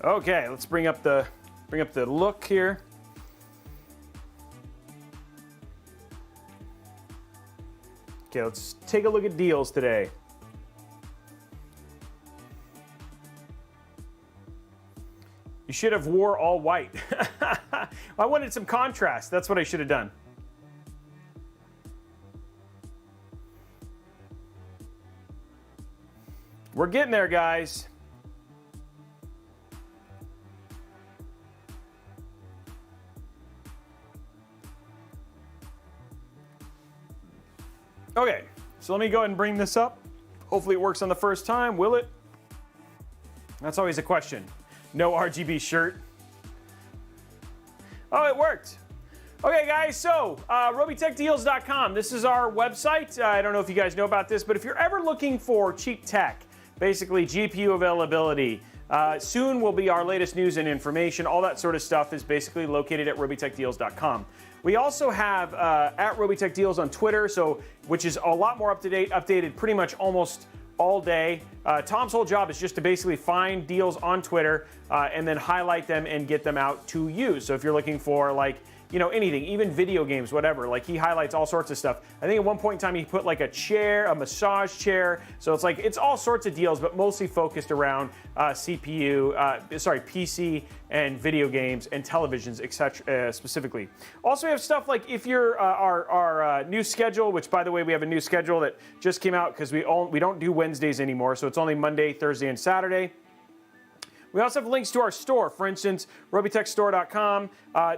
Okay, let's bring up the look here. Okay, let's take a look at deals today. You should have wore all white. I wanted some contrast. That's what I should have done. We're getting there, guys. Okay, so let me go ahead and bring this up. Hopefully it works on the first time. Will it? That's always a question. No RGB shirt. Oh, it worked. Okay, guys, so Robeytechdeals.com. This is our website. I don't know if you guys know about this, but if you're ever looking for cheap tech, basically GPU availability, soon will be our latest news and information. All that sort of stuff is basically located at Robeytechdeals.com. We also have at Robeytech Deals on Twitter, which is a lot more up to date, updated pretty much almost all day. Tom's whole job is just to basically find deals on Twitter and then highlight them and get them out to you. So if you're looking for like, you know, anything, even video games, whatever, like he highlights all sorts of stuff. I think at one point in time he put like a chair, a massage chair. So it's like, it's all sorts of deals, but mostly focused around PC and video games and televisions, etc. Specifically. Also, we have stuff like if you're our new schedule, which by the way, we have a new schedule that just came out because we don't do Wednesdays anymore. So it's only Monday, Thursday, and Saturday. We also have links to our store. For instance, Robeytechstore.com.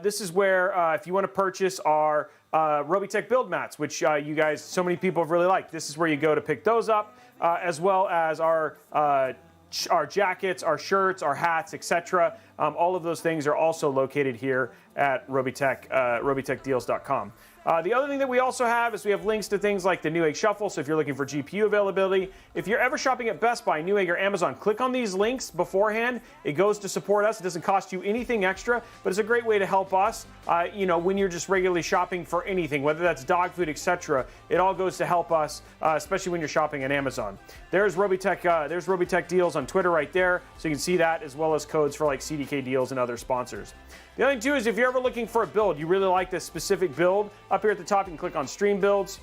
This is where if you want to purchase our Robeytech build mats, which you guys, so many people have really liked. This is where you go to pick those up, as well as our our jackets, our shirts, our hats, etc. All of those things are also located here at Robeytech, robeytechdeals.com. The other thing that we also have is we have links to things like the Newegg Shuffle, so if you're looking for GPU availability. If you're ever shopping at Best Buy, Newegg, or Amazon, click on these links beforehand. It goes to support us. It doesn't cost you anything extra, but it's a great way to help us, when you're just regularly shopping for anything, whether that's dog food, etc. It all goes to help us, especially when you're shopping at Amazon. There's Robeytech Deals on Twitter right there, so you can see that, as well as codes for like CDK deals and other sponsors. The other thing too is if you're ever looking for a build, you really like this specific build, up here at the top you can click on Stream Builds.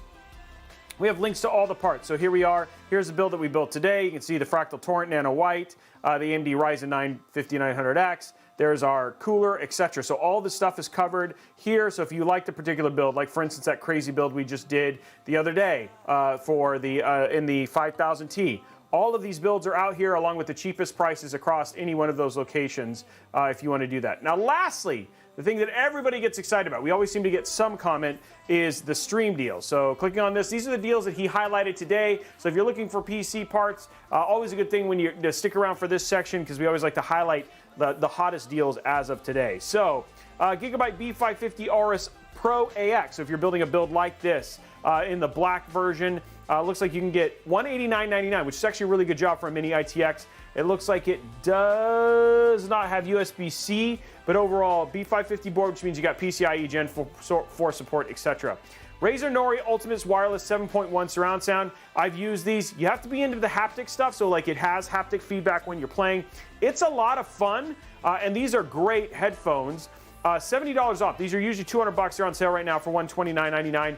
We have links to all the parts. So here we are. Here's the build that we built today. You can see the Fractal Torrent Nano White, the AMD Ryzen 9 5900X. There's our cooler, etc. So all the stuff is covered here. So if you like the particular build, like for instance that crazy build we just did the other day in the 5000T. All of these builds are out here along with the cheapest prices across any one of those locations if you want to do that. Now lastly, the thing that everybody gets excited about, we always seem to get some comment, is the stream deal. So clicking on this, these are the deals that he highlighted today. So if you're looking for PC parts, always a good thing when you stick around for this section because we always like to highlight the hottest deals as of today. So Gigabyte B550 Aorus Pro AX. So if you're building a build like this in the black version, looks like you can get $189.99, which is actually a really good job for a mini ITX. It looks like it does not have USB-C, but overall B550 board, which means you got PCIe Gen 4 support, etc. Razer Nori Ultimates Wireless 7.1 surround sound. I've used these. You have to be into the haptic stuff, so like it has haptic feedback when you're playing. It's a lot of fun, and these are great headphones. $70 off. These are usually $200. They're on sale right now for $129.99.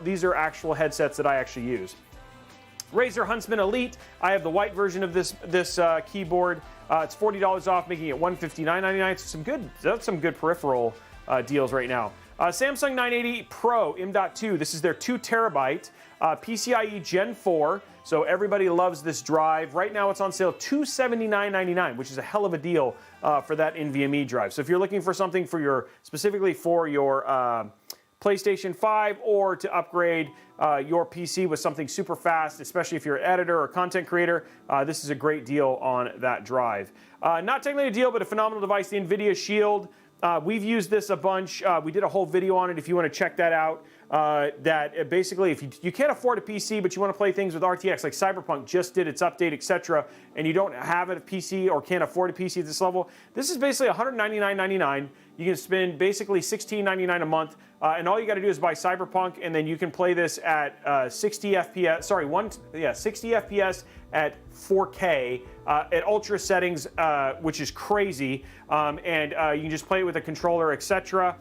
These are actual headsets that I actually use. Razer Huntsman Elite. I have the white version of this keyboard. It's $40 off, making it $159.99. So that's some good peripheral deals right now. Samsung 980 Pro M.2. This is their 2 terabyte PCIe Gen 4. So everybody loves this drive. Right now it's on sale $279.99, which is a hell of a deal for that NVMe drive. So if you're looking for something specifically for your PlayStation 5 or to upgrade your PC with something super fast, especially if you're an editor or content creator, this is a great deal on that drive. Not technically a deal, but a phenomenal device, the NVIDIA Shield. We've used this a bunch. We did a whole video on it if you want to check that out. Basically, if you can't afford a PC, but you want to play things with RTX, like Cyberpunk just did its update, etc., and you don't have a PC or can't afford a PC at this level, this is basically $199.99. You can spend basically $16.99 a month, and all you got to do is buy Cyberpunk, and then you can play this at 60 FPS. 60 FPS at 4K at ultra settings, which is crazy, and you can just play it with a controller, etc.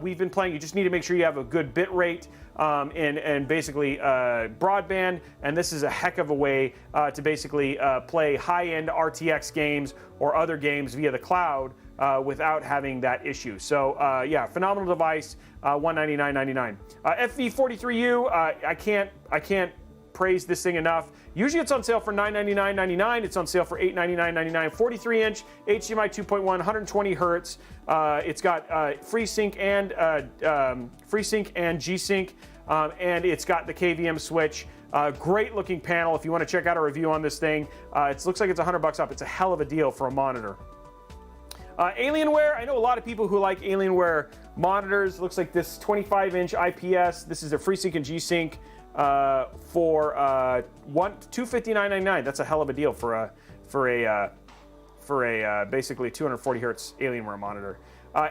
We've been playing. You just need to make sure you have a good bit rate and basically broadband, and this is a heck of a way to basically play high-end RTX games or other games via the cloud without having that issue. So yeah, phenomenal device, $199.99. FV43U, I can't praise this thing enough. Usually it's on sale for $999.99. It's on sale for $899.99. 43-inch HDMI 2.1, 120 hertz. It's got FreeSync and G-Sync, and it's got the KVM switch. Great looking panel. If you want to check out a review on this thing, it looks like it's $100 up. It's a hell of a deal for a monitor. Alienware, I know a lot of people who like Alienware monitors. It looks like this 25-inch IPS. This is a FreeSync and G-Sync for $259.99. That's a hell of a deal for a basically 240 hertz Alienware monitor.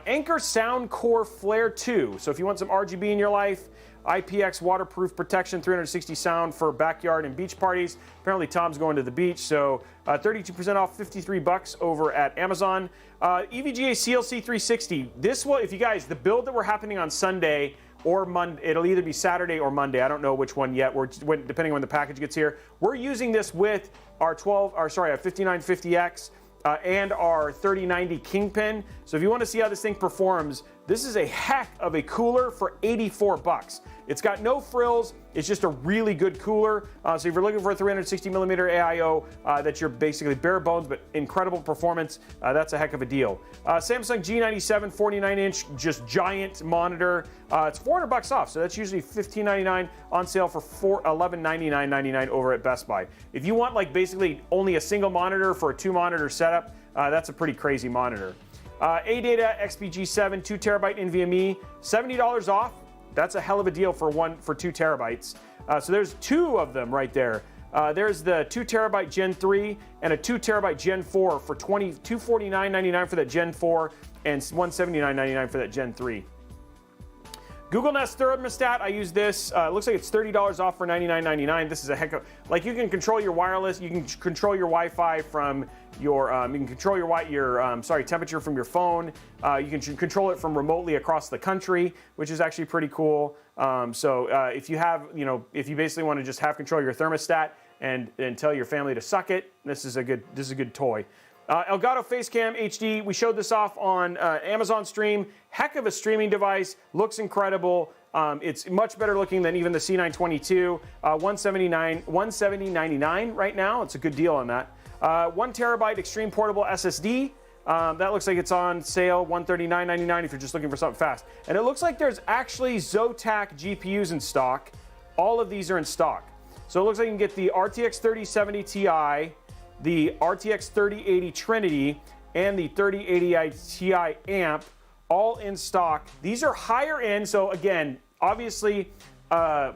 Anker Sound Core Flare 2. So if you want some RGB in your life, IPX waterproof protection, 360 sound for backyard and beach parties. Apparently Tom's going to the beach, so 32% off, $53 over at Amazon. EVGA CLC 360. This will, if you guys, the build that we're happening on Sunday or Monday, it'll either be Saturday or Monday. I don't know which one yet. Depending on when the package gets here. We're using this with our 5950X and our 3090 Kingpin. So if you want to see how this thing performs, This is a heck of a cooler for 84 bucks. It's got no frills. It's just a really good cooler. So if you're looking for a 360 millimeter AIO that's your basically bare bones but incredible performance, that's a heck of a deal. Samsung G97 49-inch just giant monitor. It's 400 bucks off, so that's usually $15.99 on sale for $11.99.99 over at Best Buy. If you want like basically only a single monitor for a 2-monitor setup, that's a pretty crazy monitor. ADATA XPG7 2 terabyte NVMe, $70 off. That's a hell of a deal for 2 terabytes. So there's 2 of them right there. There's the 2 terabyte Gen 3 and a 2 terabyte Gen 4 for $249.99 for that Gen 4 and $179.99 for that Gen 3. Google Nest thermostat, I use this. It looks like it's $30 off for $99.99. This is a heck of, like, you can control your wireless, you can control your Wi-Fi from your, you can control your temperature from your phone. You can control it from remotely across the country, which is actually pretty cool. If you have, if you basically want to just have control of your thermostat and tell your family to suck it, this is a good toy. Elgato Facecam HD, we showed this off on Amazon Stream. Heck of a streaming device, looks incredible. It's much better looking than even the C922. $170.99 right now. It's a good deal on that. 1 terabyte extreme portable SSD. That looks like it's on sale, $139.99 if you're just looking for something fast. And it looks like there's actually Zotac GPUs in stock. All of these are in stock. So it looks like you can get the RTX 3070 Ti, the RTX 3080 Trinity, and the 3080 Ti Amp, all in stock. These are higher end, so again, obviously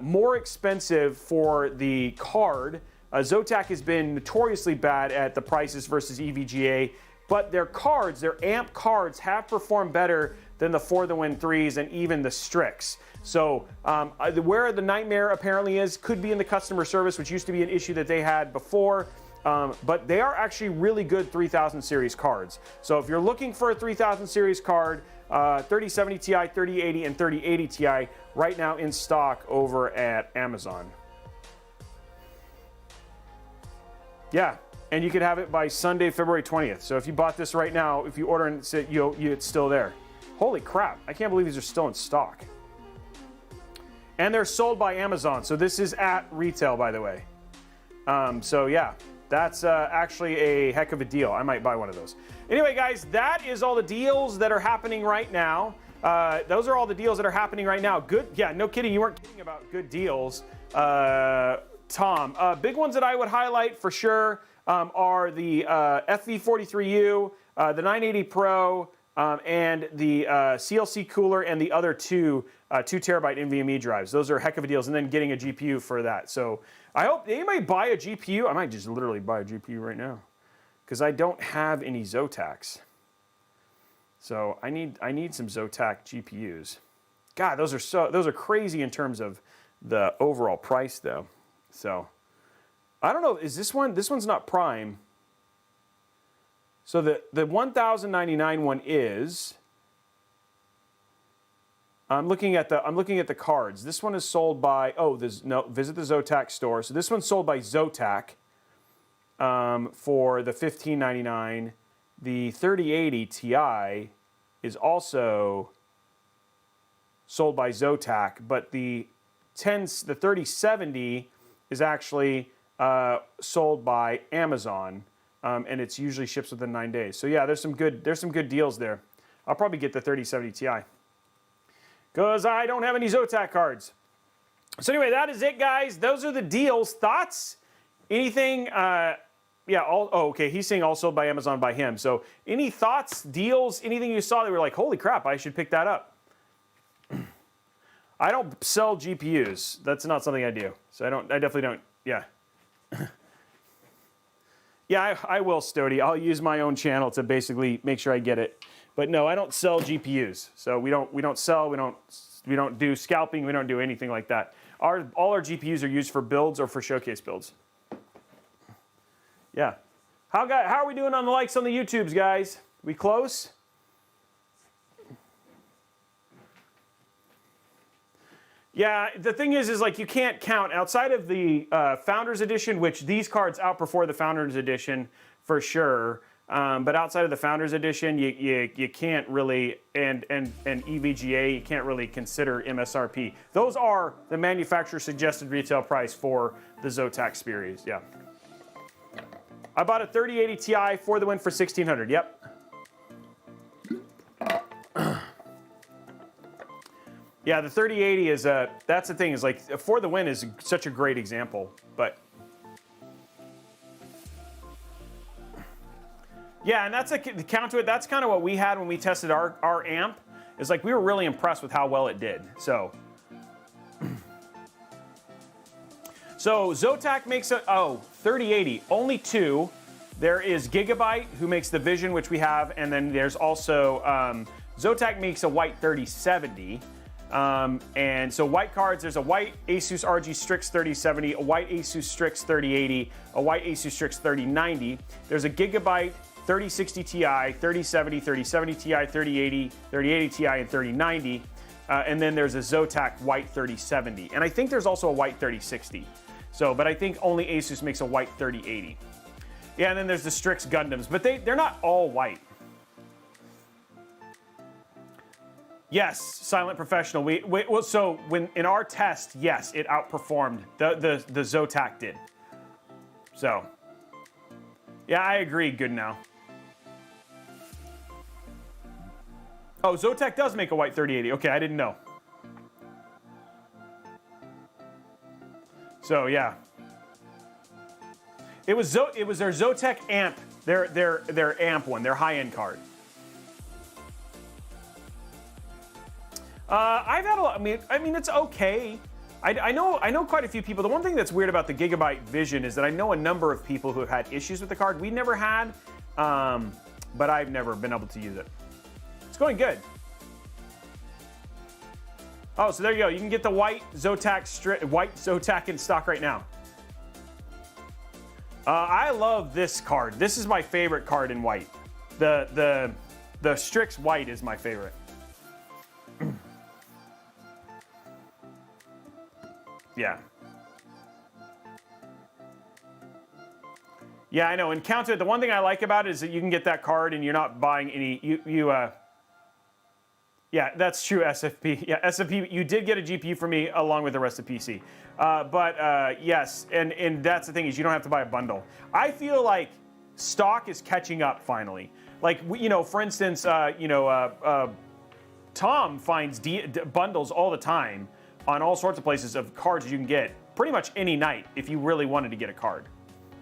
more expensive for the card. Zotac has been notoriously bad at the prices versus EVGA, but their cards, their Amp cards, have performed better than the For the Win 3s and even the Strix. So where the nightmare apparently is could be in the customer service, which used to be an issue that they had before. But they are actually really good 3000 series cards. So if you're looking for a 3000 series card, 3070 Ti, 3080, and 3080 Ti right now in stock over at Amazon. Yeah, and you could have it by Sunday, February 20th. So if you bought this right now, if you order and it's still there. Holy crap, I can't believe these are still in stock. And they're sold by Amazon, so this is at retail, by the way. So yeah. That's actually a heck of a deal. I might buy one of those. Anyway, guys, that is all the deals that are happening right now. Those are all the deals that are happening right now. Good, yeah, no kidding. You weren't kidding about good deals, Tom. Big ones that I would highlight for sure are the FV43U, the 980 Pro, and the CLC cooler and the other 2 terabyte NVMe drives. Those are heck of a deals, and then getting a GPU for that. So I hope anybody buy a GPU. I might just literally buy a GPU right now because I don't have any Zotacs. So I need some Zotac GPUs. God, those are crazy in terms of the overall price though. So I don't know. Is this one? This one's not Prime. So the $1,099 one is. I'm looking at the cards. This one is sold by visit the Zotac store. So this one's sold by Zotac for the $15.99. The 3080 Ti is also sold by Zotac, but the 3070 is actually sold by Amazon, and it's usually ships within 9 days. So yeah, there's some good deals there. I'll probably get the 3070 Ti because I don't have any Zotac cards. So anyway, that is it, guys. Those are the deals. Thoughts? Anything? Yeah. Okay. He's saying all sold by Amazon by him. So any thoughts, deals, anything you saw that were like, holy crap, I should pick that up? I don't sell GPUs. That's not something I do. So I definitely don't. Yeah. Yeah, I will, Stody. I'll use my own channel to basically make sure I get it. But no, I don't sell GPUs. So we don't sell, we don't do scalping, we don't do anything like that. All our GPUs are used for builds or for showcase builds. Yeah. How are we doing on the likes on the YouTubes, guys? We close? Yeah, the thing is like you can't count outside of the Founders Edition, which these cards outperform the Founders Edition for sure. But outside of the Founders Edition, you can't really, and EVGA, you can't really consider MSRP. Those are the manufacturer suggested retail price for the Zotac series, yeah. I bought a 3080 Ti for the win for $1,600, yep. Yeah, the 3080 is, that's the thing, is like, for the win is such a great example, but. Yeah, and that's the count to it. That's kind of what we had when we tested our amp. Is like we were really impressed with how well it did. So Zotac makes a 3080, only two. There is Gigabyte, who makes the Vision, which we have, and then there's also Zotac makes a white 3070. And so white cards, there's a white ASUS RG Strix 3070, a white ASUS Strix 3080, a white ASUS Strix 3090. There's a Gigabyte 3060 Ti, 3070, 3070 Ti, 3080, 3080 Ti, and 3090. And then there's a Zotac white 3070. And I think there's also a white 3060. So, but I think only ASUS makes a white 3080. Yeah, and then there's the Strix Gundams, but they're not all white. Yes, Silent Professional. So when in our test, yes, it outperformed the Zotac did. So, yeah, I agree. Good now. Oh, Zotac does make a white 3080. Okay, I didn't know. So yeah, it was their Zotac amp, their amp one, their high-end card. I've had a lot. I mean, it's okay. I know quite a few people. The one thing that's weird about the Gigabyte Vision is that I know a number of people who have had issues with the card. We never had, but I've never been able to use it. It's going good. Oh, so there you go. You can get the white Zotac in stock right now. I love this card. This is my favorite card in white. The Strix white is my favorite. Yeah. Yeah, I know. And count it. The one thing I like about it is that you can get that card and you're not buying any. Yeah, that's true. SFP. Yeah, SFP. You did get a GPU for me along with the rest of PC. Yes, and that's the thing is you don't have to buy a bundle. I feel like stock is catching up finally. Like for instance, Tom finds bundles all the time on all sorts of places of cards you can get pretty much any night if you really wanted to get a card.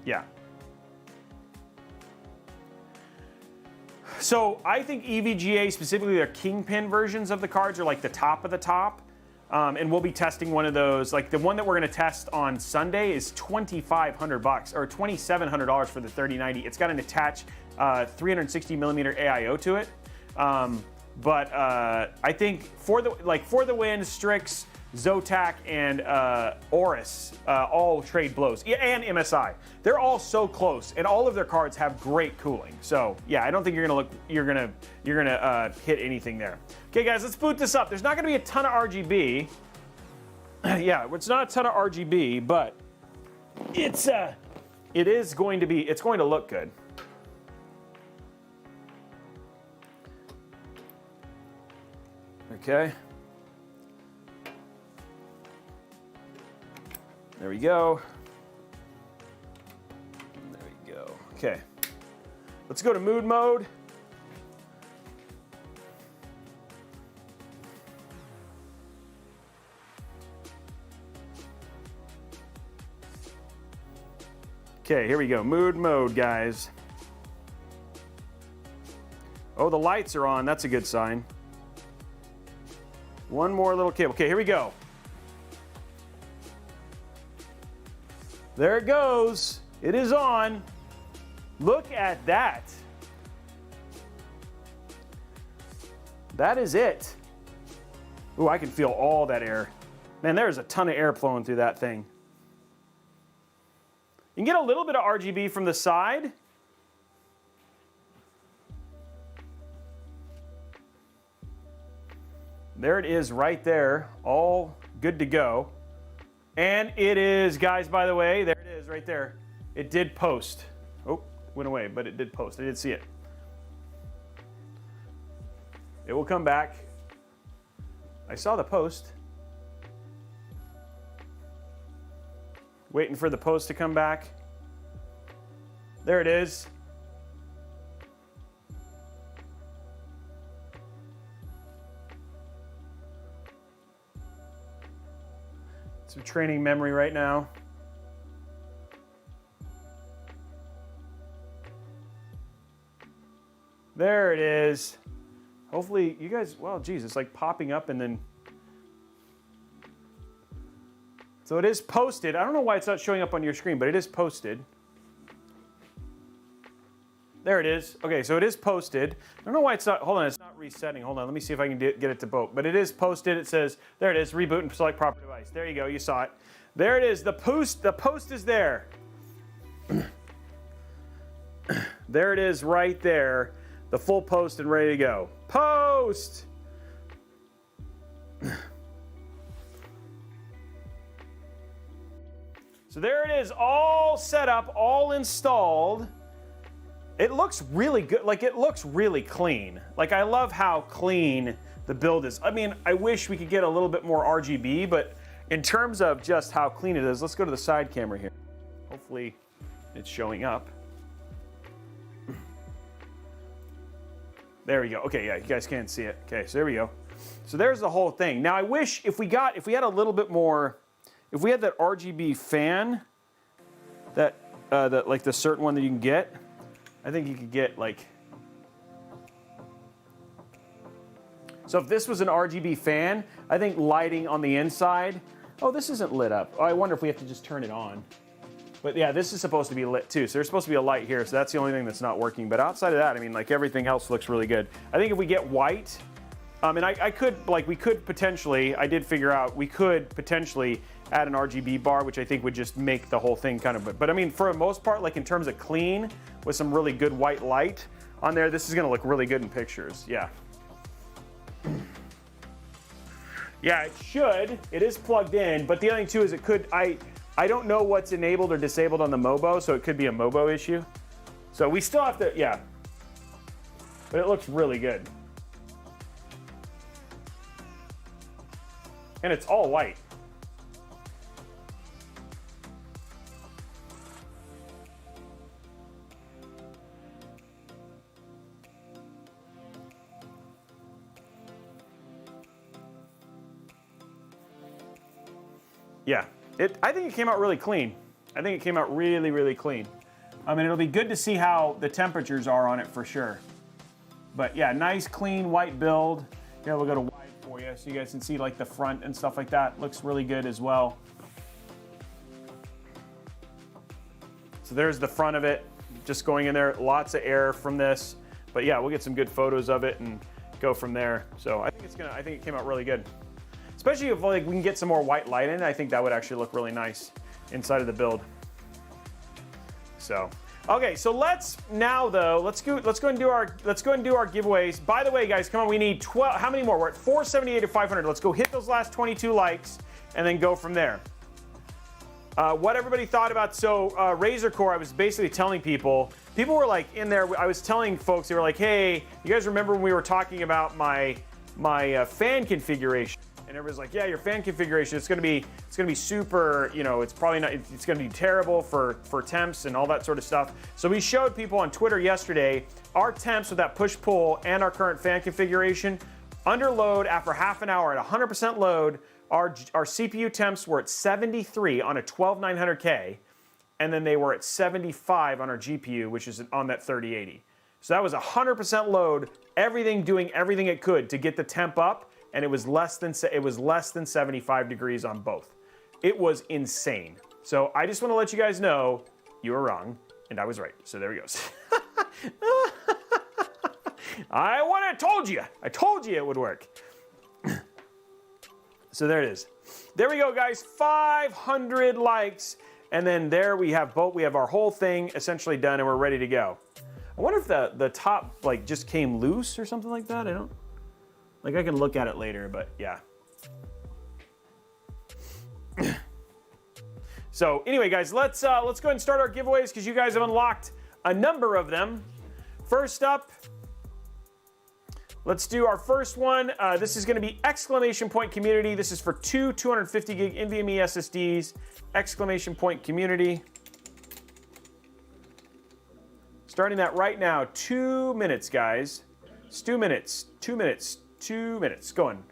Yeah. So I think EVGA, specifically their Kingpin versions of the cards, are like the top of the top. And we'll be testing one of those. Like the one that we're going to test on Sunday is $2,500 or $2,700 for the 3090. It's got an attached 360 millimeter AIO to it. I think for the win, Strix, Zotac, and Aorus all trade blows. Yeah, and MSI. They're all so close, and all of their cards have great cooling. So yeah, I don't think you're gonna hit anything there. Okay, guys, let's boot this up. There's not gonna be a ton of RGB. Yeah, it's not a ton of RGB, but it's going to look good. Okay. There we go. There we go. Okay. Let's go to mood mode. Okay, here we go. Mood mode, guys. Oh, the lights are on. That's a good sign. One more little cable. Okay, here we go. There it goes. It is on. Look at that. That is it. Ooh, I can feel all that air. Man, there's a ton of air flowing through that thing. You can get a little bit of RGB from the side. There it is right there, all good to go. And it is, guys, by the way, there it is right there. It did post. Oh, went away, but it did post. I did see it. It will come back. I saw the post. Waiting for the post to come back. There it is. Some training memory right now. There it is. Hopefully you guys, well, geez, it's like popping up and then. So it is posted. I don't know why it's not showing up on your screen, but it is posted. There it is. Okay, so it is posted. I don't know why it's not, hold on, it's not resetting. Hold on, let me see if I can get it to boot. But it is posted. It says, there it is, reboot and select proper device. There you go, you saw it. There it is, the post is there. There it is right there. The full post and ready to go. Post! So there it is, all set up, all installed. It looks really good, like it looks really clean. Like I love how clean the build is. I mean, I wish we could get a little bit more RGB, but in terms of just how clean it is, let's go to the side camera here. Hopefully it's showing up. There we go. Okay, yeah, you guys can't see it. Okay, so there we go. So there's the whole thing. Now I wish if we had a little bit more, if we had that RGB fan, that like the certain one that you can get, I think you could get like, so if this was an RGB fan, I think lighting on the inside, oh, this isn't lit up. Oh, I wonder if we have to just turn it on. But yeah, this is supposed to be lit too. So there's supposed to be a light here. So that's the only thing that's not working. But outside of that, I mean, like everything else looks really good. I think if we get white, and I could, like we could potentially, I did figure out, we could potentially add an RGB bar, which I think would just make the whole thing kind of, but I mean, for the most part, like in terms of clean, with some really good white light on there, this is gonna look really good in pictures, yeah. Yeah, it should. It is plugged in, but the other thing too is it could, I don't know what's enabled or disabled on the Mobo, so it could be a Mobo issue. So we still have to, yeah. But it looks really good. And it's all white. Yeah, I think it came out really clean. I think it came out really, really clean. I mean, it'll be good to see how the temperatures are on it for sure. But yeah, nice, clean, white build. Here, we'll go to wide for you so you guys can see like the front and stuff like that. Looks really good as well. So there's the front of it, just going in there. Lots of air from this. But yeah, we'll get some good photos of it and go from there. So I think it came out really good. Especially if like we can get some more white light in, I think that would actually look really nice inside of the build. So, okay, so let's go and do our giveaways. By the way, guys, come on, we need 12. How many more? We're at 478 or 500. Let's go hit those last 22 likes and then go from there. What everybody thought about, so Razer Core, I was basically telling people were like in there, I was telling folks, they were like, hey, you guys remember when we were talking about my fan configuration? And everybody's like, yeah, your fan configuration, it's gonna be super, you know, it's probably not, it's gonna be terrible for temps and all that sort of stuff. So we showed people on Twitter yesterday our temps with that push-pull and our current fan configuration. Under load, after half an hour at 100% load, our CPU temps were at 73 on a 12900K, and then they were at 75 on our GPU, which is on that 3080. So that was 100% load, doing everything it could to get the temp up, and it was less than 75 degrees on both. It was insane. So I just want to let you guys know you were wrong and I was right. So there we go. I told you it would work. So there it is. There we go, guys. 500 likes, and then there we have both. We have our whole thing essentially done, and we're ready to go. I wonder if the top like just came loose or something like that. I don't. Like I can look at it later, but yeah. So anyway, guys, let's go ahead and start our giveaways because you guys have unlocked a number of them. First up, let's do our first one. This is going to be exclamation point community. This is for two 250 gig NVMe SSDs. Exclamation point community. Starting that right now. 2 minutes, guys. It's 2 minutes. 2 minutes. 2 minutes. Going.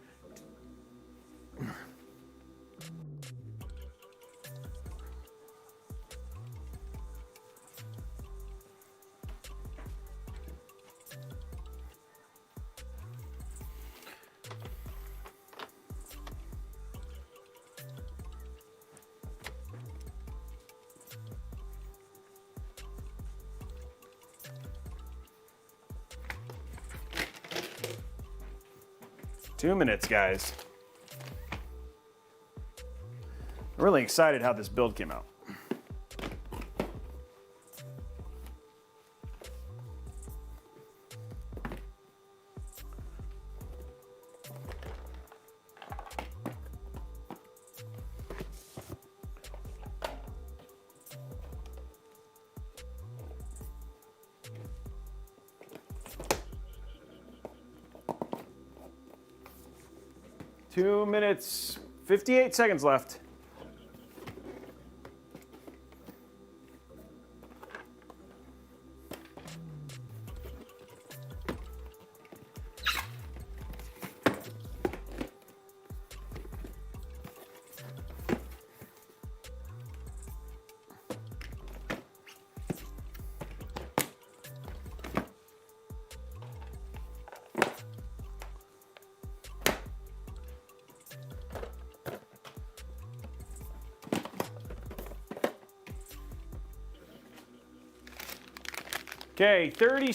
Two minutes, guys. I'm really excited how this build came out. Two minutes, 58 seconds left. Okay, 20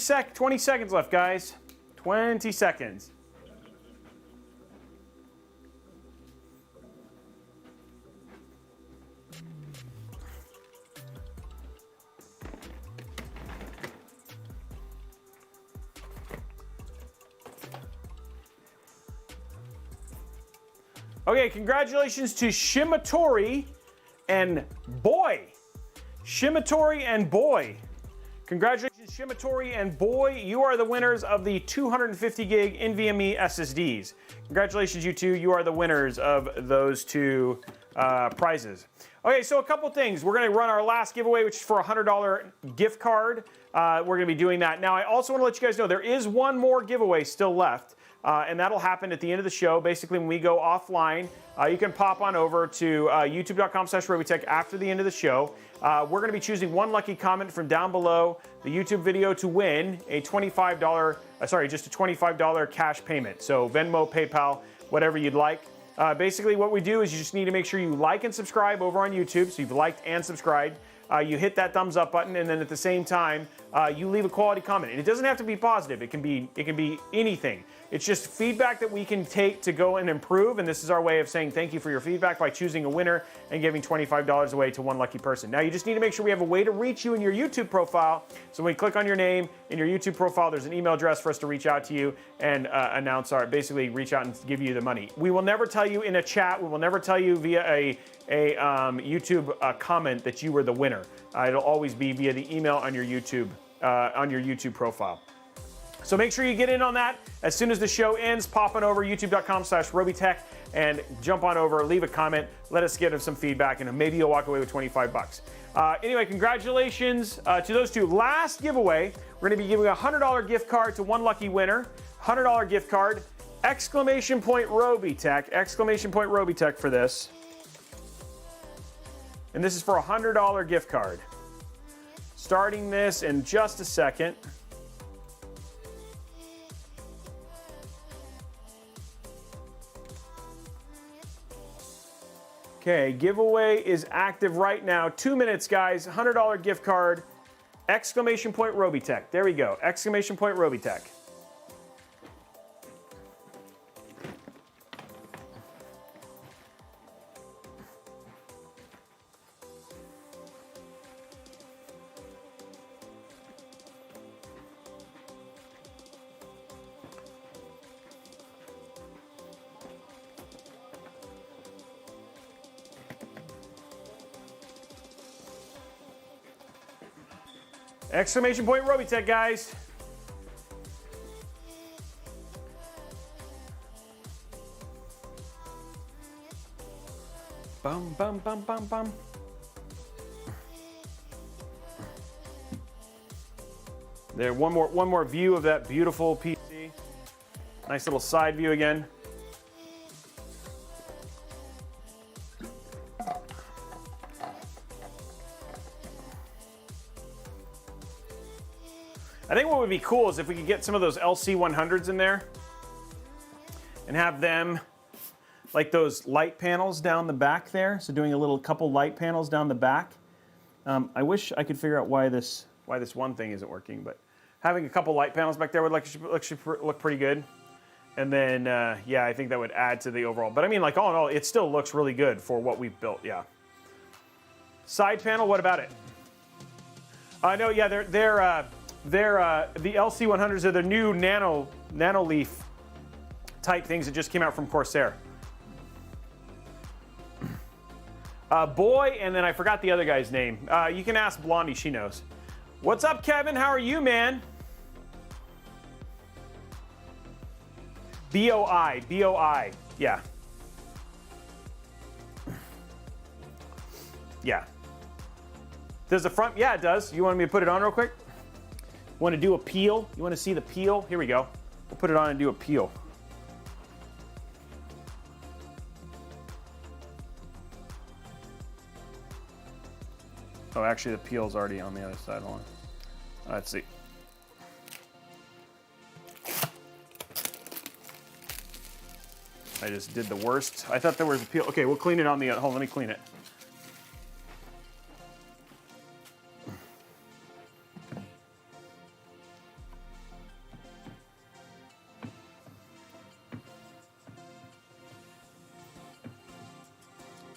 seconds left, guys. 20 seconds. Okay, congratulations to Shimatori and Boy. Shimatori and Boy. Congratulations, Shimatori and Boy. You are the winners of the 250 gig NVMe SSDs. Congratulations, you two. You are the winners of those two prizes. Okay, so a couple things. We're going to run our last giveaway, which is for a $100 gift card. We're going to be doing that. Now, I also want to let you guys know there is one more giveaway still left. And that'll happen at the end of the show. Basically, when we go offline, you can pop on over to youtube.com/Robeytech after the end of the show. We're going to be choosing one lucky comment from down below the YouTube video to win a just a $25 cash payment. So Venmo, PayPal, whatever you'd like. Basically, what we do is you just need to make sure you like and subscribe over on YouTube. So you've liked and subscribed. You hit that thumbs up button, and then at the same time, you leave a quality comment. And it doesn't have to be positive. It can be anything. It's just feedback that we can take to go and improve, and this is our way of saying thank you for your feedback by choosing a winner and giving $25 away to one lucky person. Now, you just need to make sure we have a way to reach you in your YouTube profile. So when you click on your name in your YouTube profile, there's an email address for us to reach out to you and basically reach out and give you the money. We will never tell you in a chat. We will never tell you via a YouTube comment that you were the winner. It'll always be via the email on your YouTube profile. So make sure you get in on that. As soon as the show ends, pop on over youtube.com/Robeytech and jump on over, leave a comment, let us get some feedback, and maybe you'll walk away with 25 bucks. Anyway, congratulations to those two. Last giveaway, we're going to be giving a $100 gift card to one lucky winner. $100 gift card. Exclamation point Robeytech. Exclamation point Robeytech for this. And this is for a $100 gift card. Starting this in just a second. Okay, giveaway is active right now. 2 minutes, guys. $100 gift card. Exclamation point Robeytech. There we go. Exclamation point Robeytech. Exclamation point Robeytech, guys. Bum, bum, bum, bum, bum. There, one more view of that beautiful PC. Nice little side view again. I think what would be cool is if we could get some of those LC100s in there and have them like those light panels down the back there. So doing a couple light panels down the back. I wish I could figure out why this one thing isn't working, but having a couple light panels back there would look pretty good. And then, yeah, I think that would add to the overall. But I mean, like all in all, it still looks really good for what we've built, yeah. Side panel, what about it? No, yeah, the LC100s are the new nano leaf type things that just came out from Corsair. Boy, and then I forgot the other guy's name. You can ask Blondie, she knows. What's up, Kevin? How are you, man? B-O-I, yeah. Yeah. Does the front, yeah, it does. You want me to put it on real quick? Want to do a peel? You want to see the peel? Here we go. We'll put it on and do a peel. Oh, actually, the peel's already on the other side. Hold on. Let's see. I just did the worst. I thought there was a peel. Okay, we'll clean it on the other. Hold on, let me clean it.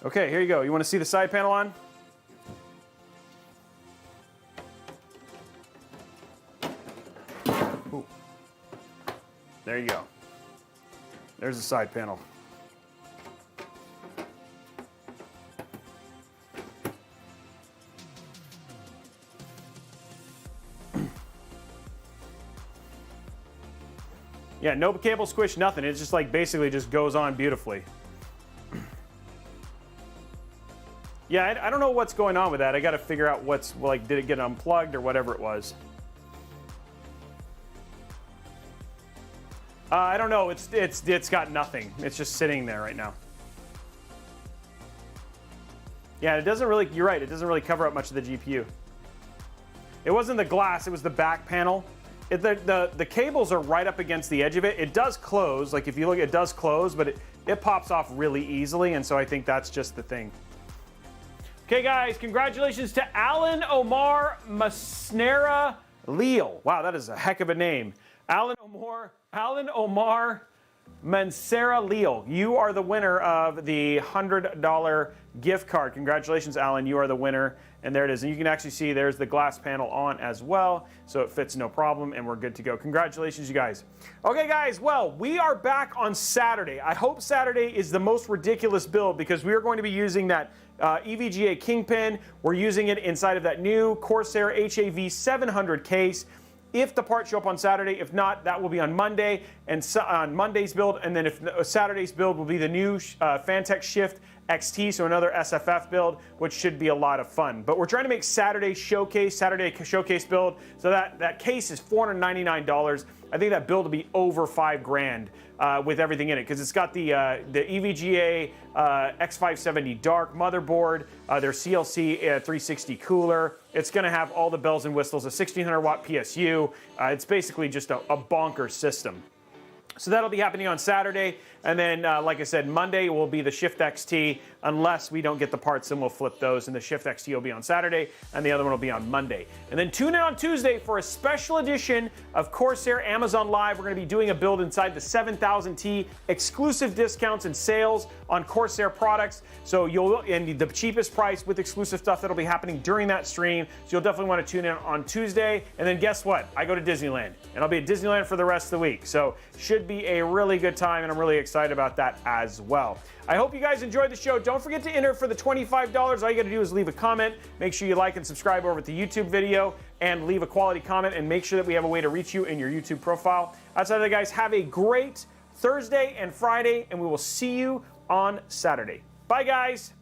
Okay, here you go. You want to see the side panel on? Ooh. There you go. There's the side panel. Yeah, no cable squish, nothing. It's just like basically just goes on beautifully. Yeah, I don't know what's going on with that. I got to figure out what's, like, did it get unplugged or whatever it was. I don't know. It's got nothing. It's just sitting there right now. Yeah, it doesn't really. You're right. It doesn't really cover up much of the GPU. It wasn't the glass. It was the back panel. The cables are right up against the edge of it. It does close. Like if you look, it does close, but it pops off really easily, and so I think that's just the thing. Okay, guys, congratulations to Alan Omar Masnera Leal. Wow, that is a heck of a name. Alan Omar Mansera Leal. You are the winner of the $100 gift card. Congratulations, Alan. You are the winner. And there it is. And you can actually see there's the glass panel on as well. So it fits no problem, and we're good to go. Congratulations, you guys. Okay, guys, well, we are back on Saturday. I hope Saturday is the most ridiculous build because we are going to be using that EVGA Kingpin. We're using it inside of that new Corsair HAV 700 case. If the parts show up on Saturday, if not, that will be on Monday and on Monday's build. And then if Saturday's build will be the new Fantech Shift XT, so another SFF build, which should be a lot of fun. But we're trying to make Saturday showcase build, so that case is $499. I think that build will be over $5,000 with everything in it, because it's got the EVGA X570 dark motherboard, their CLC 360 cooler. It's going to have all the bells and whistles, a 1600 watt PSU. It's basically just a bonkers system. So that'll be happening on Saturday, and then, like I said, Monday will be the Shift XT. Unless we don't get the parts, then we'll flip those, and the Shift XT will be on Saturday, and the other one will be on Monday. And then tune in on Tuesday for a special edition of Corsair Amazon Live. We're going to be doing a build inside the 7000T, exclusive discounts and sales on Corsair products. So and the cheapest price with exclusive stuff that'll be happening during that stream. So you'll definitely want to tune in on Tuesday. And then guess what? I go to Disneyland, and I'll be at Disneyland for the rest of the week. So should be a really good time, and I'm really excited about that as well. I hope you guys enjoyed the show. Don't forget to enter for the $25. All you got to do is leave a comment. Make sure you like and subscribe over at the YouTube video. and leave a quality comment and make sure that we have a way to reach you in your YouTube profile. Outside of that, guys, have a great Thursday and Friday, and we will see you on Saturday. Bye, guys.